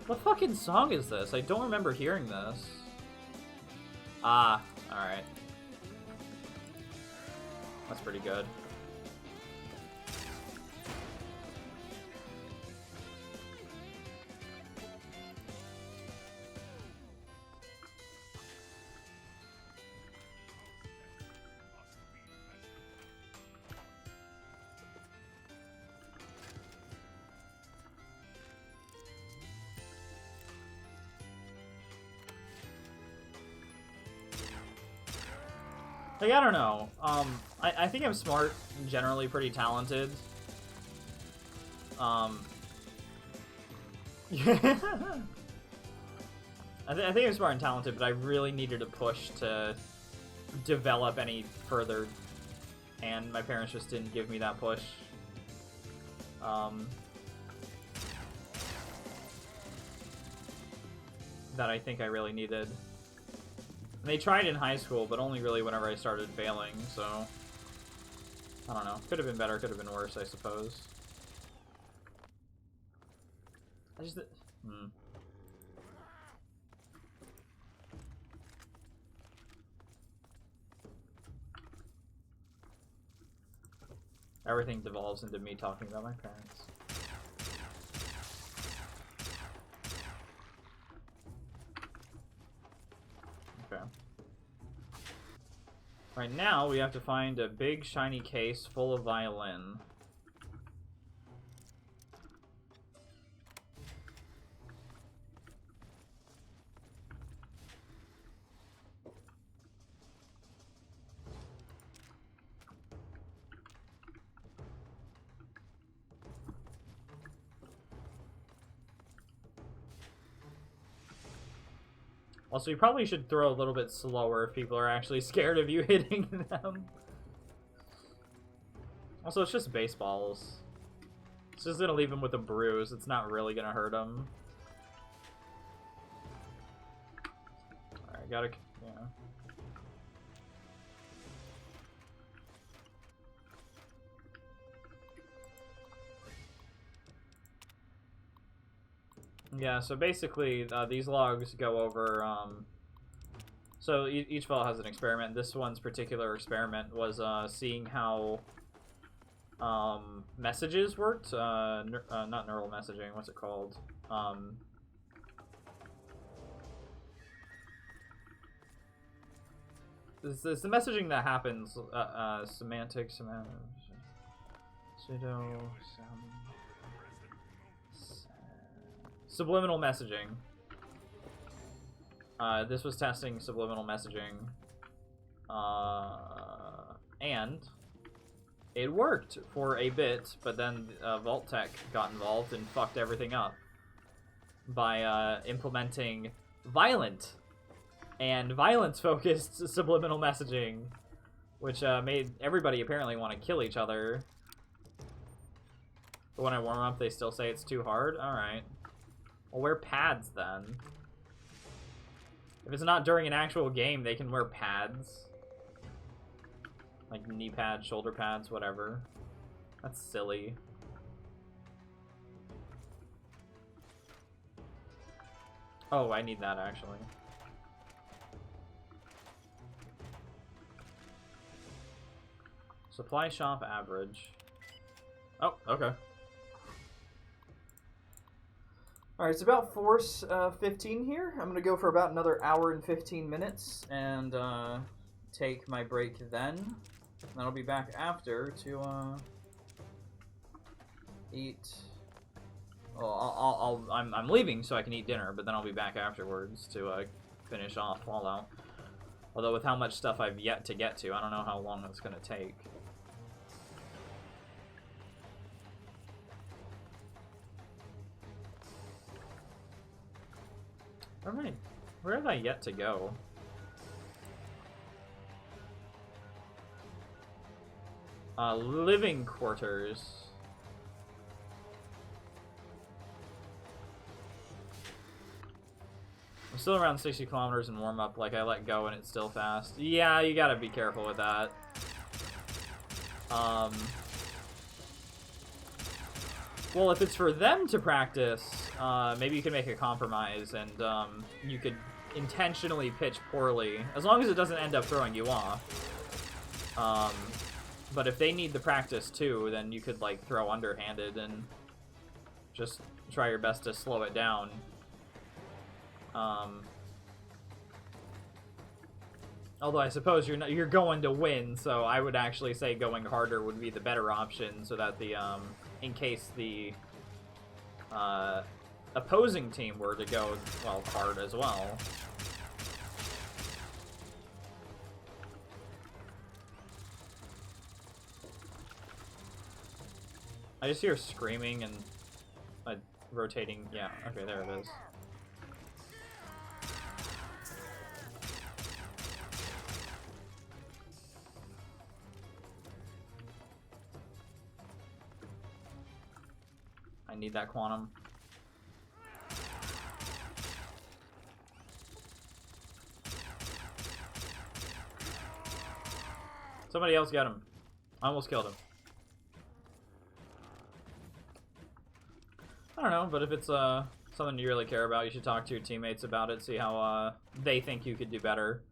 What fucking song is this? I don't remember hearing this. Ah, alright. That's pretty good. Like, I don't know. I think I'm smart and generally pretty talented. Yeah. I think I'm smart and talented, but I really needed a push to develop any further, and my parents just didn't give me that push. That I think I really needed. And they tried in high school, but only really whenever I started failing, so... I don't know. Could have been better, could have been worse, I suppose. I just... Everything devolves into me talking about my parents. Okay. Right now, we have to find a big shiny case full of violin. Also, you probably should throw a little bit slower if people are actually scared of you hitting them. Also, it's just baseballs. It's just gonna leave them with a bruise. It's not really gonna hurt them. Alright, gotta... yeah. Yeah, so basically, these logs go over, so each file has an experiment. This one's particular experiment was, seeing how, messages worked, not neural messaging, what's it called? It's the messaging that happens, semantic, pseudo, subliminal messaging. This was testing subliminal messaging. And it worked for a bit, but then Vault-Tec got involved and fucked everything up by implementing violent and violence-focused subliminal messaging, which made everybody apparently want to kill each other. But when I warm up, they still say it's too hard? Alright. Well, wear pads then. If it's not during an actual game, they can wear pads. Like knee pads, shoulder pads, whatever. That's silly. Oh, I need that actually. Supply shop average. Oh, okay. Alright, it's about 4:15 here. I'm gonna go for about another hour and 15 minutes and take my break then. And I'll be back after to eat. Well, I'm leaving so I can eat dinner, but then I'll be back afterwards to finish off Fallout. Although with how much stuff I've yet to get to, I don't know how long that's gonna take. Where have I yet to go? Living quarters. I'm still around 60 kilometers in warm up, like I let go and it's still fast. Yeah, you gotta be careful with that. Well, if it's for them to practice, maybe you can make a compromise and you could intentionally pitch poorly, as long as it doesn't end up throwing you off. But if they need the practice too, then you could like throw underhanded and just try your best to slow it down. Although I suppose you're going to win, so I would actually say going harder would be the better option, so that the in case the opposing team were to go, well, hard as well. I just hear screaming and rotating. Yeah, okay, there it is. I need that quantum. Somebody else get him. I almost killed him. I don't know, but if it's something you really care about, you should talk to your teammates about it, see how they think you could do better.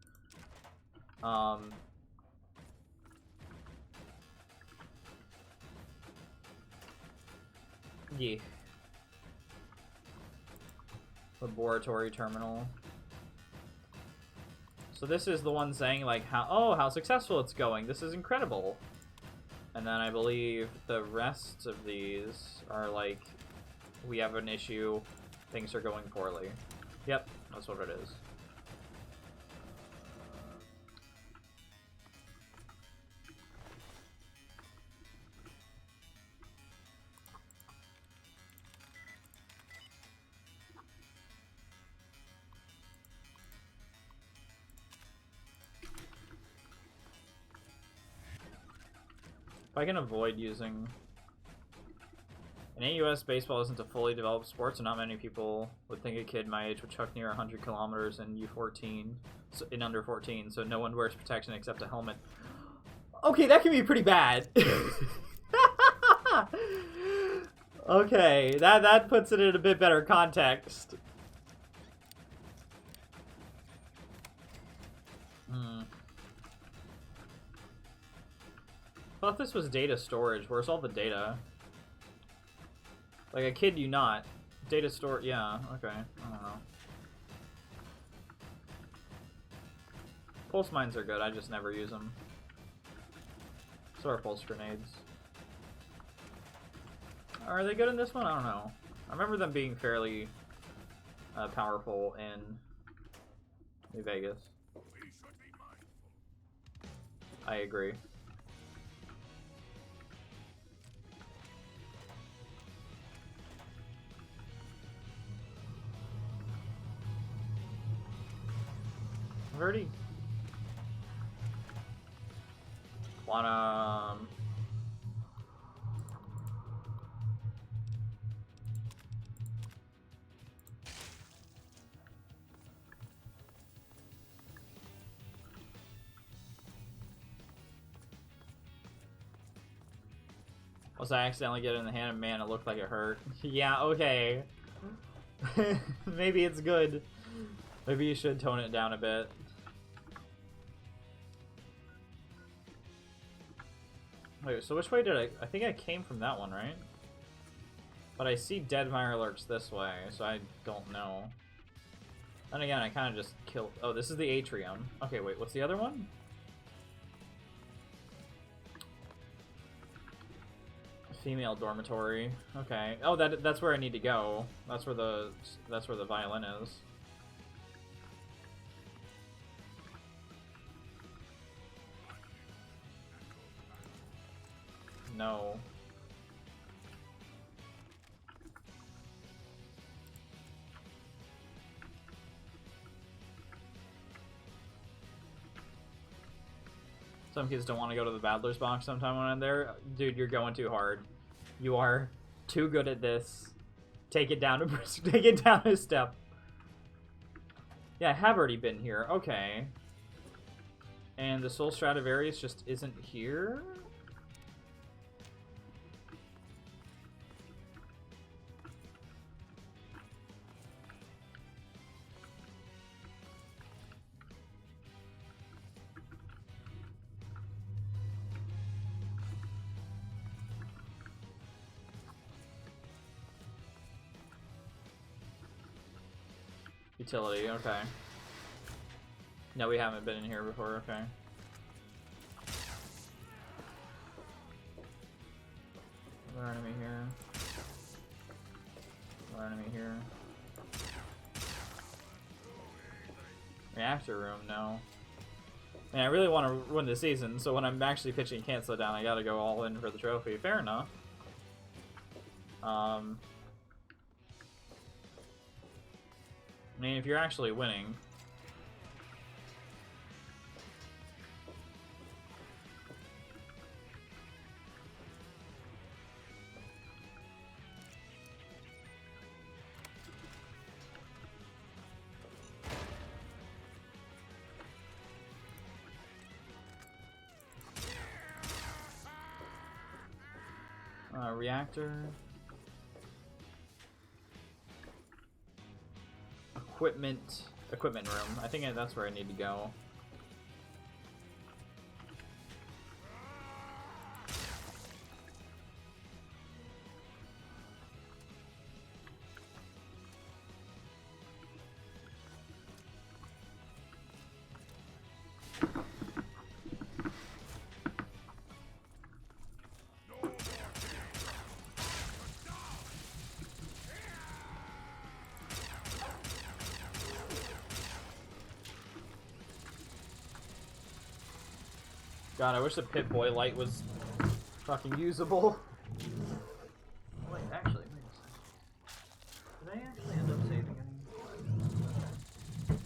Yeah. Laboratory terminal. So this is the one saying like how successful it's going. This is incredible. And then I believe the rest of these are like, we have an issue, things are going poorly. Yep, that's what it is. If I can avoid using... In AUS, baseball isn't a fully developed sport, so not many people would think a kid my age would chuck near 100 kilometers in U14, so in under 14, so no one wears protection except a helmet. Okay, that can be pretty bad. Okay, that puts it in a bit better context. I thought this was data storage. Where's all the data? Like, I kid you not. Data store, yeah, okay. I don't know. Pulse mines are good, I just never use them. So are pulse grenades. Are they good in this one? I don't know. I remember them being fairly powerful in New Vegas. I agree. I've already... Quantum... Was I accidentally get it in the hand and man, it looked like it hurt. Yeah, okay. Maybe it's good. Maybe you should tone it down a bit. Wait, so which way did I think I came from that one, right? But I see dead Mirelurks this way, so I don't know. And again, I kind of just killed... Oh, this is the atrium. Okay, wait, what's the other one? Female dormitory. Okay. Oh, that's where I need to go. That's where the violin is. No. Some kids don't want to go to the Battler's box sometime when I'm there. Dude, you're going too hard. You are too good at this. Take it down take it down a step. Yeah, I have already been here. Okay. And the Soul Stradivarius just isn't here? Utility, okay. No, we haven't been in here before, okay. Another enemy here. Another enemy here. Reactor room, no. Man, I really want to win the season, so when I'm actually pitching Cancel It Down, I gotta go all in for the trophy. Fair enough. I mean, if you're actually winning... reactor... Equipment room. I think that's where I need to go. God, I wish the Pip-Boy light was fucking usable. Wait, actually, wait a second. Did I actually end up saving any?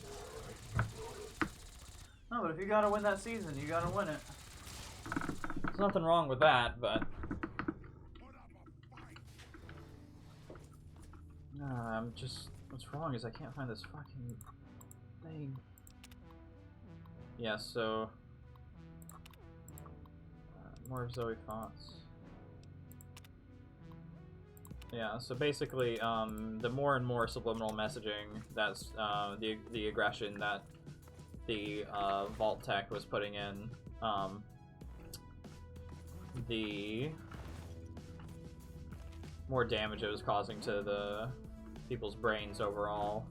No, but if you gotta win that season, you gotta win it. There's nothing wrong with that, but... I'm just... What's wrong is I can't find this fucking thing. Yeah, so... more of Zoe Fox. Yeah, so basically, the more and more subliminal messaging that's the aggression that the Vault Tech was putting in, the more damage it was causing to the people's brains overall.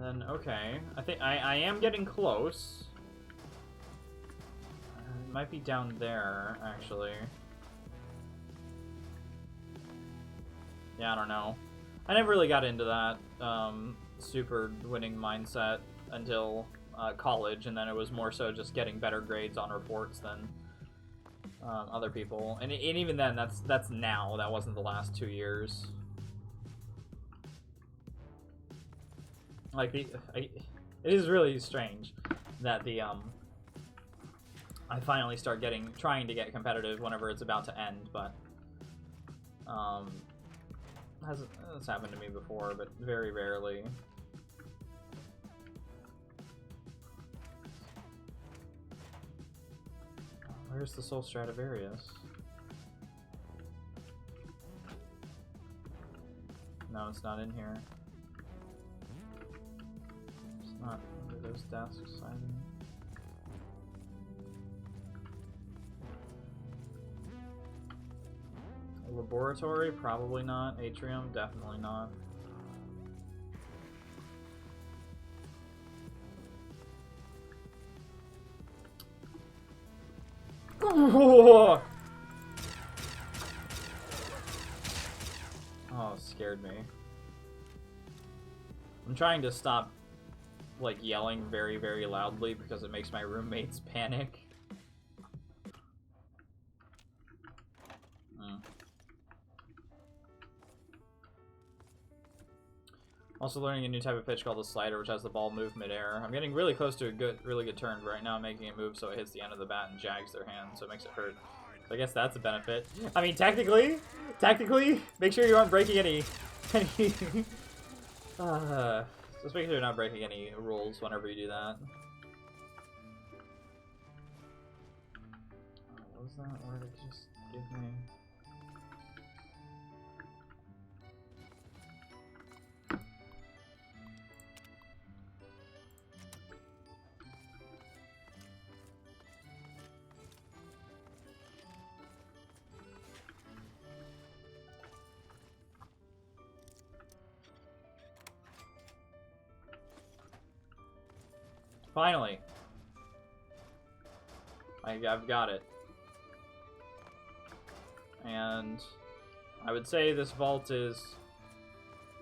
Then, okay. I think I am getting close. It might be down there, actually. Yeah, I don't know. I never really got into that super winning mindset until college, and then it was more so just getting better grades on reports than other people. And even then, that's now. That wasn't the last 2 years. Like it is really strange that the I finally start trying to get competitive whenever it's about to end, but that's happened to me before, but very rarely. Where's the Soul Stradivarius? No, it's not in here. Not under those desks either. Laboratory? Probably not. Atrium? Definitely not. Oh, it scared me. I'm trying to stop like yelling very, very loudly because it makes my roommates panic. Also learning a new type of pitch called the slider, which has the ball move midair. I'm getting really close to a really good turn, but right now I'm making it move so it hits the end of the bat and jags their hand, so it makes it hurt. So I guess that's a benefit. I mean, technically, make sure you aren't breaking any just make sure you're not breaking any rules whenever you do that. What was that? Where did it just give me? Finally! I've got it. And I would say this vault is...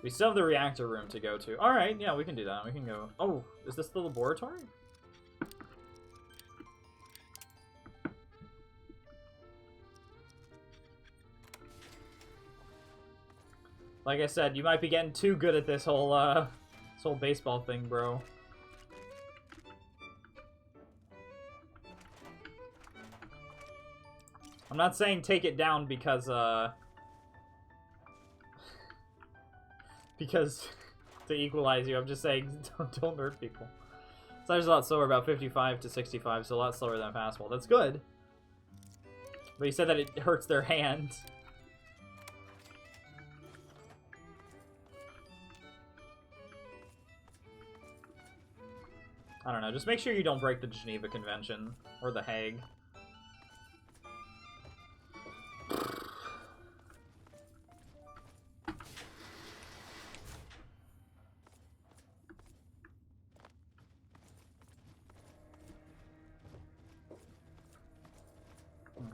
We still have the reactor room to go to. Alright, yeah, we can do that. We can go... Oh, is this the laboratory? Like I said, you might be getting too good at this whole baseball thing, bro. I'm not saying take it down because to equalize you. I'm just saying don't hurt people. Slider's a lot slower, about 55 to 65, so a lot slower than fastball. That's good. But you said that it hurts their hand. I don't know. Just make sure you don't break the Geneva Convention or the Hague.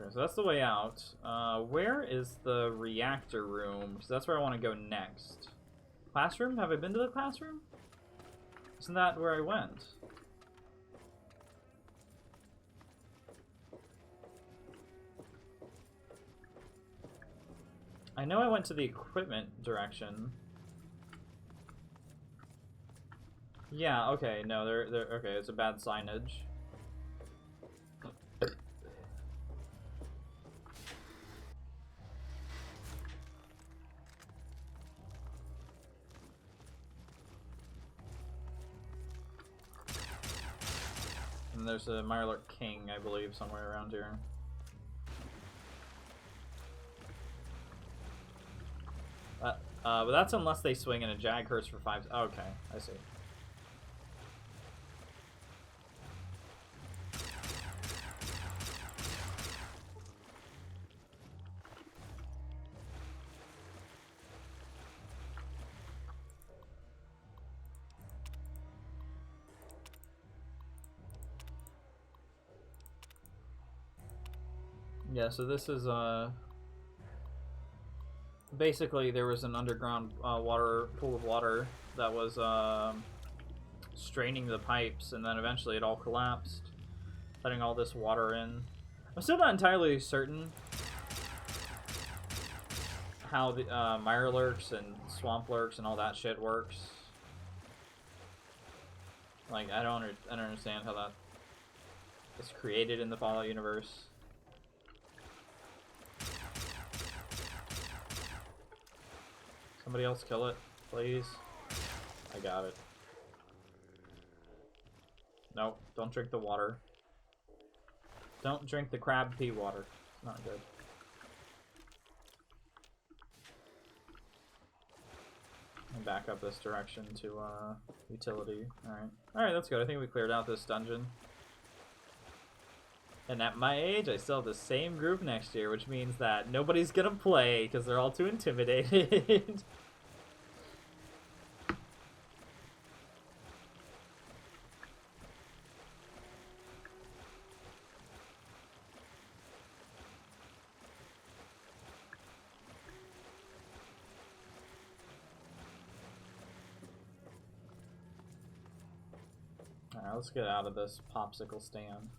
Okay, so that's the way out. Where is the reactor room? Because that's where I want to go next. Classroom? Have I been to the classroom? Isn't that where I went? I know I went to the equipment direction. Yeah, okay, no, okay, it's a bad signage. And there's a Mirelurk King, I believe, somewhere around here. But that's unless they swing in a Jaghurst for 5. Okay, I see. Yeah, so this is basically there was an underground pool of water that was straining the pipes, and then eventually it all collapsed, letting all this water in. I'm still not entirely certain how the Mirelurks and Swamplurks and all that shit works. Like, I don't understand how that is created in the Fallout universe. Somebody else kill it, please. I got it. Nope, don't drink the water. Don't drink the crab pea water. Not good. And back up this direction to utility. Alright. Alright, that's good. I think we cleared out this dungeon. And at my age, I still have the same group next year, which means that nobody's gonna play because they're all too intimidated. Alright, let's get out of this popsicle stand.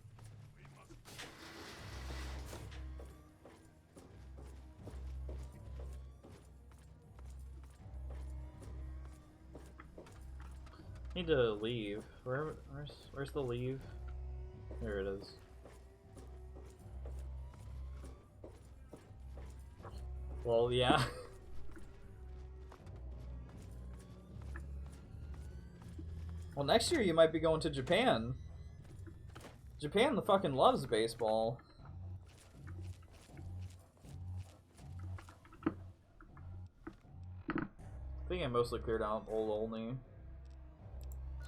Need to leave. Where's the leave? There it is. Well, yeah. Well, next year you might be going to Japan. Japan fucking loves baseball. I think I mostly cleared out Old Olney.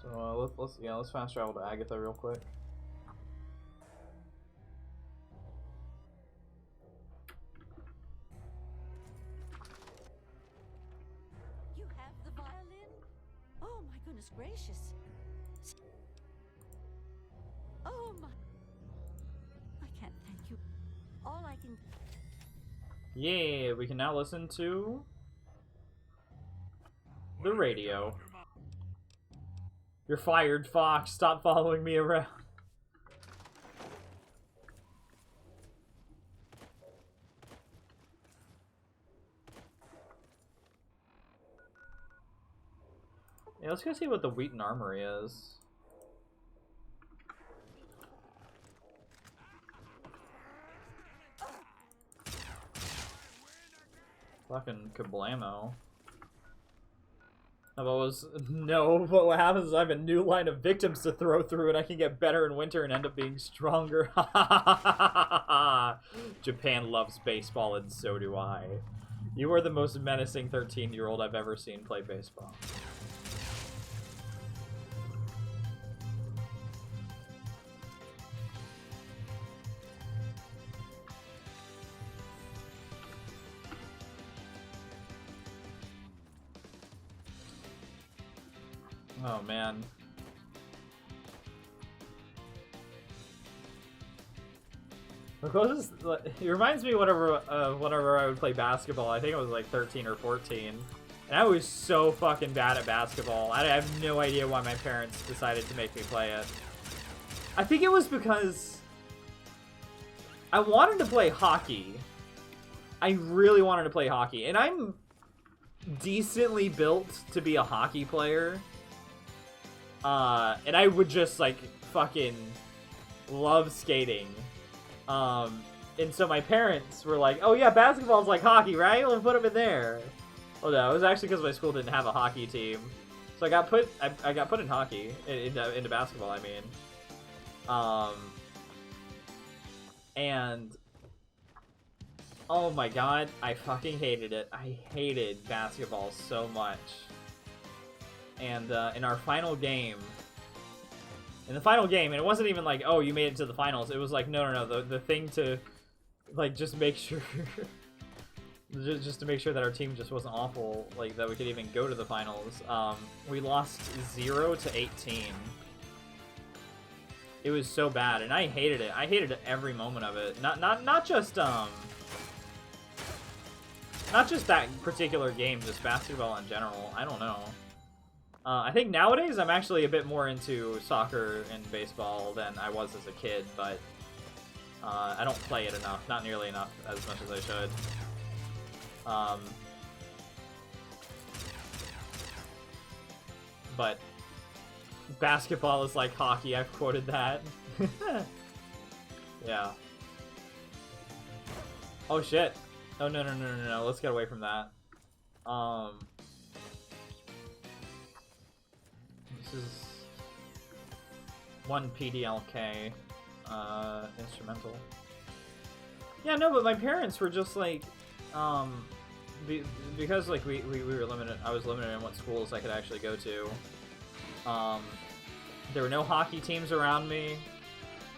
So let's fast travel to Agatha real quick. You have the violin? Oh my goodness gracious. Oh my. I can't thank you. All I can. Yeah, we can now listen to the radio. You're fired, Fox. Stop following me around. Yeah, let's go see what the Wheaton Armory is. Fucking kablamo. No, but what happens is I have a new line of victims to throw through and I can get better in winter and end up being stronger. Japan loves baseball and so do I. You are the most menacing 13-year-old I've ever seen play baseball. Oh man. The closest, it reminds me whenever I would play basketball. I think I was like 13 or 14, and I was so fucking bad at basketball. I have no idea why my parents decided to make me play it. I think it was because I wanted to play hockey. I really wanted to play hockey, and I'm decently built to be a hockey player. And I would just like fucking love skating. And so my parents were like, "Oh yeah, basketball's like hockey, right? We'll put them in there." Oh no, it was actually because my school didn't have a hockey team, so I got put in hockey into basketball. I mean, and oh my god, I fucking hated it. I hated basketball so much. And in our final game. In the final game, and it wasn't even like, oh, you made it to the finals. It was like, no, the thing to, like, just make sure, just to make sure that our team just wasn't awful, like, that we could even go to the finals. We lost 0-18. It was so bad, and I hated it. I hated every moment of it. Not just that particular game, just basketball in general. I don't know. I think nowadays I'm actually a bit more into soccer and baseball than I was as a kid, but I don't play it enough, not nearly enough as much as I should. But basketball is like hockey, I've quoted that. Yeah. Oh shit. Oh no, let's get away from that. This is one PDLK instrumental. Yeah, no, but my parents were just like, because like we were limited. I was limited in what schools I could actually go to. There were no hockey teams around me.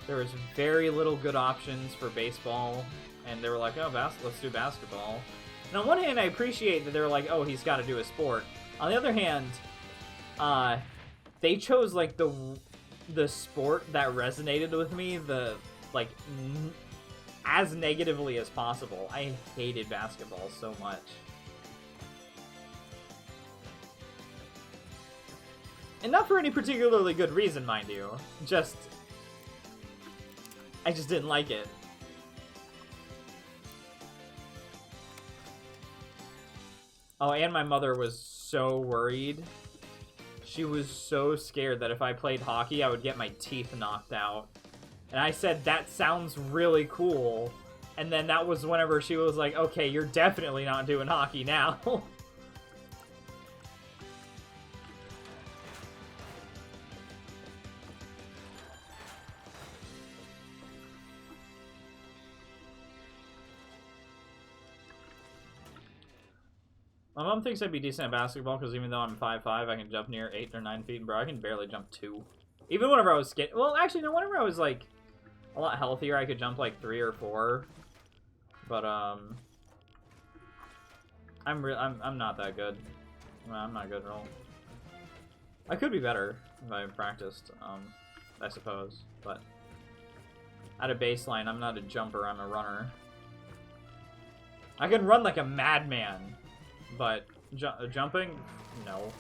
There was very little good options for baseball, and they were like, "Oh, let's do basketball." And on one hand, I appreciate that they were like, "Oh, he's got to do a sport." On the other hand, they chose like the sport that resonated with me as negatively as possible. I hated basketball so much. And not for any particularly good reason, mind you. I just didn't like it. Oh, and my mother was so worried. She was so scared that if I played hockey, I would get my teeth knocked out. And I said, that sounds really cool. And then that was whenever she was like, okay, you're definitely not doing hockey now. My mom thinks I'd be decent at basketball because even though I'm 5'5", I can jump near 8 or 9 feet. Bro, I can barely jump 2. Even whenever I was well, actually, no, whenever I was, like, a lot healthier, I could jump, like, 3 or 4. But, I'm not that good. Well, I'm not good at all. I could be better if I practiced, I suppose. But at a baseline, I'm not a jumper, I'm a runner. I can run like a madman. But jumping? No.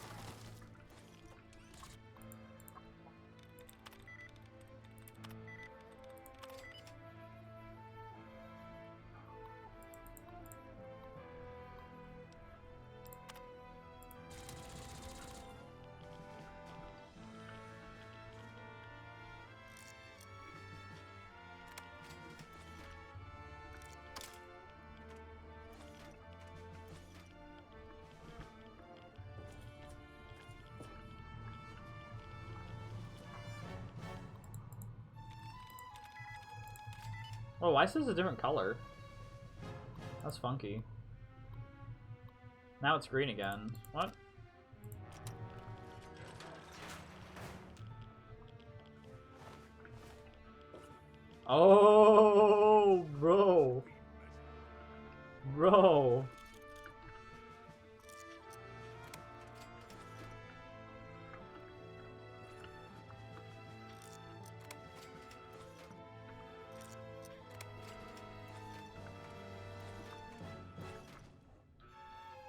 Oh, why is this a different color? That's funky. Now it's green again. What? Oh, bro. Bro.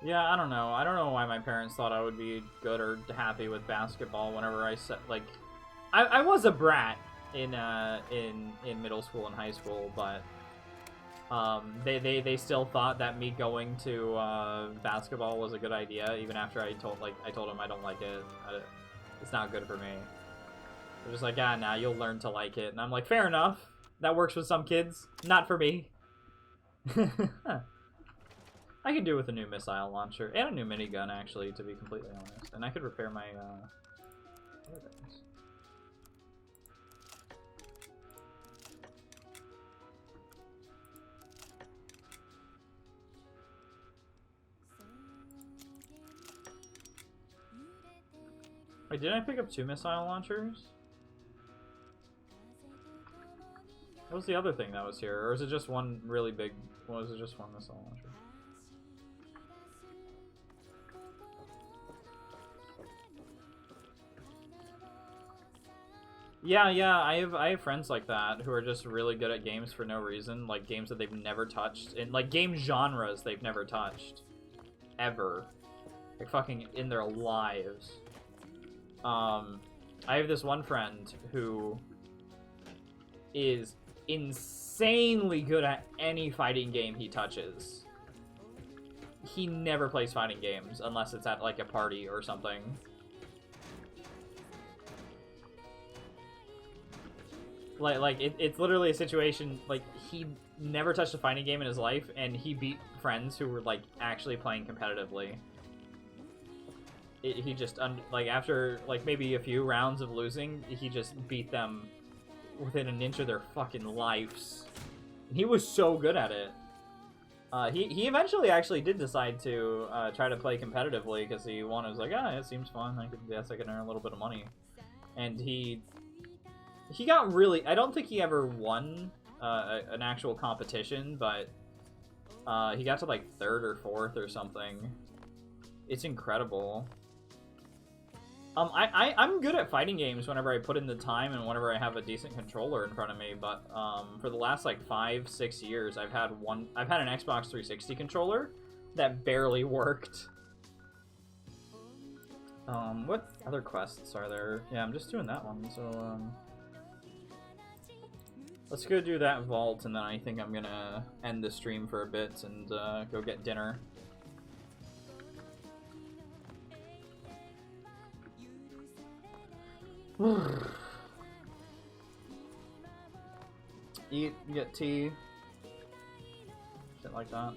Yeah, I don't know. I don't know why my parents thought I would be good or happy with basketball whenever I said, like, I was a brat in middle school and high school, but they still thought that me going to basketball was a good idea, even after I told them I don't like it. It's not good for me. They're just like, ah, nah, you'll learn to like it. And I'm like, fair enough. That works with some kids. Not for me. I could do with a new missile launcher. And a new minigun, actually, to be completely honest. And I could repair my, other things. Wait, did I pick up 2 missile launchers? What was the other thing that was here? Or is it just one really big... Was it just one missile launcher? Yeah, I have friends like that who are just really good at games for no reason. Like, games that they've never touched. And, like, game genres they've never touched. Ever. Like, fucking in their lives. I have this one friend who is insanely good at any fighting game he touches. He never plays fighting games unless it's at, like, a party or something. It's literally a situation, like, he never touched a fighting game in his life, and he beat friends who were, like, actually playing competitively. He just, like, after, like, maybe a few rounds of losing, he just beat them within an inch of their fucking lives. He was so good at it. He eventually actually did decide to try to play competitively, because he was like, ah, it seems fun, I guess I can earn a little bit of money. And he got really... I don't think he ever won an actual competition, but he got to, like, 3rd or 4th or something. It's incredible. I'm good at fighting games whenever I put in the time and whenever I have a decent controller in front of me, but for the last, like, 5-6 years, I've had an Xbox 360 controller that barely worked. What other quests are there? Yeah, I'm just doing that one, so, let's go do that vault, and then I think I'm gonna end the stream for a bit and go get dinner. Eat, get tea, shit like that.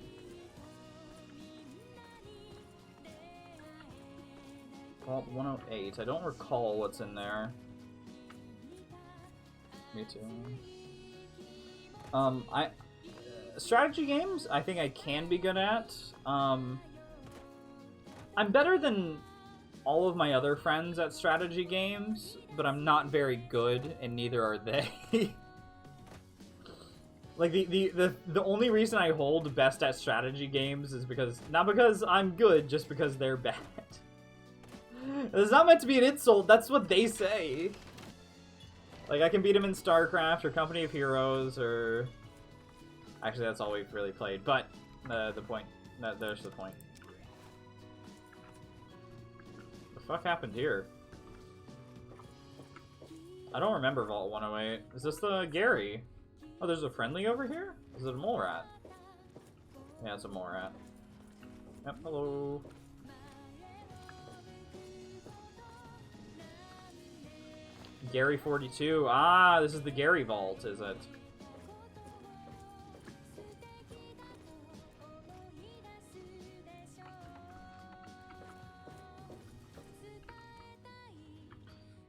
Vault 108. I don't recall what's in there. Me too. Strategy games, I think I can be good at. I'm better than all of my other friends at strategy games, but I'm not very good, and neither are they. Like, the only reason I hold best at strategy games is because, not because I'm good, just because they're bad. It's not meant to be an insult, that's what they say. Like, I can beat them in StarCraft or Company of Heroes, or... Actually, that's all we've really played, but the point... there's the point. What the fuck happened here? I don't remember Vault 108. Is this the Gary? Oh, there's a friendly over here? Is it a mole rat? Yeah, it's a mole rat. Yep, hello. Gary 42. Ah, this is the Gary Vault, is it?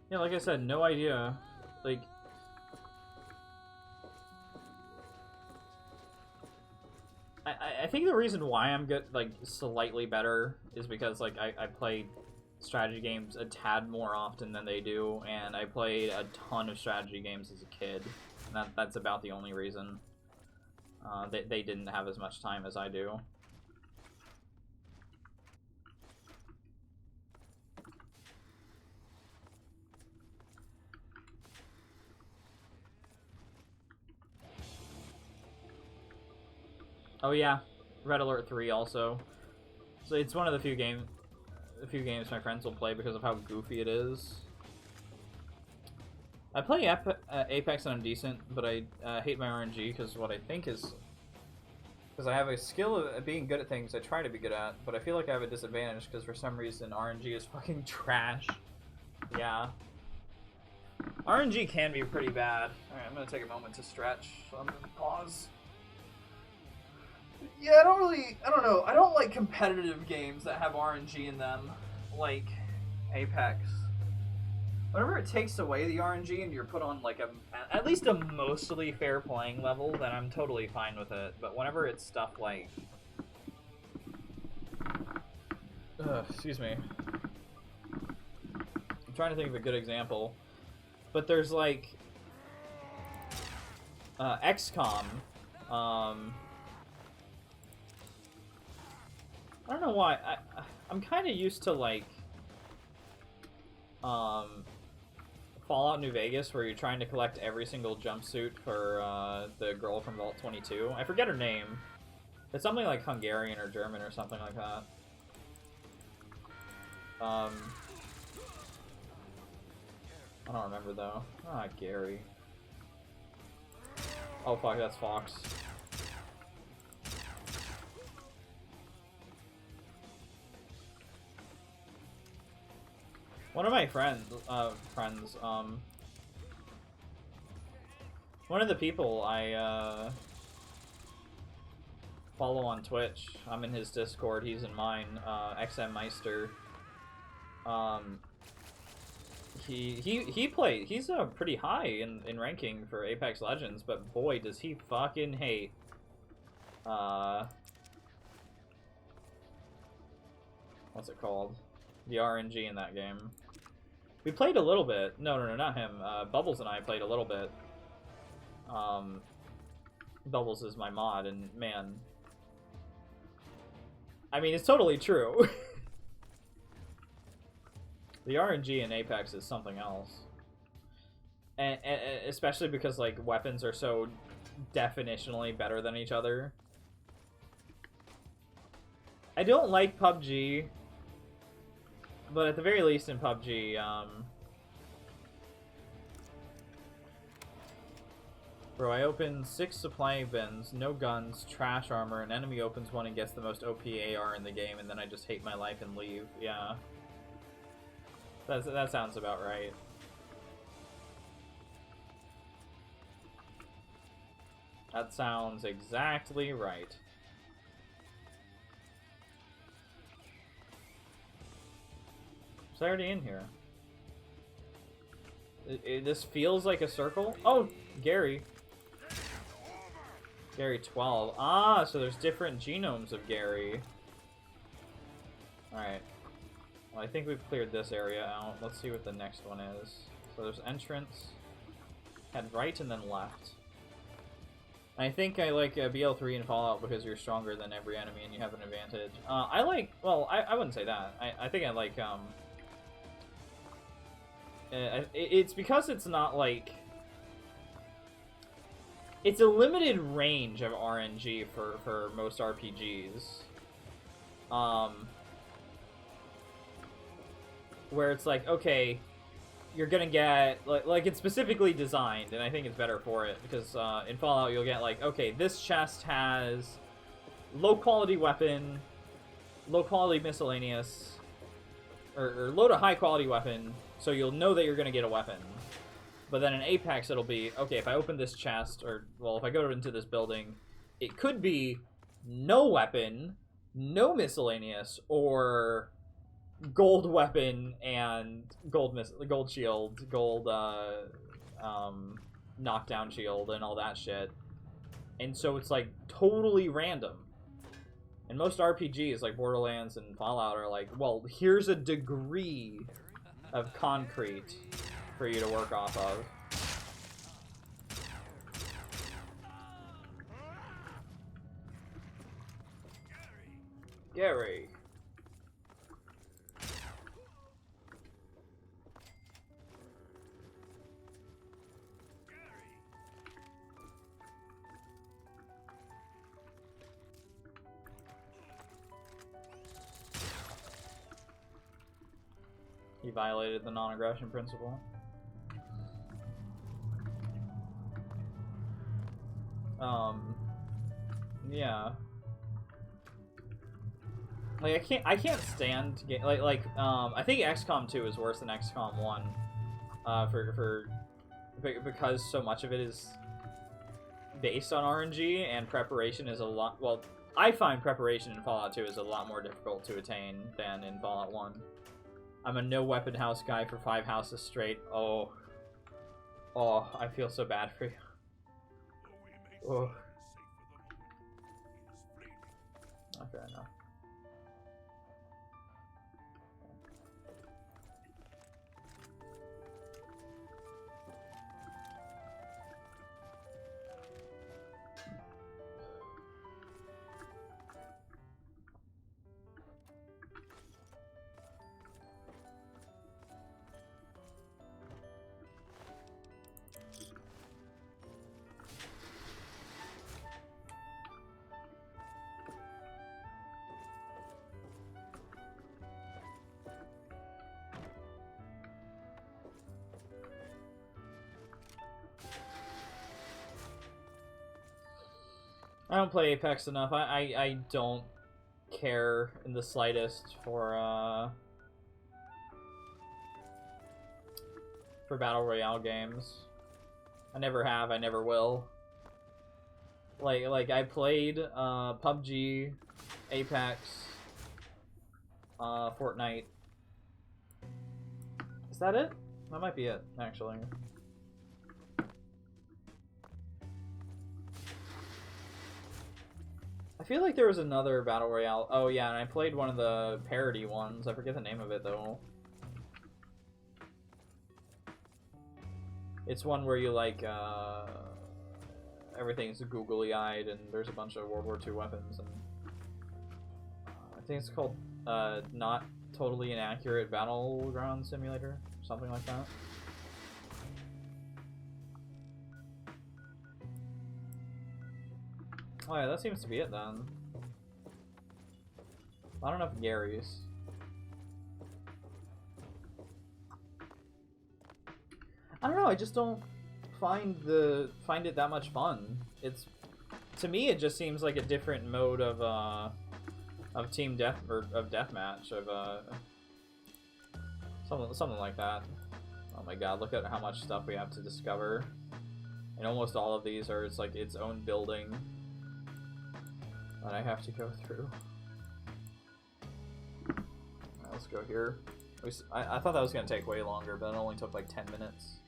Yeah, like I said, no idea. Like... I think the reason why I'm good, like, slightly better is because, like, I played strategy games a tad more often than they do, and I played a ton of strategy games as a kid, and that's about the only reason. They didn't have as much time as I do. Oh yeah, Red Alert 3 also. So it's one of the few games my friends will play because of how goofy it is. I play Apex and I'm decent, but I hate my RNG because what I think is... Because I have a skill of being good at things I try to be good at, but I feel like I have a disadvantage because for some reason RNG is fucking trash. Yeah. RNG can be pretty bad. Alright, I'm gonna take a moment to stretch, so I'm gonna pause. Yeah, I don't know. I don't like competitive games that have RNG in them, like Apex. Whenever it takes away the RNG and you're put on like at least a mostly fair playing level, then I'm totally fine with it. But whenever it's stuff like, excuse me, I'm trying to think of a good example, but there's like XCOM. I don't know why I'm kind of used to like Fallout New Vegas, where you're trying to collect every single jumpsuit for the girl from Vault 22. I forget her name. It's something like Hungarian or German or something like that. I don't remember though. Ah, Gary. Oh fuck, that's Fox. One of my friends, one of the people I follow on Twitch, I'm in his Discord, he's in mine, XM Meister. He played, he's pretty high in ranking for Apex Legends, but boy does he fucking hate what's it called? The RNG in that game. We played a little bit. No, not him. Bubbles and I played a little bit. Bubbles is my mod, and man, I mean, it's totally true. The RNG in Apex is something else, and especially because like weapons are so definitionally better than each other. I don't like PUBG. But at the very least in PUBG, bro, I opened 6 supply bins, no guns, trash armor, an enemy opens one and gets the most OP AR in the game, and then I just hate my life and leave. Yeah. That sounds about right. That sounds exactly right. It's already in here. This feels like a circle. Oh, Gary. Gary 12. Ah, so there's different genomes of Gary. Alright. Well, I think we've cleared this area out. Let's see what the next one is. So there's entrance. Head right and then left. I think I like BL3 and Fallout because you're stronger than every enemy and you have an advantage. I like... Well, I wouldn't say that. I think I like... it's because it's not like... It's a limited range of RNG for most RPGs. Where it's like, okay, you're gonna get... Like it's specifically designed, and I think it's better for it, because in Fallout you'll get like, okay, this chest has low-quality weapon, low-quality miscellaneous, or low to high-quality weapon, so you'll know that you're going to get a weapon. But then in Apex, it'll be, okay, if I open this chest, or, well, if I go into this building, it could be no weapon, no miscellaneous, or gold weapon and gold shield, gold knockdown shield, and all that shit. And so it's, like, totally random. And most RPGs, like Borderlands and Fallout, are like, well, here's a degree of concrete for you to work off of. Gary. He violated the non-aggression principle. Yeah. Like I can't stand I think XCOM 2 is worse than XCOM 1. Because so much of it is based on RNG and preparation is a lot. Well, I find preparation in Fallout 2 is a lot more difficult to attain than in Fallout 1. I'm a no weapon house guy for 5 houses straight. Oh, I feel so bad for you. Oh. Not fair enough. I don't play Apex enough. I don't care in the slightest for Battle Royale games. I never have, I never will. Like I played PUBG, Apex, Fortnite. Is that it? That might be it, actually. I feel like there was another Battle Royale. Oh yeah, and I played one of the parody ones. I forget the name of it though. It's one where you like, everything's googly-eyed and there's a bunch of World War II weapons. And I think it's called, Not Totally Inaccurate Battleground Simulator. Something like that. Oh yeah, that seems to be it then. Not enough Garys. I don't know, I just don't find it that much fun. It's, to me, it just seems like a different mode of team death or of deathmatch something like that. Oh my god, look at how much stuff we have to discover. And almost all of these are like its own building that I have to go through. Right, let's go here. I thought that was going to take way longer, but it only took like 10 minutes.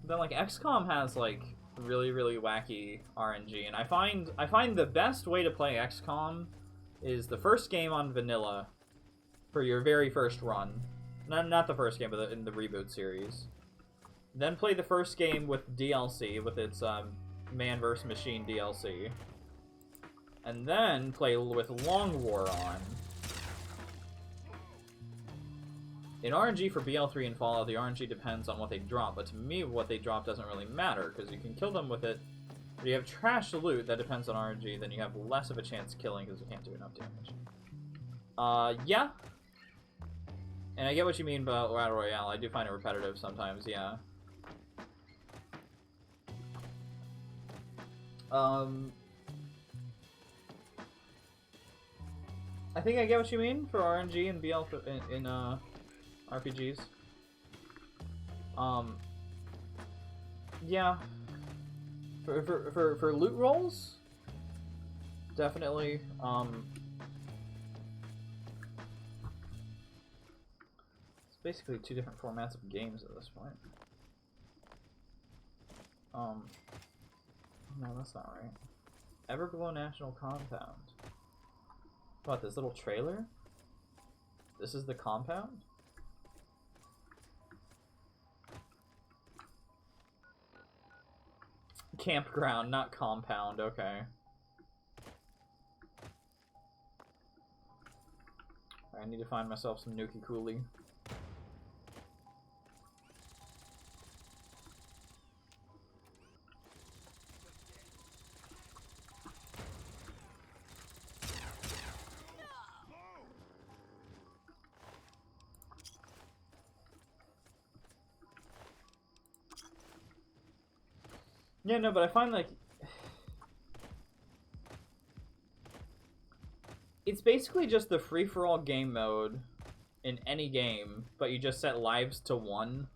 Then like XCOM has like really wacky RNG, and I find the best way to play XCOM is the first game on vanilla for your very first run. Not the first game, but in the reboot series. Then play the first game with DLC, with its Man vs. Machine DLC. And then play with Long War on. In RNG for BL3 and Fallout, the RNG depends on what they drop, but to me, what they drop doesn't really matter, because you can kill them with it. If you have trash loot that depends on RNG, then you have less of a chance killing, because you can't do enough damage. Yeah. And I get what you mean about Battle Royale. I do find it repetitive sometimes, yeah. I think I get what you mean for RNG and BL in RPGs. Yeah. For loot rolls, definitely. It's basically two different formats of games at this point. No, that's not right. Everglow National Compound. What, this little trailer? This is the compound? Campground, not compound, okay. I need to find myself some Nuki Cooley. Yeah, no, but I find like it's basically just the free-for-all game mode in any game, but you just set lives to 1.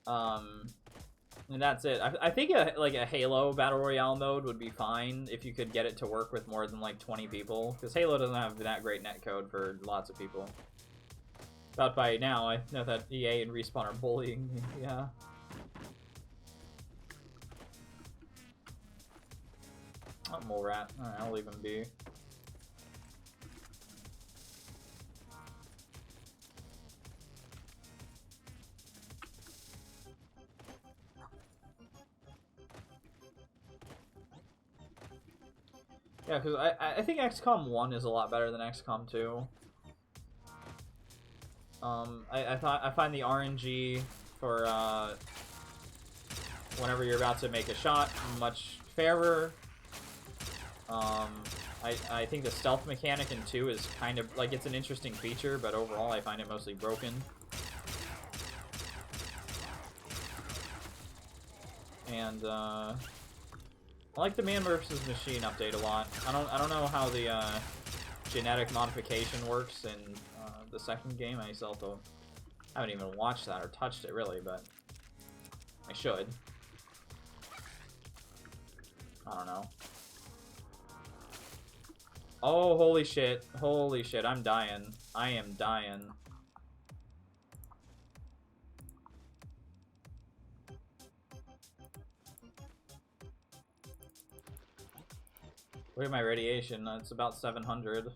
And that's it. I think like a Halo Battle Royale mode would be fine if you could get it to work with more than like 20 people, because Halo doesn't have that great netcode for lots of people. But by now, I know that EA and Respawn are bullying me, yeah. Oh, Mole Rat. Alright, I'll leave him be. Yeah, because I think XCOM 1 is a lot better than XCOM 2. I find the RNG for whenever you're about to make a shot much fairer. I think the stealth mechanic in 2 is kind of like, it's an interesting feature, but overall I find it mostly broken. And I like the Man vs. Machine update a lot. I don't know how the genetic modification works in the second game. I haven't even watched that or touched it really, but I should. I don't know. Oh, holy shit. Holy shit, I'm dying. I am dying. Look at my radiation. It's about 700.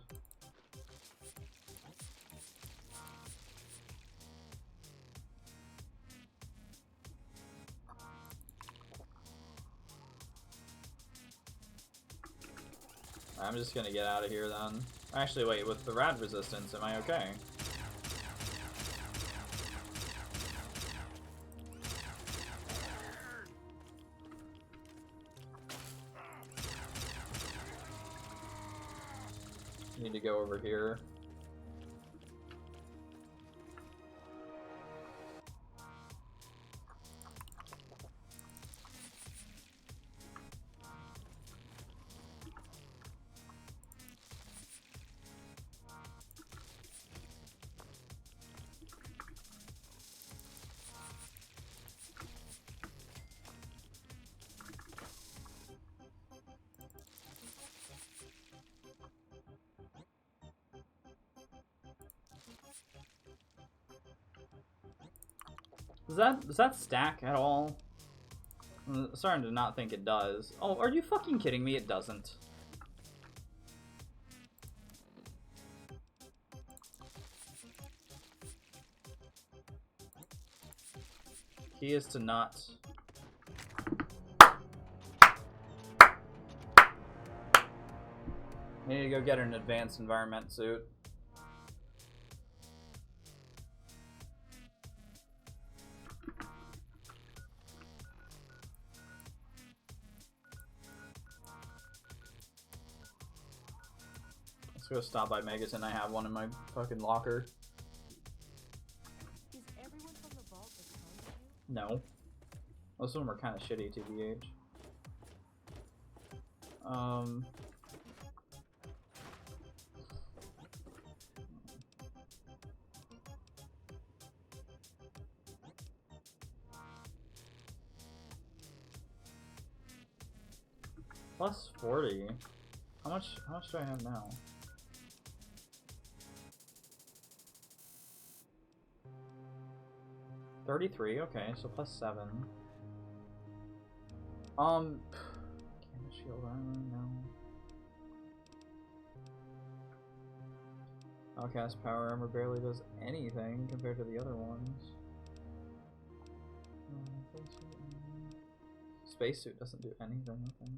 I'm just gonna get out of here then. Actually, wait, with the rad resistance, am I okay? Need to go over here. Does that stack at all? I'm starting to not think it does. Oh, are you fucking kidding me? It doesn't. Key is to not. I need to go get an advanced environment suit. Let's go stop by Megaton. I have one in my fucking locker. Is everyone from the vault as kind as you? No. Most of them are kind of shitty, TBH. Plus 40. How much do I have now? $33, okay, so plus 7. Can the shield armor? No. Outcast power armor barely does anything compared to the other ones. Spacesuit doesn't do anything, okay.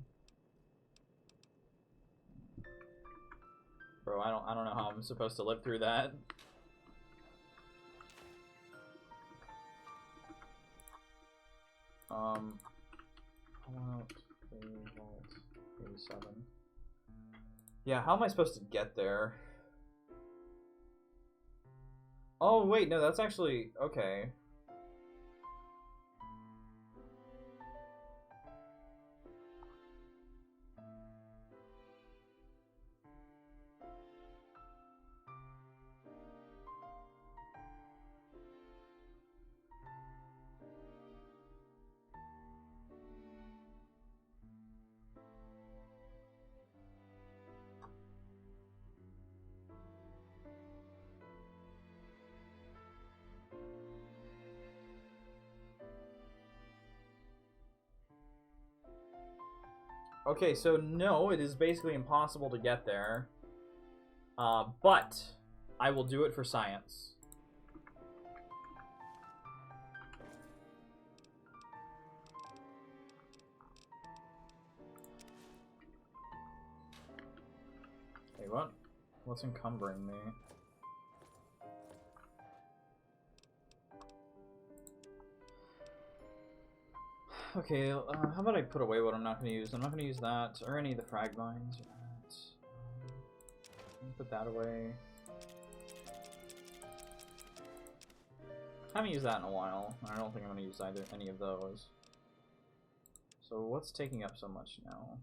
Bro, I don't know how I'm supposed to live through that. Fallout 3 Vault 87. Yeah, how am I supposed to get there? Oh wait, no, that's actually okay. Okay, so no, it is basically impossible to get there. But I will do it for science. Hey, what? What's encumbering me? Okay, how about I put away what I'm not going to use? I'm not going to use that, or any of the frag mines. Put that away. I haven't used that in a while. I don't think I'm going to use any of those. So what's taking up so much now?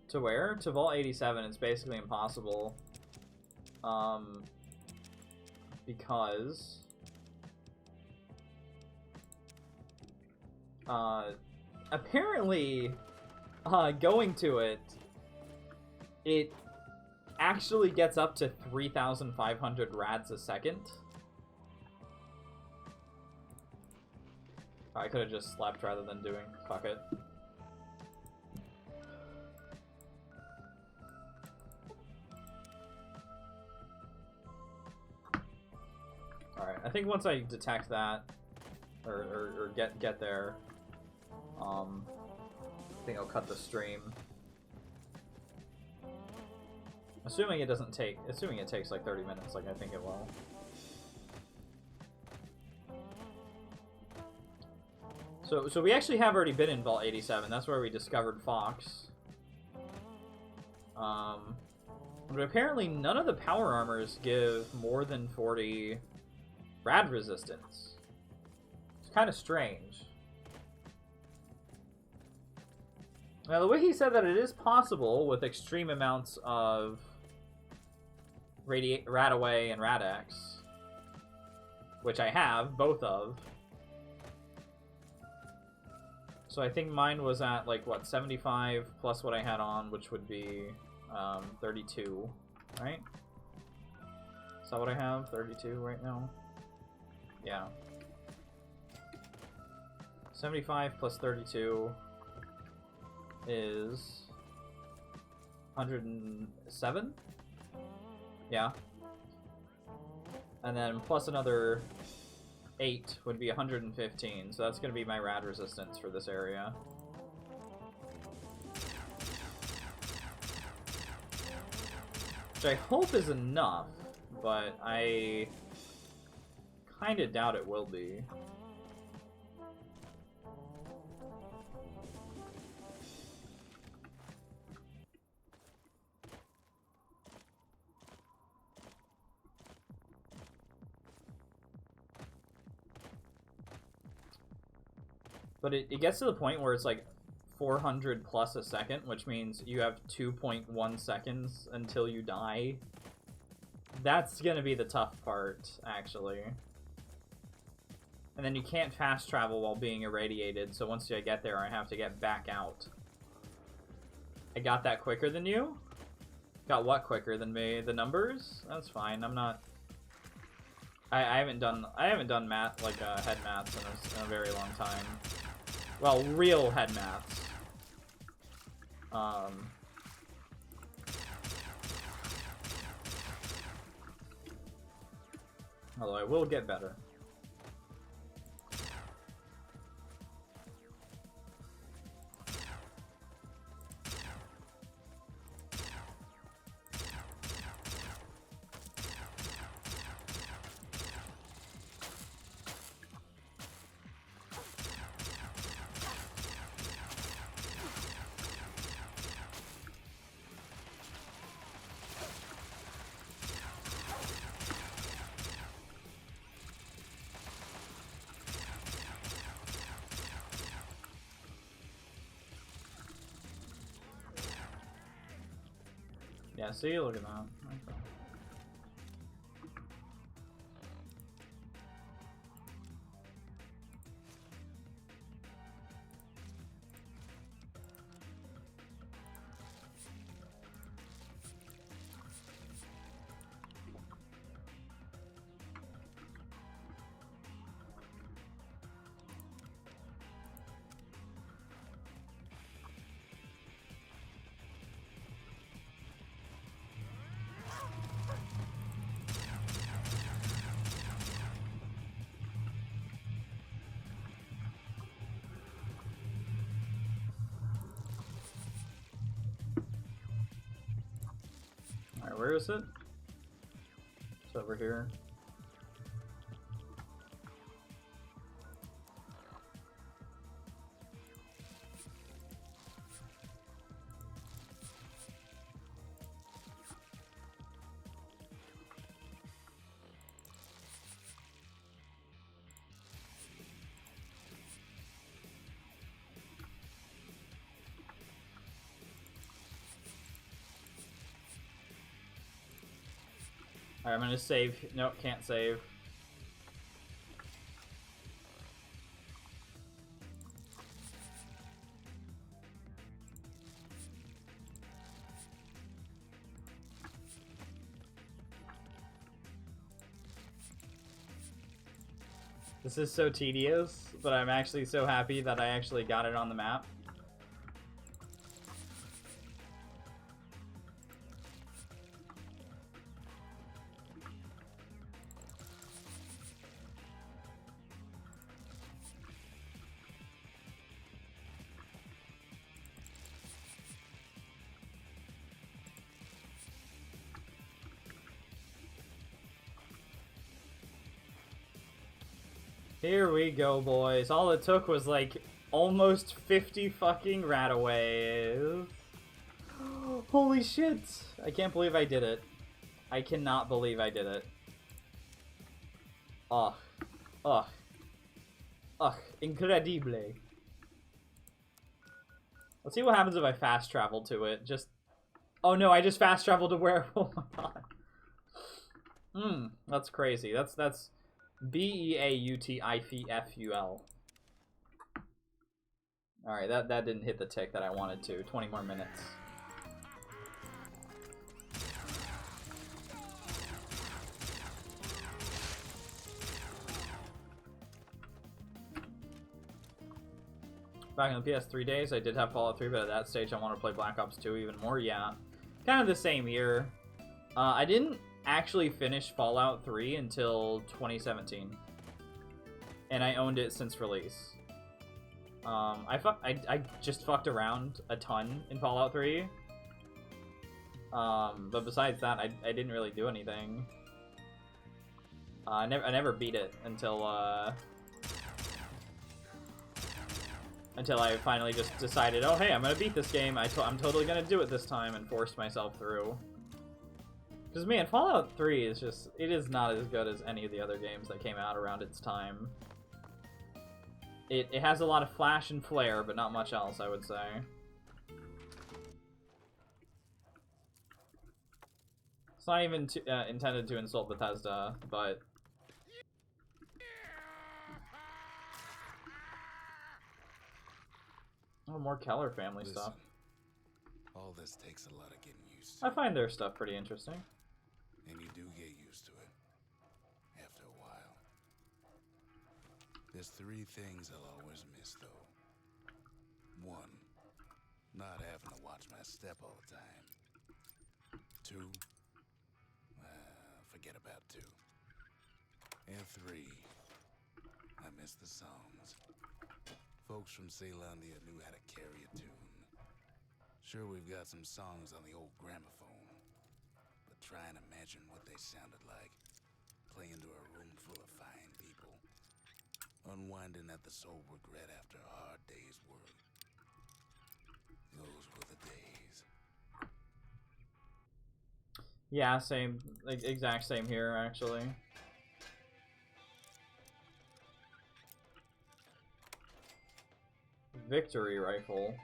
To where? To Vault 87, it's basically impossible. Because apparently going to it actually gets up to 3,500 rads a second. I could have just slept rather than doing. Fuck it. Alright, I think once I detect that, or get there, I think I'll cut the stream. Assuming it takes like 30 minutes, like I think it will. So we actually have already been in Vault 87. That's where we discovered Fox. But apparently none of the power armors give more than 40 rad resistance. It's kind of strange. Now the wiki said that it is possible with extreme amounts of Radaway and Rad-X, which I have both of. So I think mine was at like what, 75 plus what I had on, which would be 32, right? Is that what I have? 32 right now? Yeah. 75 plus 32 is 107? Yeah. And then plus another 8 would be 115, so that's going to be my rad resistance for this area. Which I hope is enough, but I kind of doubt it will be. But it gets to the point where it's like 400 plus a second, which means you have 2.1 seconds until you die. That's gonna be the tough part, actually. And then you can't fast travel while being irradiated, so once I get there, I have to get back out. I got that quicker than you? Got what quicker than me? The numbers? That's fine. I'm not... I haven't done math, like head maths in a very long time. Well, real head maths. Although I will get better. Yeah, see, look at that. Okay. Alright, where is it? It's over here. Alright, I'm gonna save. Nope, can't save. This is so tedious, but I'm actually so happy that I actually got it on the map. Here we go, boys. All it took was like almost 50 fucking rataways. Holy shit! I can't believe I did it. I cannot believe I did it. Ugh. Ugh. Ugh. Incredible. Let's see what happens if I fast travel to it. Just... Oh no, I just fast traveled to where... Oh my god. That's crazy. That's... B-E-A-U-T-I-F-U-L. Alright, that didn't hit the tick that I wanted to. 20 more minutes. Back in the PS3 days, I did have Fallout 3, but at that stage I want to play Black Ops 2 even more. Yeah, kind of the same year. I didn't actually finished Fallout 3 until 2017, and I owned it since release. I just fucked around a ton in Fallout 3, but besides that, I didn't really do anything. I never beat it until I finally just decided, oh hey, I'm gonna beat this game. I'm totally gonna do it this time, and forced myself through. Because, man, Fallout 3 is just... It is not as good as any of the other games that came out around its time. It has a lot of flash and flare, but not much else, I would say. It's not even intended to insult Bethesda, but... Oh, more Keller family stuff. All this takes a lot of getting used to. I find their stuff pretty interesting. And you do get used to it after a while. There's three things I'll always miss, though. One, not having to watch my step all the time. Two, forget about two. And three, I miss the songs. Folks from Caelondia knew how to carry a tune. Sure, we've got some songs on the old gramophone, but try and imagine what they sounded like, playing to a room full of fine people, unwinding at the soul regret after a hard day's work. Those were the days. Yeah, same, like, exact same here, actually. Victory rifle.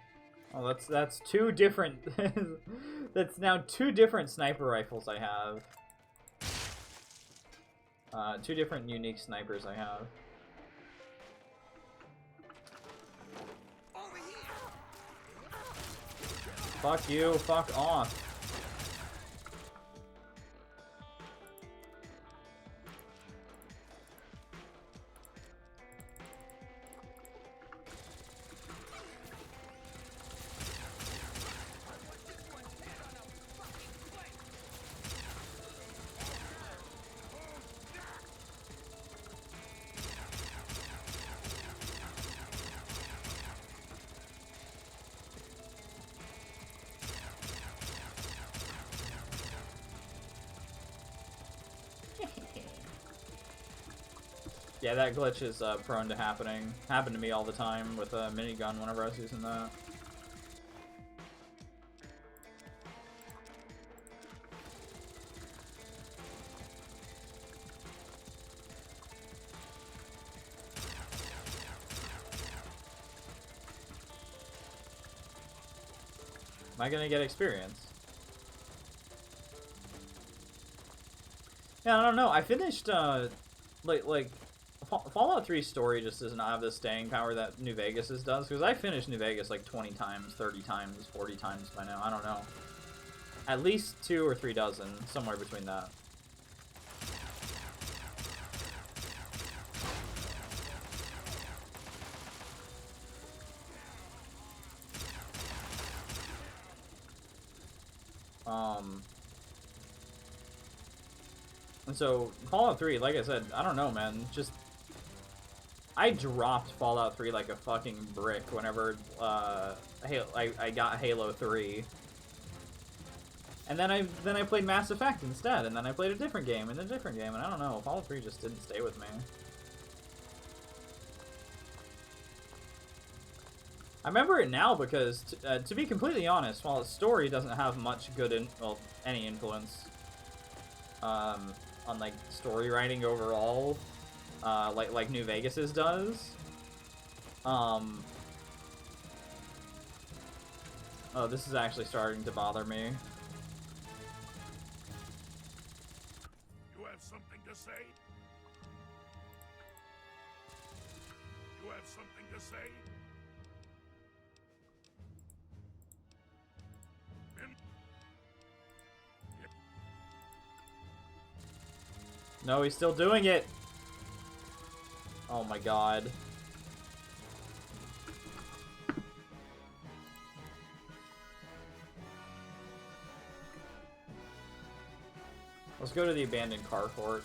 Oh, that's two different... That's now two different sniper rifles I have. Two different unique snipers I have. Fuck you, fuck off. Yeah, that glitch is prone to happening. Happened to me all the time with a minigun whenever I was using that. Am I gonna get experience? Yeah, I don't know. I finished, like Fallout 3 story just does not have the staying power that New Vegas's does, because I finished New Vegas like 20 times, 30 times, 40 times by now. I don't know. At least 2 or 3 dozen, somewhere between that. And so, Fallout 3, like I said, I don't know, man, just... I dropped Fallout 3 like a fucking brick whenever, I got Halo 3. And then I played Mass Effect instead, and then I played a different game, and I don't know, Fallout 3 just didn't stay with me. I remember it now because, to be completely honest, while its story doesn't have much good, any influence, on, like, story writing overall, like New Vegas's does. Oh, this is actually starting to bother me. You have something to say? You have something to say? No, he's still doing it! Oh my god. Let's go to the abandoned carport.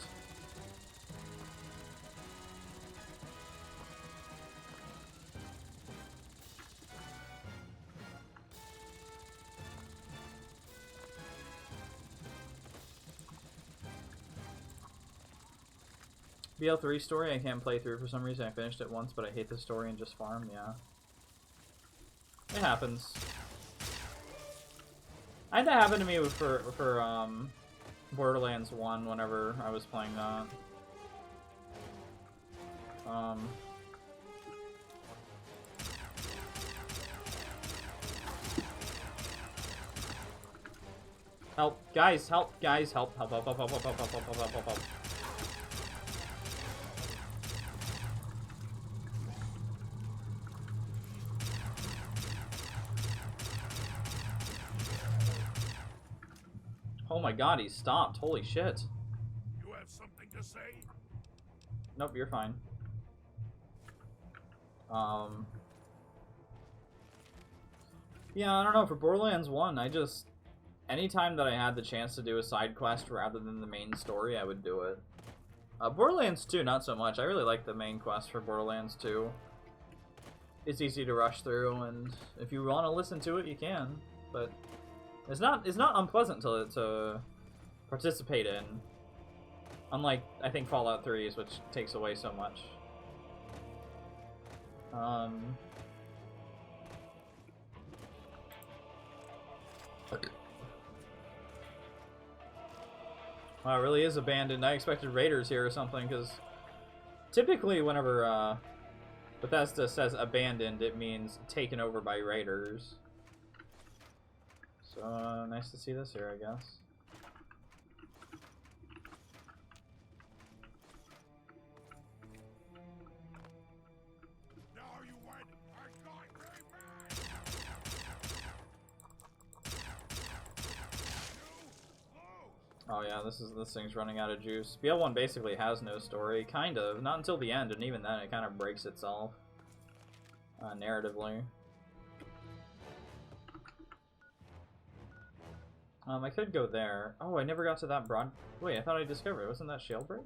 BL3 story I can't play through for some reason. I finished it once, but I hate the story and just farm, yeah. It happens. I had that happen to me for Borderlands 1 whenever I was playing that. Help, guys, help, guys, help, help, help, help, help, help, help, help, help, help, help, help. Oh my god, he stopped. Holy shit. You have something to say? Nope, you're fine. Yeah, I don't know, for Borderlands 1, anytime that I had the chance to do a side quest rather than the main story, I would do it. Borderlands 2, not so much. I really like the main quest for Borderlands 2. It's easy to rush through, and if you want to listen to it, you can. But it's not unpleasant to participate in. Unlike, I think, Fallout 3's, which takes away so much. Wow, it really is abandoned. I expected raiders here or something, because typically whenever Bethesda says abandoned, it means taken over by raiders. So, nice to see this here, I guess. Oh yeah, this thing's running out of juice. BL1 basically has no story, kind of. Not until the end, and even then it kind of breaks itself. Narratively. I could go there. Oh, I never got to that broad... Wait, I thought I discovered it. Wasn't that Shale Bridge?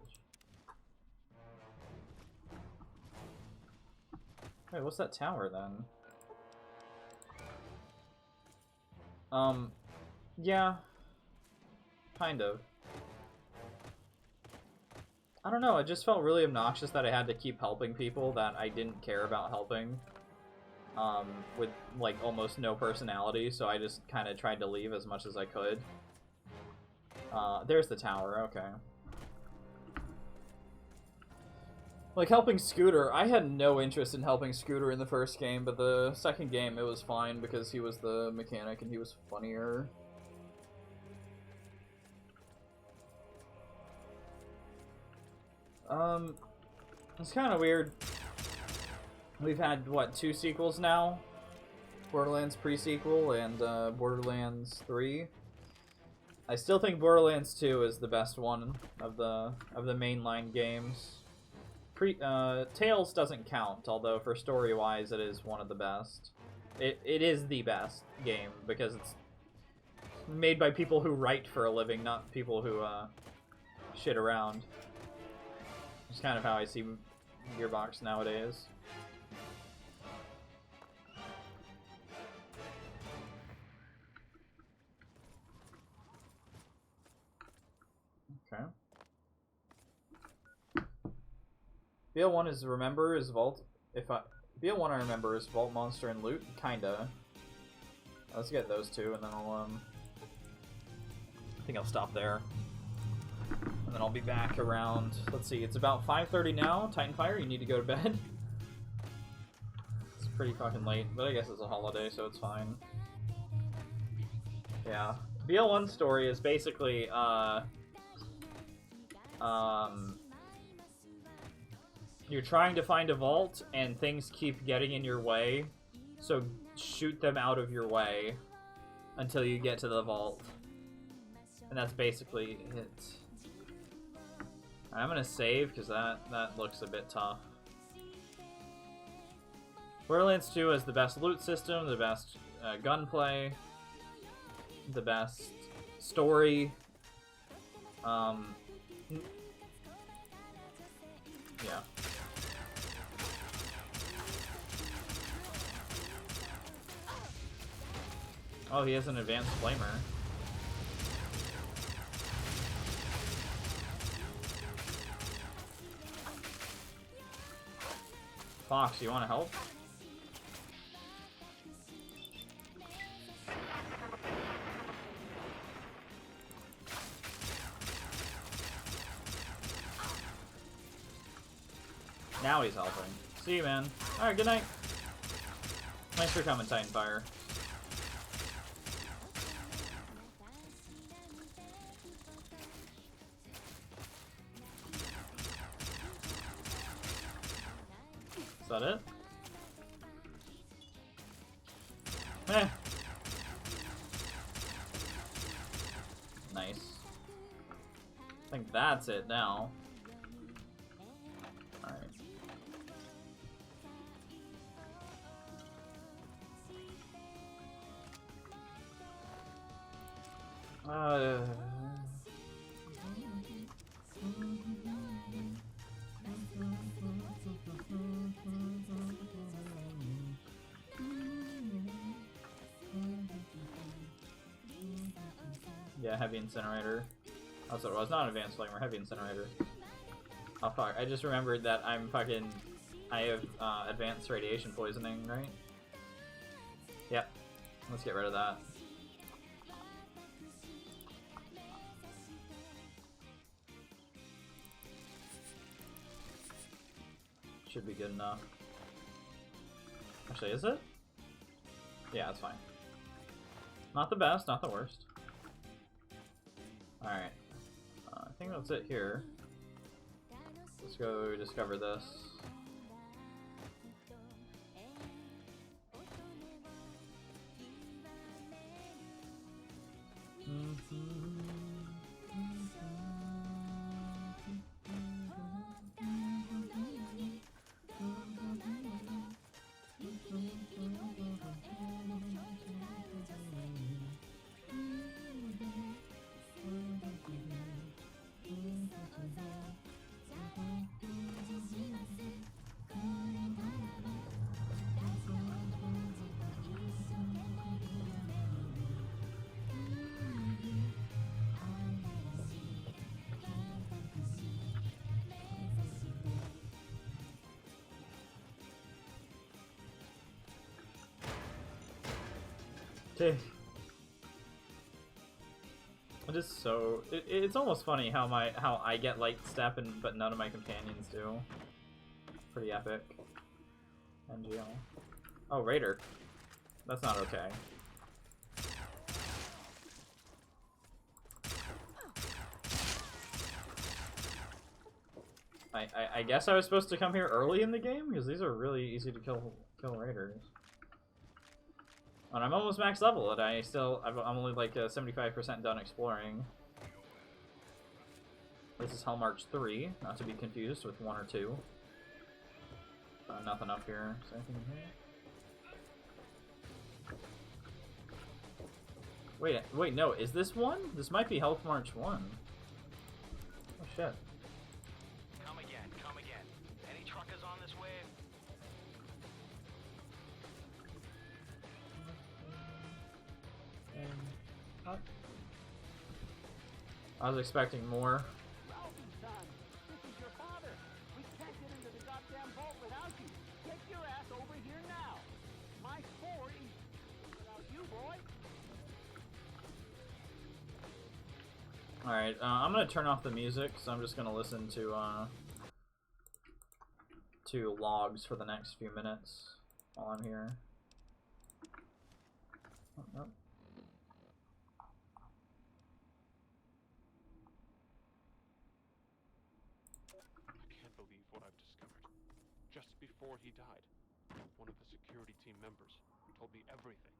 Wait, what's that tower then? Yeah. Kind of. I don't know, it just felt really obnoxious that I had to keep helping people that I didn't care about helping. With, like, almost no personality, so I just kind of tried to leave as much as I could. There's the tower, okay. Like, helping Scooter, I had no interest in helping Scooter in the first game, but the second game it was fine because he was the mechanic and he was funnier. It's kind of weird. We've had, what, 2 sequels now? Borderlands pre-sequel and Borderlands 3. I still think Borderlands 2 is the best one of the mainline games. Tales doesn't count, although for story-wise it is one of the best. It is the best game because it's made by people who write for a living, not people who shit around. It's kind of how I see Gearbox nowadays. Okay. BL1 is remember is Vault. BL1 I remember is Vault Monster and Loot, kinda. Let's get those 2 and then I'll I think I'll stop there. And then I'll be back around, let's see, it's about 5:30 now, Titanfire, you need to go to bed. It's pretty fucking late, but I guess it's a holiday, so it's fine. Yeah. BL1 story is basically, you're trying to find a vault, and things keep getting in your way, so shoot them out of your way until you get to the vault. And that's basically it. I'm gonna save, because that looks a bit tough. Borderlands 2 has the best loot system, the best gunplay, the best story. Yeah. Oh, he has an advanced flamer. Fox, you want to help? Now he's helping. See you, man. Alright, good night. Thanks for coming, Titanfire. Is that it? Eh. Nice. I think that's it now. Yeah, heavy incinerator. That's what it was. Not advanced flamer, heavy incinerator. Oh fuck! I just remembered that I have advanced radiation poisoning, right? Yep. Let's get rid of that. Should be good enough. Actually, is it? Yeah, it's fine. Not the best, not the worst. Alright. I think that's it here. Let's go discover this. Okay. It is so. It's almost funny how I get light step and but none of my companions do. Pretty epic. NGL. Oh, Raider. That's not okay. I guess I was supposed to come here early in the game because these are really easy to kill raiders. And I'm almost max level, and I'm only like 75% done exploring. This is Hellmarch 3, not to be confused with 1 or 2. Nothing up here. Is there anything in here? Wait, no, is this 1? This might be Hellmarch 1. Oh shit. Come again. Any truckers on this wave? I was expecting more. Ralphie, son, this is your father. We can't get into the goddamn vault without you. Get your ass over here now. My fort is without you, boy. Alright, I'm gonna turn off the music, so I'm just gonna listen to logs for the next few minutes while I'm here. Oh, no. I can't believe what I've discovered. Just before he died, one of the security team members told me everything.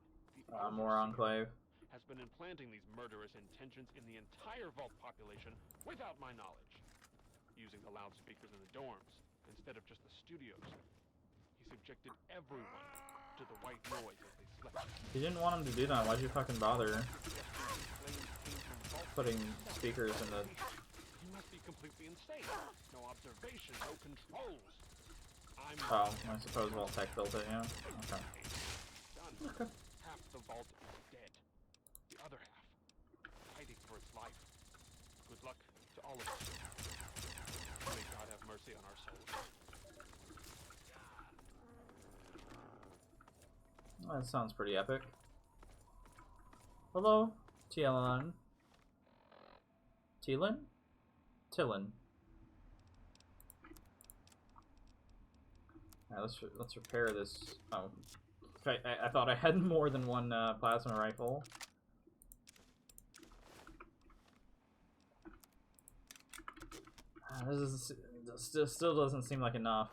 More Enclave. Has been implanting these murderous intentions in the entire Vault population without my knowledge. Using the loudspeakers in the dorms instead of just the studios. He subjected everyone to the white noise as they slept. You didn't want him to do that, why'd you fucking bother putting speakers in the... He must be completely insane. No observation, no controls. Oh, I suppose Vault-Tec built it, yeah. Okay. Okay. Half the Vault is dead. The other half, fighting for its life. Good luck to all of us. May God have mercy on our souls. That sounds pretty epic. Hello, Tillin. Tillin? Tillin. Alright, let's repair this. Oh, I thought I had more than one plasma rifle. This still doesn't seem like enough.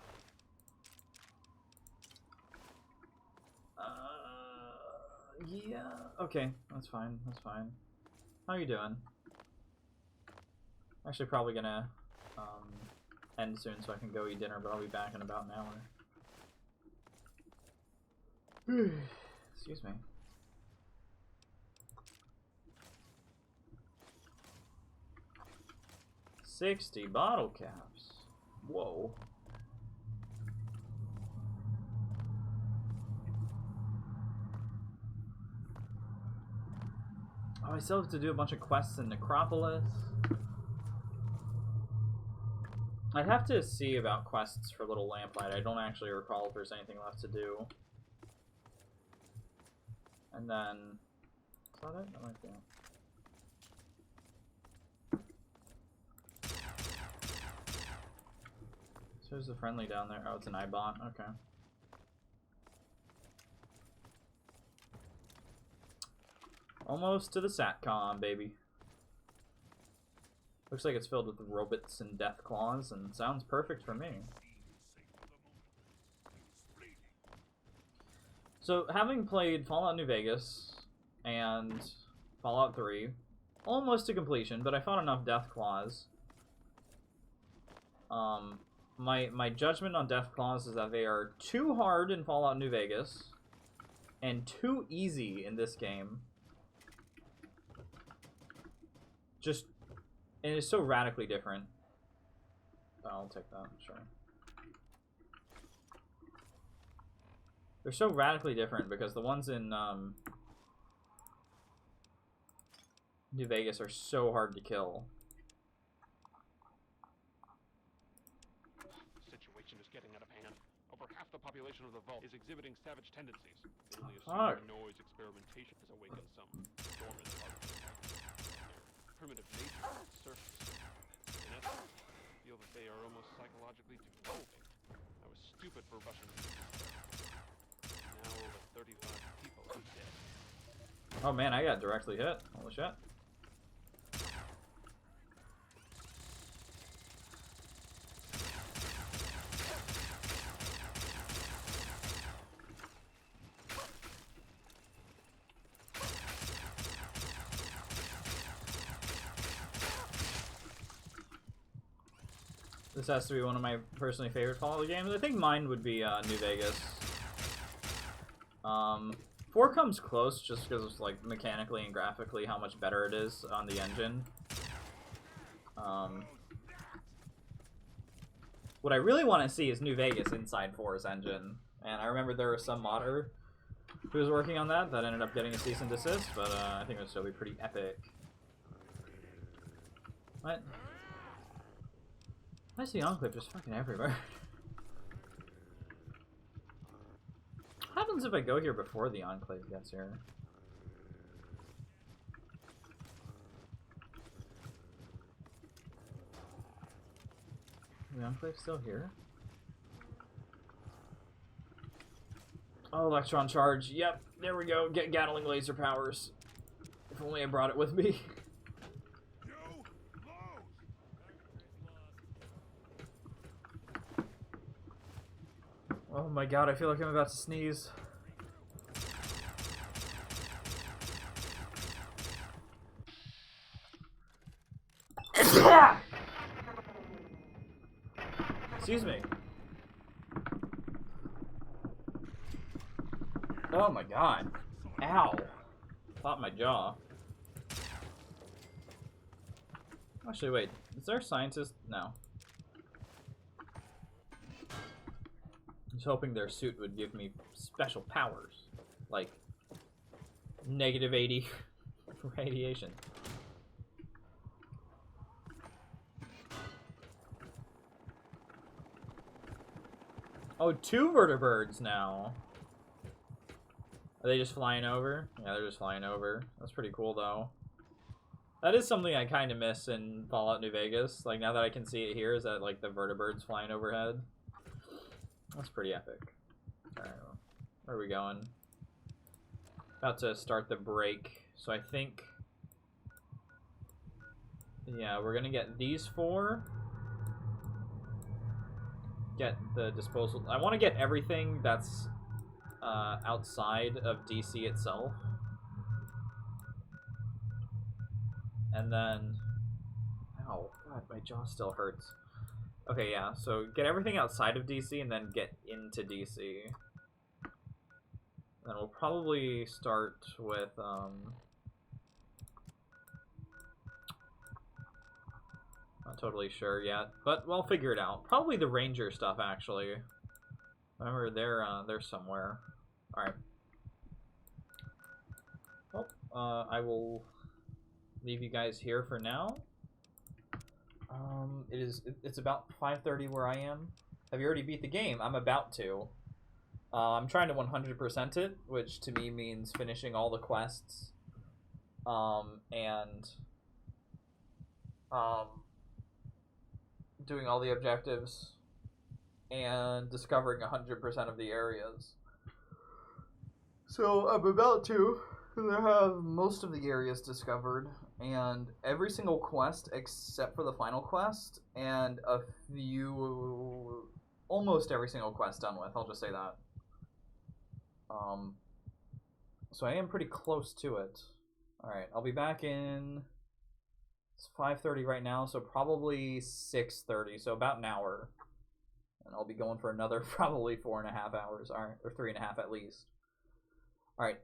Yeah, okay, that's fine, that's fine. How are you doing? Actually, probably gonna end soon so I can go eat dinner, but I'll be back in about an hour. Excuse me. $60 bottle caps. Whoa. Oh, I still have to do a bunch of quests in Necropolis. I'd have to see about quests for Little Lamplight. I don't actually recall if there's anything left to do. And then... Is that it? That might be it. So there's a friendly down there. Oh, it's an Ibot. Okay. Almost to the SATCOM, baby. Looks like it's filled with robots and death claws, and sounds perfect for me. So, having played Fallout New Vegas and Fallout 3, almost to completion, but I found enough death claws. My judgment on death claws is that they are too hard in Fallout New Vegas and too easy in this game. Just, and it's so radically different. I'll take that, sure. They're so radically different because the ones in New Vegas are so hard to kill. The situation is getting out of hand. Over half the population population of the vault is exhibiting savage tendencies. They only assume noise experimentation has awakened some dormant part of their primitive nature at the surface. In essence, I feel that they are almost psychologically developing. I was stupid for rushing them. Now over 35 people are dead. Oh man, I got directly hit. Holy shit. This has to be one of my personally favorite Fallout games. I think mine would be New Vegas. 4 comes close just because it's like mechanically and graphically how much better it is on the engine. What I really want to see is New Vegas inside 4's engine. And I remember there was some modder who was working on that ended up getting a cease and desist, but I think it would still be pretty epic. What? Why is the Enclave just fucking everywhere? What happens if I go here before the Enclave gets here? The Enclave's still here? Oh, Electron Charge. Yep, there we go. Get Gatling laser powers. If only I brought it with me. Oh my god, I feel like I'm about to sneeze. Excuse me. Oh my god. Ow. Popped my jaw. Actually, wait. Is there a scientist? No. I was hoping their suit would give me special powers. Like, -80 radiation. Oh, 2 vertibirds now. Are they just flying over? Yeah, they're just flying over. That's pretty cool, though. That is something I kind of miss in Fallout New Vegas. Like, now that I can see it here, is that, like, the vertibirds flying overhead. That's pretty epic. Alright, well, where are we going? About to start the break, so I think... Yeah, we're gonna get these 4. Get the disposal... I want to get everything that's outside of DC itself. And then... Ow, God, my jaw still hurts. Okay, yeah, so get everything outside of DC and then get into DC. Then we'll probably start with, not totally sure yet, but we'll figure it out. Probably the Ranger stuff, actually. Remember, they're somewhere. Alright. Well, I will leave you guys here for now. It's about 5:30 where I am. Have you already beat the game? I'm about to. I'm trying to 100% it, which to me means finishing all the quests. And doing all the objectives. And discovering 100% of the areas. So I'm about to. I have most of the areas discovered. And every single quest except for the final quest, and a few, almost every single quest done with, I'll just say that. So I am pretty close to it. Alright, I'll be back in, it's 5:30 right now, so probably 6:30, so about an hour. And I'll be going for another probably 4.5 hours, or 3.5 at least. Alright,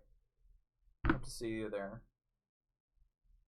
hope to see you there.